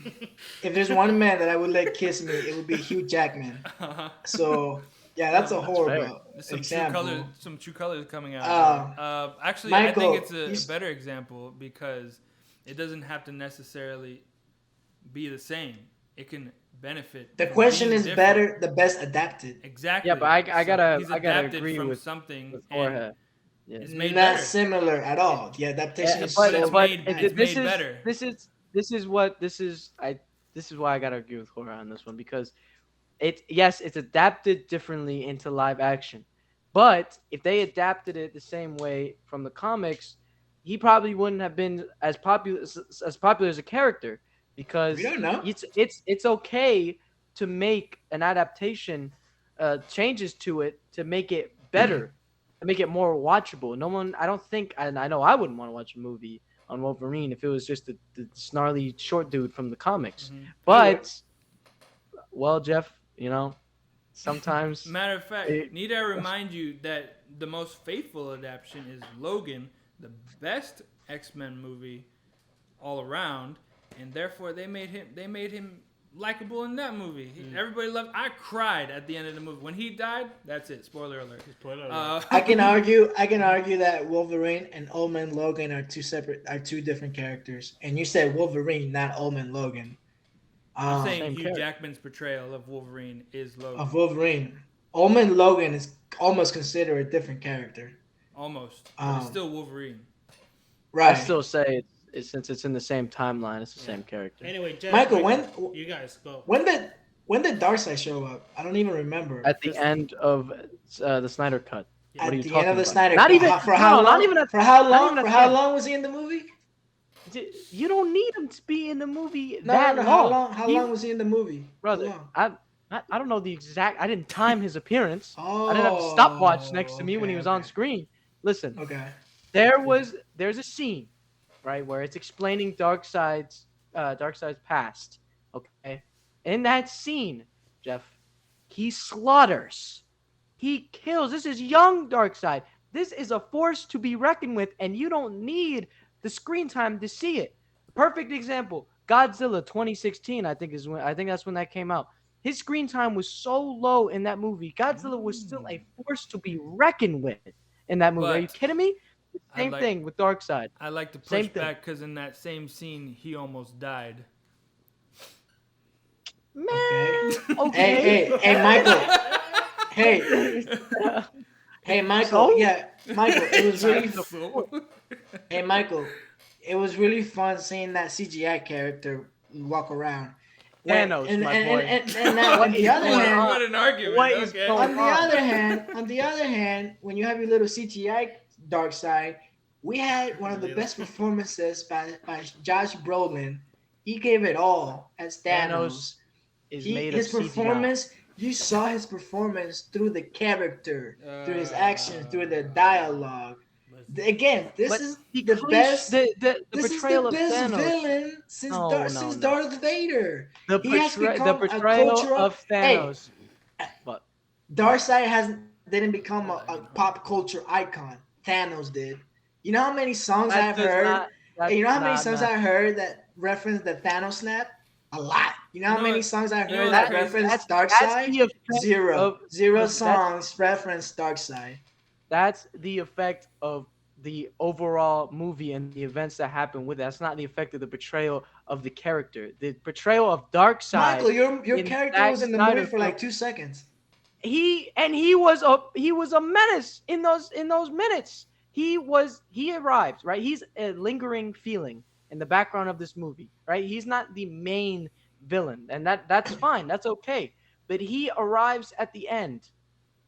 If there's one man that I would let kiss me, it would be Hugh Jackman. So yeah, that's a That's horrible There's example. some true colors coming out. Actually, Michael, I think it's a better example because it doesn't have to necessarily be the same. It can benefit. The from question being is different. better, the best adapted. Exactly. Yeah, but I gotta he's gotta adapted agree from with something. with and Jorge. Yeah. It's made Not better. similar at all. The adaptation Yeah, is but so it's made- it's this made is better. this is why I gotta agree with Jorge on this one because it's adapted differently into live action, but if they adapted it the same way from the comics, he probably wouldn't have been as popular as a character because We don't know. it's okay to make an adaptation changes to it to make it better to make it more watchable. No one, I don't think, and I know I wouldn't want to watch a movie on Wolverine if it was just the snarly short dude from the comics. Mhm. But, well, Jeff, sometimes Matter of fact, It- need I remind you that the most faithful adaptation is Logan, the best X-Men movie all around, and therefore they made him likable in that movie. Everybody loved. I cried at the end of the movie when he died. That's it. Spoiler alert. Spoiler alert. I can argue that Wolverine and Old Man Logan are two different characters. And you said Wolverine, not Old Man Logan. I'm saying Same Hugh character. Jackman's portrayal of Wolverine is Logan. Of Wolverine. Omen Logan is almost considered a different character. Almost, but it's Um, still Wolverine. I right. still say since it's in the same timeline, it's the Yeah. same character. Anyway, Jeff, Michael, Michael, you guys go. when did when did Darkseid show up? I don't even remember. At the end of the Snyder Cut. Yeah. What are At you the end of talking the about? Snyder Not Cut. even For no, how no, not long? even at For how not long? even at For the how end. long was he in the movie? You don't need him to be in the movie No, that no, no. How long. long? How long was he in the movie? How Brother, long? I don't know the exact. I didn't time his appearance. I didn't have a stopwatch next to Oh, me when he okay, was on okay, screen. Listen, okay. there's a scene, right, where it's explaining Darkseid's past. Okay, in that scene, Jeff, he slaughters, he kills. This is young Darkseid. This is a force to be reckoned with, and you don't need the screen time to see it. Perfect example: Godzilla 2016. I think that's when that came out. His screen time was so low in that movie. Godzilla was still a force to be reckoned with in that movie. Are you But kidding me? I'd Same like thing with Darkseid. I like to push Same thing. back because in that same scene he almost died. Man, Hey, okay. hey, Michael. Hey, hey, Michael. So? Yeah, Michael. It was really. So- Hey, Michael. It was really fun seeing that CGI character walk around. Thanos, my boy. And now on the other going hand, on? what an argument. What is Okay. going on the other hand, when you have your little CGI dark side, we had one of the best performances by Josh Brolin. He gave it all as Thanos. Is made of His CGI. performance, you saw his performance through the character, through his actions, through the dialogue. Again, this But is the the cliche- best. the This is betrayal the of best Thanos. villain since No, since no. Darth Vader. The He has the become a betrayal cultural. of Hey, Thanos. But Darkseid has didn't become a pop culture icon. Thanos did. You know how many songs that I've does heard? not. That, You know how many nah, songs nah. I heard that reference the Thanos snap? A lot. You know how know many what- songs I you know heard what's that crazy? reference That's Darkseid? the effect Zero. of Zero that's songs reference Darkseid. that's the effect of the overall movie and the events that happen with it. That's not the effect of the betrayal of the character. The portrayal of Darkseid. Michael, your in character Zack was in the Snyder movie for film, like 2 seconds. he was a menace in those minutes. He arrived, right? He's a lingering feeling in the background of this movie, right? He's not the main villain, and that's fine. That's okay. But he arrives at the end.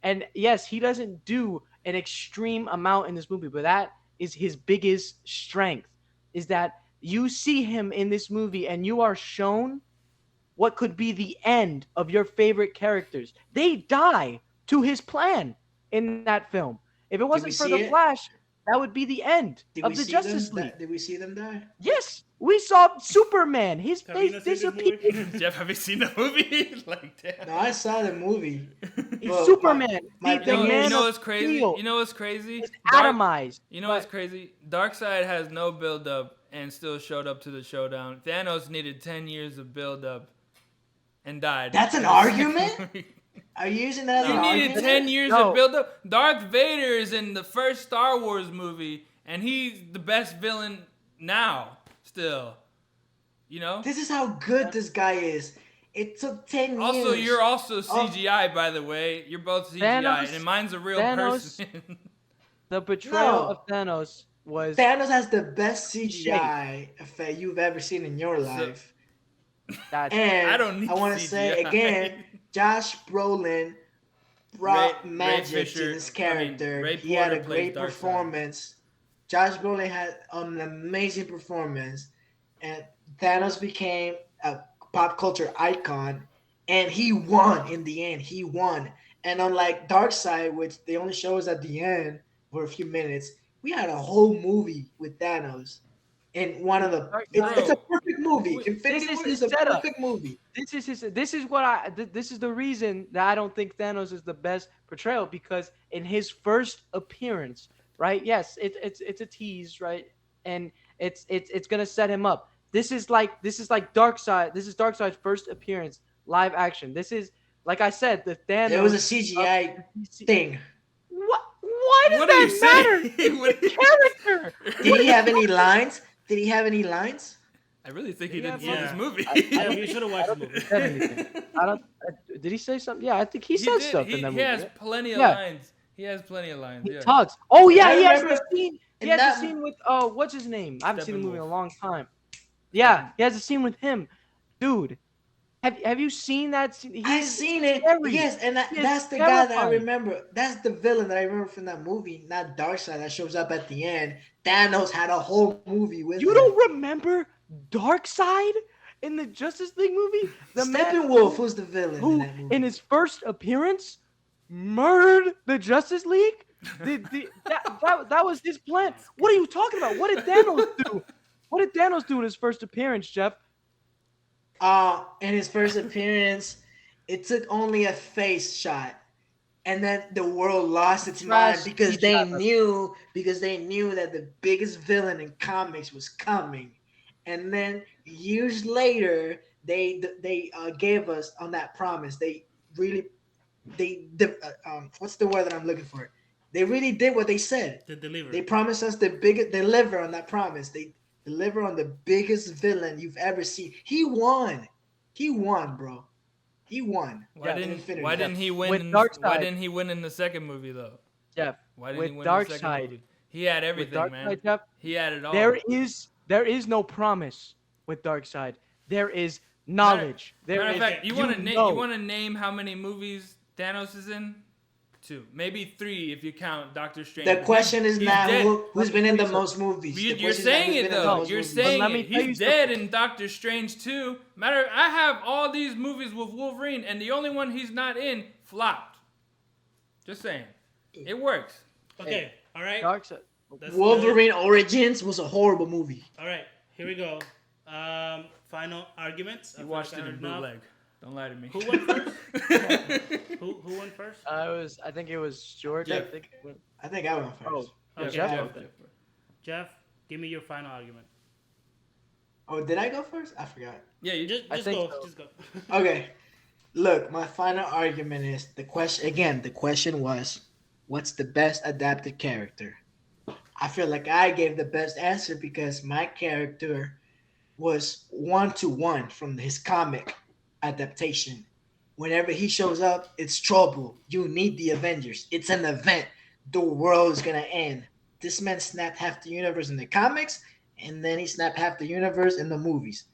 And yes, he doesn't do an extreme amount in this movie, but that is his biggest strength is that you see him in this movie and you are shown what could be the end of your favorite characters. They die to his plan in that film. If it wasn't for see the it? Flash, that would be the end Did of we the see Justice them? League. Did we see them die? Yes, we saw Superman. His Have you face not seen this disappeared. movie? Jeff, have you seen the movie? Like, damn. No, I saw the movie. Well, Superman, my the thing is- man You know of what's crazy? steel, You know what's crazy? is Dark- atomized. You know what's crazy? Darkseid has no build up and still showed up to the showdown. Thanos needed 10 years of build up and died. That's an argument? Are you using that as You an needed argument? 10 years No. of build up. Darth Vader is in the first Star Wars movie and he's the best villain now still. You know? This is how good this guy is. It took 10 years. Also, you're also CGI, by the way. You're both CGI, Thanos- and mine's a real Thanos- person. The betrayal No. of Thanos was Thanos has the best CGI effect you've ever seen in your life. that. And I don't need want to say CGI. again, Josh Brolin brought Ray magic Fisher- to this character. Ray He had a Porter plays great Darkseid. performance. Josh Brolin had an amazing performance, and Thanos became a pop culture icon, and he won in the end. He won. And unlike Darkseid, which they only show us at the end for a few minutes, we had a whole movie with Thanos. And one of the it's a perfect movie. Infinity This is War his is a setup. perfect movie. This is the reason that I don't think Thanos is the best portrayal, because in his first appearance, right? Yes, it's a tease, right? And it's gonna set him up. This is like Darkseid. This is Darkseid's first appearance, live action. This is, like I said, the Thanos. There was a CGI thing. What? Why does What are you that matter? saying? What- Character. Did he have any lines? Did he have any lines? I really think he Yeah, didn't see bro. this movie. Yeah, you should have watched the movie. Said anything. I don't. Did he say something? Yeah, I think he He said did. stuff in that He movie. has Right? plenty of Yeah, lines. He has plenty of lines. he Yeah. talks. Oh And yeah, I he has the remember scene. He in has the that scene with what's his name? I haven't seen the movie in a Steppenwolf. long time. Yeah, he has a scene with him, dude. Have you seen that scene? He I is seen it. scary. Yes, and He is that's the guy that I terrifying. remember. That's the villain that I remember from that movie, not Darkseid that shows up at the end. Thanos had a whole movie with You him. don't remember Darkseid in the Justice League movie? The man Steppenwolf was the villain in who, that movie. in his first appearance, murdered the Justice League? That was his plan. What are you talking about? What did Thanos do? What did Thanos do in his first appearance, Jeff? In his first appearance, it took only a face shot, and then the world lost its mind Trash because speech out they knew that the biggest villain in comics was coming, and then years later they gave us on that promise. They really what's the word that I'm looking for? They really did what they said. The delivery. They promised us the biggest deliver on that promise. They deliver on the biggest villain you've ever seen. He won. He won, bro. He won. Why Yeah, didn't Infinity. Why didn't he win? With Why Darkseid. didn't he win in the second movie though? Jeff, Why didn't with he win in the second Darkseid, movie? He had with everything, man. Darkseid, Jeff, He had it all. there is no promise with Darkseid. There is knowledge. There Matter of is fact, you want to know. you want to name how many movies Thanos is in? 2, maybe 3 if you count Doctor Strange. The question is He's not dead. who's been in the most movies. The You're question is not saying who's it been in the though. most You're movies. saying But let me it. tell He's you dead in Doctor Strange too. I have all these movies with Wolverine, and the only one he's not in flopped. Just saying, it works. Okay, all right. Darkseid. Wolverine Origins was a horrible movie. All right, here we go. Final arguments. I You feel watched like I it in heard enough. bootleg. Don't lie to me. Who went first? who went first? I think it was George. Jeff. I think. I think I went first. Oh, Okay, Jeff. Jeff. Okay. Jeff, give me your final argument. Oh, did I go first? I forgot. Yeah, you just. Just, I just think go. so. Just go. Okay. Look, my final argument is the question again, the question was what's the best adapted character? I feel like I gave the best answer because my character was 1-to-1 from his comic adaptation. Whenever he shows up, it's trouble. You need the Avengers. It's an event. The world is gonna end. This man snapped half the universe in the comics, and then he snapped half the universe in the movies.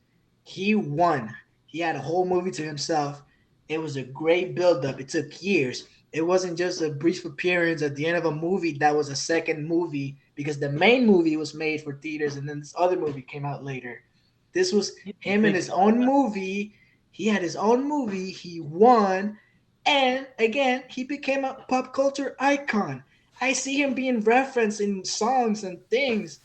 He won. He had a whole movie to himself. It was a great build-up. It took years. It wasn't just a brief appearance at the end of a movie that was a second movie because the main movie was made for theaters and then this other movie came out later. This was him in his own movie. He had his own movie. He won. And again, he became a pop culture icon. I see him being referenced in songs and things.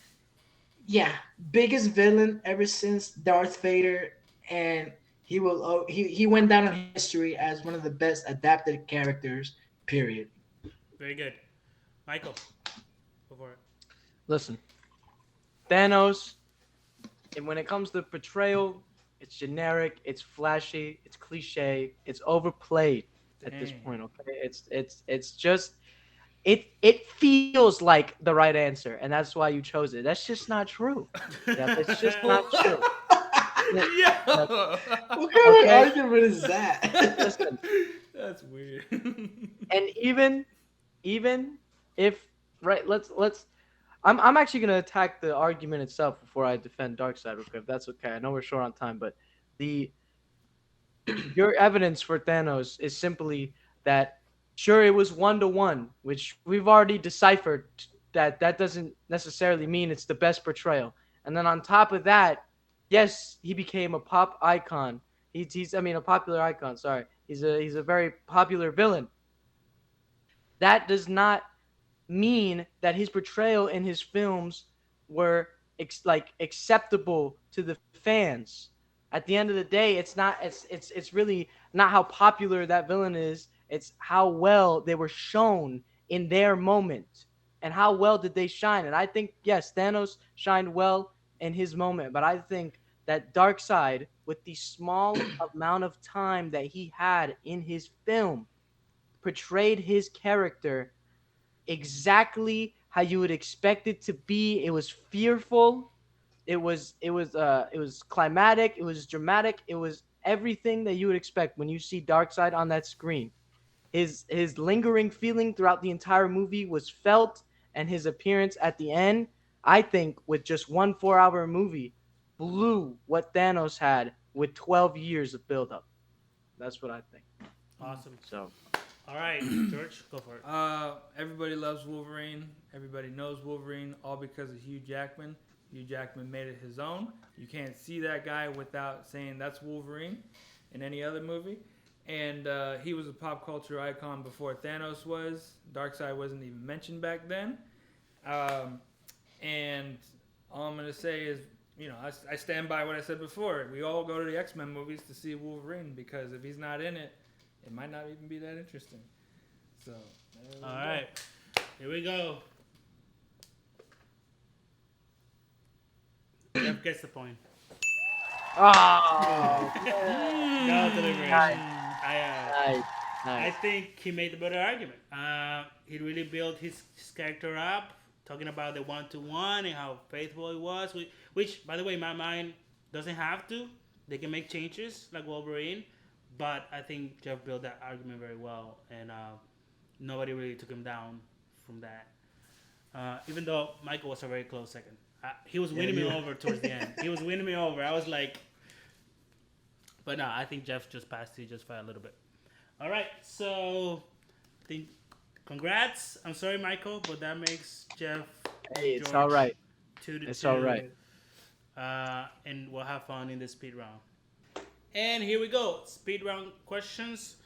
Yeah, biggest villain ever since Darth Vader. And he went down in history as one of the best adapted characters, period. Very good. Michael, go for it. Listen, Thanos. And when it comes to portrayal, it's generic, it's flashy, it's cliche, it's overplayed at this Dang. point. Okay, it's just it feels like the right answer, and that's why you chose it. That's just not true. Yeah, it's just not true. Yo, What kind Okay. of argument is that? Listen, that's weird. and even if right, let's. I'm actually gonna attack the argument itself before I defend Darkseid, okay? If that's okay. I know we're short on time, but the your evidence for Thanos is simply that sure it was 1-to-1, which we've already deciphered that doesn't necessarily mean it's the best portrayal. And then on top of that, yes, he became a pop icon. He's a popular icon. Sorry, he's a very popular villain. That does not mean that his portrayal in his films were acceptable to the fans. At the end of the day, it's really not how popular that villain is. It's how well they were shown in their moment and how well did they shine. And I think yes, Thanos shined well in his moment, but I think that Darkseid, with the small amount of time that he had in his film, portrayed his character exactly how you would expect it to be. It was fearful. it was climatic, it was dramatic, it was everything that you would expect when you see Darkseid on that screen. His lingering feeling throughout the entire movie was felt, and his appearance at the end, I think, with just one 4-hour movie, blew what Thanos had with 12 years of buildup. That's what I think. Awesome. So All right, George, go for it. Everybody loves Wolverine. Everybody knows Wolverine, all because of Hugh Jackman. Hugh Jackman made it his own. You can't see that guy without saying that's Wolverine in any other movie. And he was a pop culture icon before Thanos was. Darkseid wasn't even mentioned back then. And all I'm going to say is, I stand by what I said before. We all go to the X-Men movies to see Wolverine because if he's not in it, it might not even be that interesting. So, All right, here we go. Jeff gets the point. oh, No deliberation. Nice. I nice. think he made the better argument. He really built his character up, talking about the 1-to-1 and how faithful he was. Which, by the way, my mind doesn't have to. They can make changes like Wolverine, but I think Jeff built that argument very well, and nobody really took him down from that. Even though Michael was a very close second. He was winning me over towards the end. He was winning me over. I was like, but no, I think Jeff just passed you just by a little bit. All right, so I think congrats. I'm sorry, Michael, but that makes Jeff. Hey, it's George all right. 2-2. It's all right. And we'll have fun in the speed round. And here we go, speed round questions.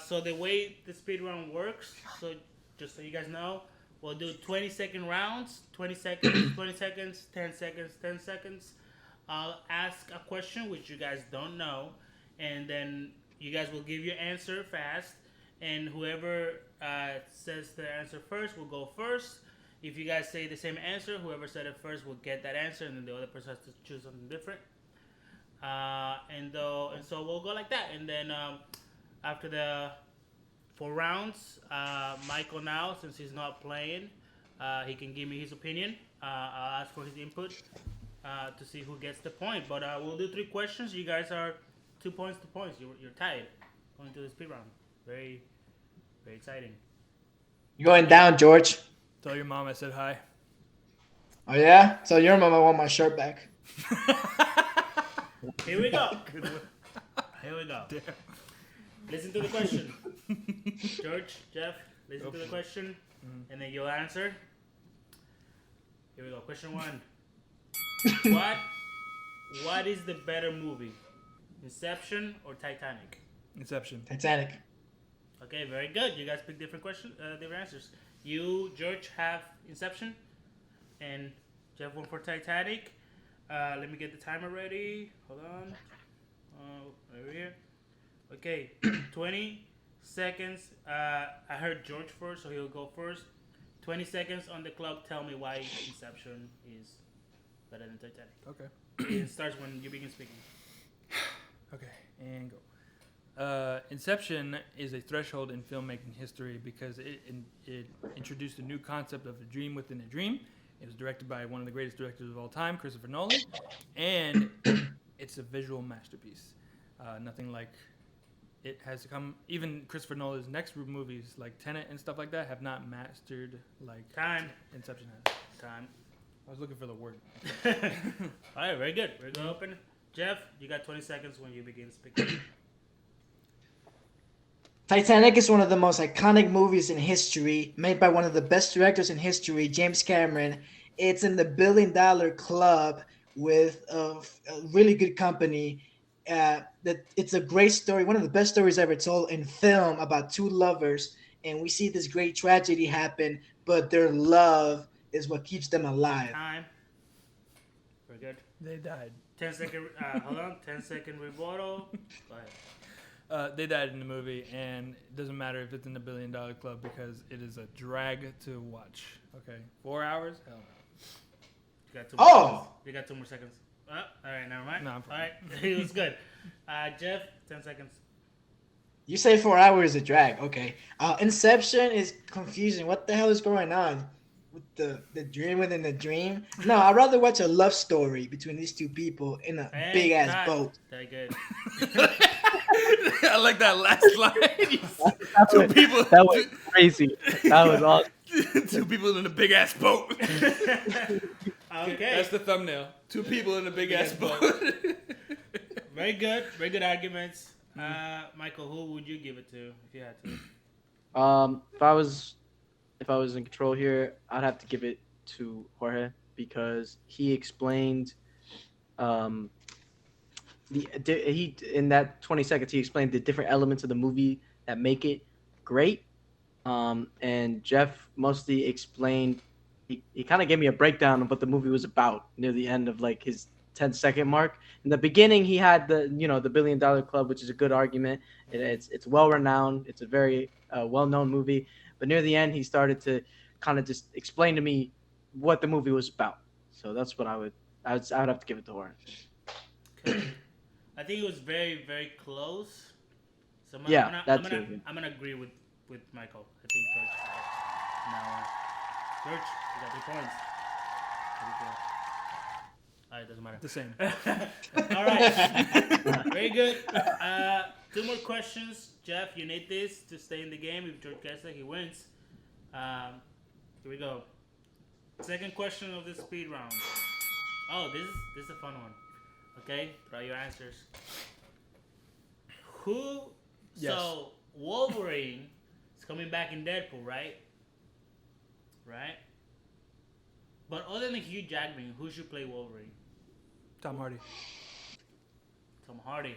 So the way the speed round works, so just so you guys know, we'll do 20-second rounds, 20 seconds, 20 seconds, 10 seconds, 10 seconds. I'll ask a question which you guys don't know, and then you guys will give your answer fast, and whoever says the answer first will go first. If you guys say the same answer, whoever said it first will get that answer, and then the other person has to choose something different. And so we'll go like that, and then after the 4 rounds, Michael now, since he's not playing, he can give me his opinion. I'll ask for his input to see who gets the point. But we'll do 3 questions. You guys are 2 points to points. You're tied going to the speed round. Very, very exciting. You're going down, George. Tell your mom I said hi. Oh yeah? Tell your mom I want my shirt back. Here we go. Here we go. Damn. Listen to the question. George, Jeff, listen to the question, and then you'll answer. Here we go. Question 1. What is the better movie? Inception or Titanic? Inception. Titanic. Okay, very good. You guys pick different different answers. You, George, have Inception, and Jeff went for Titanic. Let me get the timer ready. Hold on. Over here. Okay, 20 seconds. I heard George first, so he'll go first. 20 seconds on the clock. Tell me why Inception is better than Titanic. Okay. It starts when you begin speaking. Okay, and go. Inception is a threshold in filmmaking history because it introduced a new concept of a dream within a dream. It was directed by one of the greatest directors of all time, Christopher Nolan, and it's a visual masterpiece. Nothing like it has come. Even Christopher Nolan's next movies, like Tenet and stuff like that, have not mastered like Time. Inception has. Time. I was looking for the word. All right, very good. We're going to open. Jeff, you got 20 seconds when you begin speaking. Titanic is one of the most iconic movies in history, made by one of the best directors in history, James Cameron. It's in the $1 billion club with a really good company. That it's a great story, one of the best stories ever told in film about 2 lovers, and we see this great tragedy happen, but their love is what keeps them alive. Time. Very good. They died. 10 second. Hold on. 10-second rebuttal. Go ahead. They died in the movie, and it doesn't matter if it's in the $1 billion club because it is a drag to watch. Okay, 4 hours? Hell no. You got 2 more Oh! seconds. You got 2 more seconds. All right, never mind. No, I'm All fine. right, it was good. Jeff, 10 seconds. You say 4 hours is a drag. Okay. Inception is confusing. What the hell is going on? the dream within the dream. No, I'd rather watch a love story between these two people in a Hey, big ass cut. boat. Very good. I like that last line. That Two was- people. That was crazy. That was awesome. Two people in a big ass boat. Okay. That's the thumbnail. Two people in a big ass boat. Very good. Very good arguments. Michael, who would you give it to if you had to? If I was in control here, I'd have to give it to Jorge because he explained he in that 20 seconds he explained the different elements of the movie that make it great. And Jeff mostly explained he kind of gave me a breakdown of what the movie was about near the end of like his 10-second mark. In the beginning, he had the $1 billion club, which is a good argument. It's well renowned. It's a very well known movie. But near the end, he started to kind of just explain to me what the movie was about. So that's what I would have to give it to Jorge. Okay. I think it was very, very close. So Yeah, that too. I'm gonna agree with Michael. I think George got it. Now, George, you got 3 points. It doesn't matter. The same. All right. Very good. 2 more questions. Jeff, you need this to stay in the game. If George gets it, he wins. Here we go. Second question of this speed round. Oh, this is a fun one. Okay, throw your answers. Who? Yes. So Wolverine is coming back in Deadpool, right? Right. But other than Hugh Jackman, who should play Wolverine? Tom Hardy. Tom Hardy.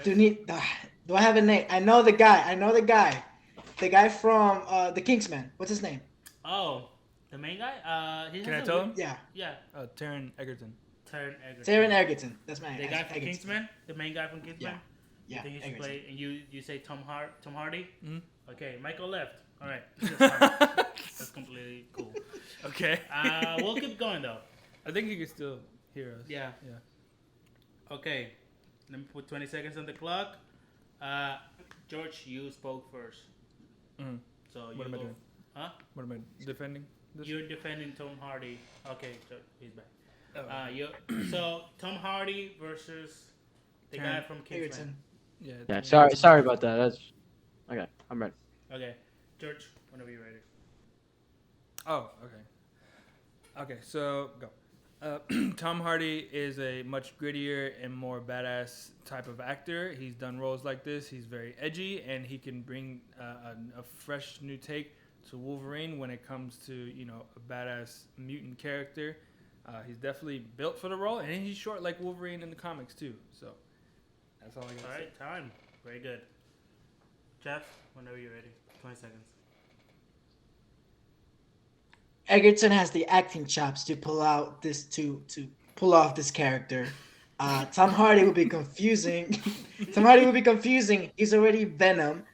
Do I have a name? I know the guy. The guy from the Kingsman. What's his name? Oh, the main guy. Can I tell him? Yeah, Yeah, Taron Egerton. Taron Egerton. Taron Egerton. That's my The guy from Egerton. Kingsman. The main guy from Kingsman. Yeah, You think he should Egerton. play? And you say Tom Hardy? Mhm. Okay, Michael left. All right, that's completely cool. Okay. We'll keep going though. I think he can still hear us. Yeah. Yeah. Okay, let me put 20 seconds on the clock. George, you spoke first. Mhm. So you What am I go- doing? Huh? What am I defending? This? You're defending Tom Hardy. Okay, so he's back. Oh. So Tom Hardy versus the guy Taron from Kingsman. Egerton. Yeah. Yeah, Tom sorry about that. That's okay. I'm ready. Okay, George, whenever you're ready. Oh, okay. Okay, so go. Tom Hardy is a much grittier and more badass type of actor. He's done roles like this. He's very edgy, and he can bring a fresh new take to Wolverine when it comes to a badass mutant character. He's definitely built for the role, and he's short like Wolverine in the comics too. So that's all I got. All right, time. Very good. Jeff, whenever you're ready. 20 seconds. Egerton has the acting chops to pull off this character. Tom Hardy would be confusing. Tom Hardy would be confusing. He's already Venom.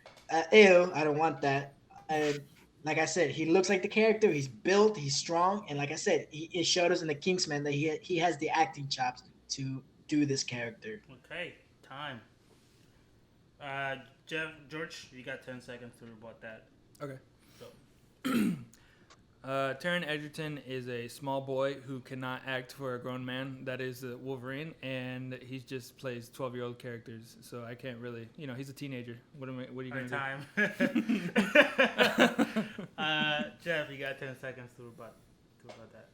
Ew, I don't want that. And like I said, he looks like the character. He's built. He's strong. And like I said, it showed us in the Kingsman that he has the acting chops to do this character. Okay, time. George, you got 10 seconds to rebut that. Okay. So. Taron Egerton is a small boy who cannot act for a grown man. That is Wolverine, and he just plays 12-year-old characters. So I can't really, he's a teenager. What are you All gonna right, do? time. Jeff, you got 10 seconds to rebut that.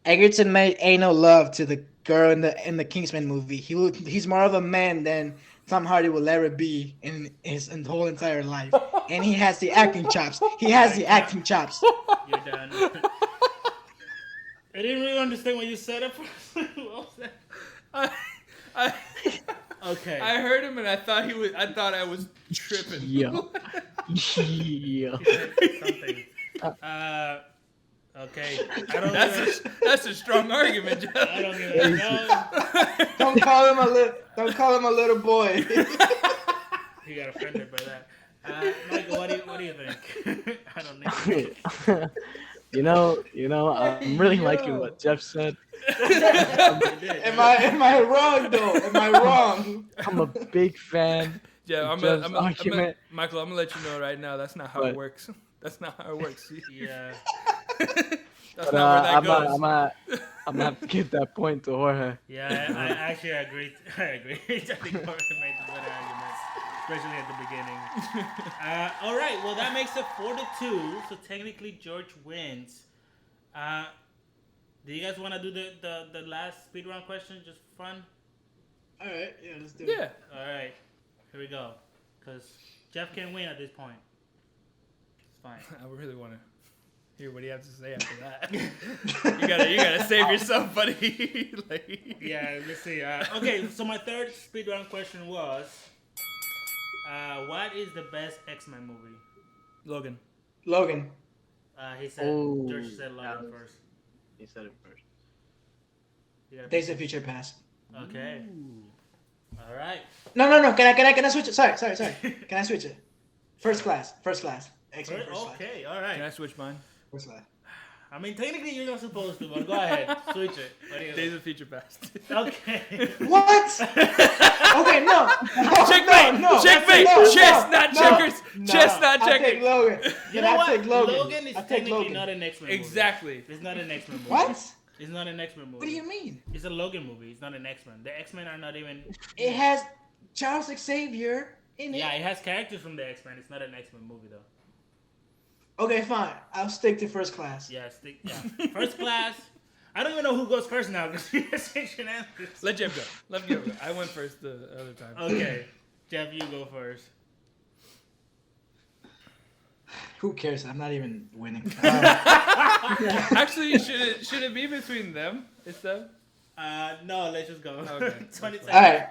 Egerton made anal love to the girl in the Kingsman movie. He's more of a man than Tom Hardy will ever be in his whole entire life, and he has the acting chops. He has the acting chops. You're done. I didn't really understand what you said at first. What was that? I Okay. I heard him and I thought I was tripping. Yeah. Yeah. You said something. Okay. That's a strong argument, Jeff. I don't even know. Don't call him a little boy. He got offended by that. Michael, what do you think? I don't know. I'm really liking what Jeff said. Am I wrong though? Am I wrong? I'm a big fan. Yeah, Jeff's argument. Michael, I'm gonna let you know right now. That's not how it What? works. That's not how it works. Yeah. That's But, not where that I'm goes. I'm gonna have to give that point to Jorge. Yeah, I actually agree. I agree. I think Jorge made the better argument, especially at the beginning. All right, well that makes it 4-2. So technically George wins. Do you guys want to do the last speed round question just for fun? All right, yeah, let's do Yeah. it. All right, here we go. Cause Jeff can win at this point. It's fine. I really want to hear what he has to say after that. you gotta save yourself, buddy. Like, Yeah, let's see. Okay, so my third speed round question was, what is the best X-Men movie? Logan. Logan. He said. Oh, George said that Logan was- first. He said it first. You gotta Days of Future Past. Okay. All right. No. Can I switch it? Sorry. Can I switch it? First class. X-Men first class. Okay. All Can I right. switch mine? First class. I mean, technically you're not supposed to, but go ahead. Switch it. What do you Days of Future Past. Okay. What? Okay, no. Checkmate! No. Checkmate! No, Chess, not no, checkers! no. Chess, not I take checkers! Logan. You Then know I what? take Logan. Logan is I take technically Logan. not an X-Men movie. Exactly. It's not an X-Men movie. What? It's not an X-Men movie. What do you mean? It's a Logan movie. It's not an X-Men. The X-Men are not even. It has Charles Xavier in it. Yeah, it has characters from the X-Men. It's not an X-Men movie though. Okay, fine. I'll stick to first class. Yeah, first class. I don't even know who goes first now because you guys changed your answers. Let Jeff go. Let Jeff go. I went first the other time. Okay, Jeff, you go first. Who cares? I'm not even winning. Actually, should it be between them? It's them? No, let's just go. Okay, 20 that's seconds. All right.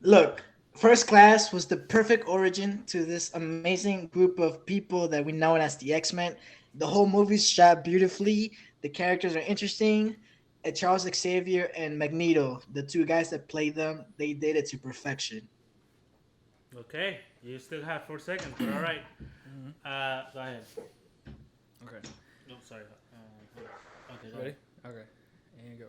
Look, First Class was the perfect origin to this amazing group of people that we know as the X-Men. The whole movie's shot beautifully. The characters are interesting. And Charles Xavier and Magneto, the two guys that played them, they did it to perfection. Okay, you still have 4 seconds, but all right. Go ahead. Okay. Oh, sorry. Okay, go Ready? ahead. Okay. And go.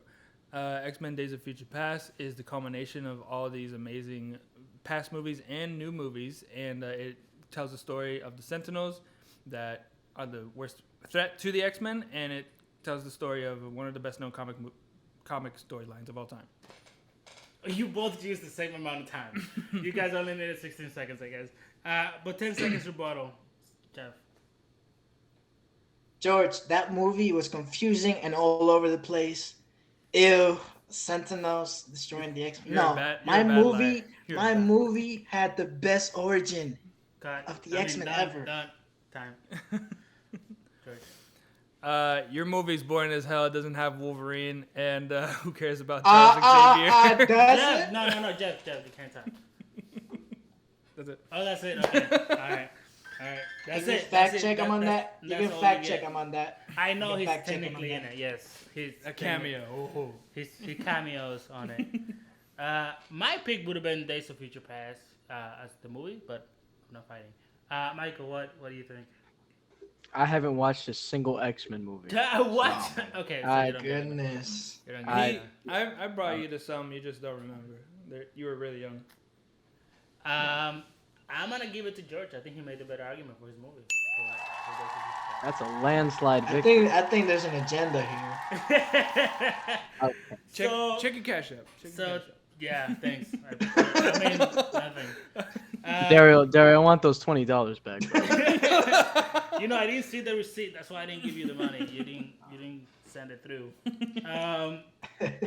X-Men Days of Future Past is the culmination of all these amazing past movies and new movies, and it tells the story of the Sentinels that are the worst threat to the X-Men, and it tells the story of one of the best known comic storylines of all time. You both used the same amount of time. You guys only needed 16 seconds, I guess. But 10 seconds rebuttal, Jeff. George, that movie was confusing and all over the place. Ew, Sentinels destroying the X-Men. You're a No, bad- my you're a bad movie, liar. You're my bad. movie had the best origin. Cut. Of the X-Men ever. Done. Time. George. Your movie's boring as hell. It doesn't have Wolverine, and who cares about Charles Xavier? That's Jeff, it? no, Jeff, you can't time. That's it. Oh, that's it. Okay. All right. That's You can it. fact That's check it. him on that. You can all fact we check get. him on that. I know You he's can fact check him on technically in that. it. Yes, he's A cameo. Oh. He cameos on it. My pick would have been Days of Future Past as the movie, but I'm not fighting. Michael, what do you think? I haven't watched a single X-Men movie. What? Okay. So My you don't get it. Goodness. You don't get I- it. I brought you to some you just don't remember. You were really young. I'm gonna give it to George. I think he made the better argument for his movie. For That's a landslide I victory. think there's an agenda here. Okay. Check So- check your cash app. Check your So cash app. yeah, thanks. I mean nothing. Dario, I want those $20 back. Bro. You know, I didn't see the receipt. That's why I didn't give you the money. You didn't send it through.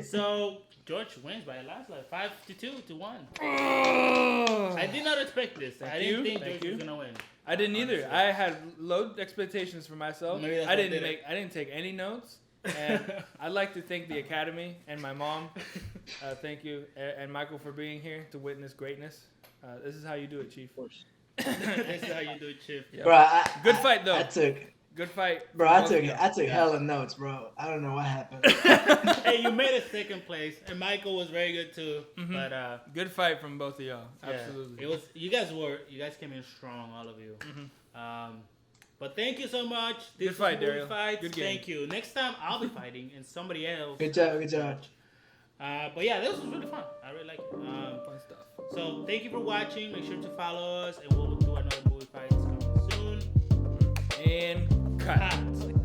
So George wins by a landslide, 5-2-1. I did not expect this. I didn't think Thank George you. was gonna win. I didn't either. Honestly. I had low expectations for myself. Maybe that's I what didn't did it. I didn't take any notes. And I'd like to thank the Academy and my mom. Thank you, and Michael for being here to witness greatness. This is how you do it, Chief. That's how you do it, Chief. Yeah. Bro, Good fight, though. I fight. took hella notes, bro. I don't know what happened. Hey, you made it second place, and Michael was very good too. Mhm. But Good fight from both of y'all. yeah, Absolutely. it was. You guys came in strong, all of you. But thank you so much. This Good fight, was Movie Daryl. Fights. Good game. Thank you. Next time I'll be fighting and somebody else. Good job. But yeah, this was really fun. I really like it. Fun stuff. So thank you for watching. Make sure to follow us, and we'll do another Movie Fights coming soon. And cut. Cut.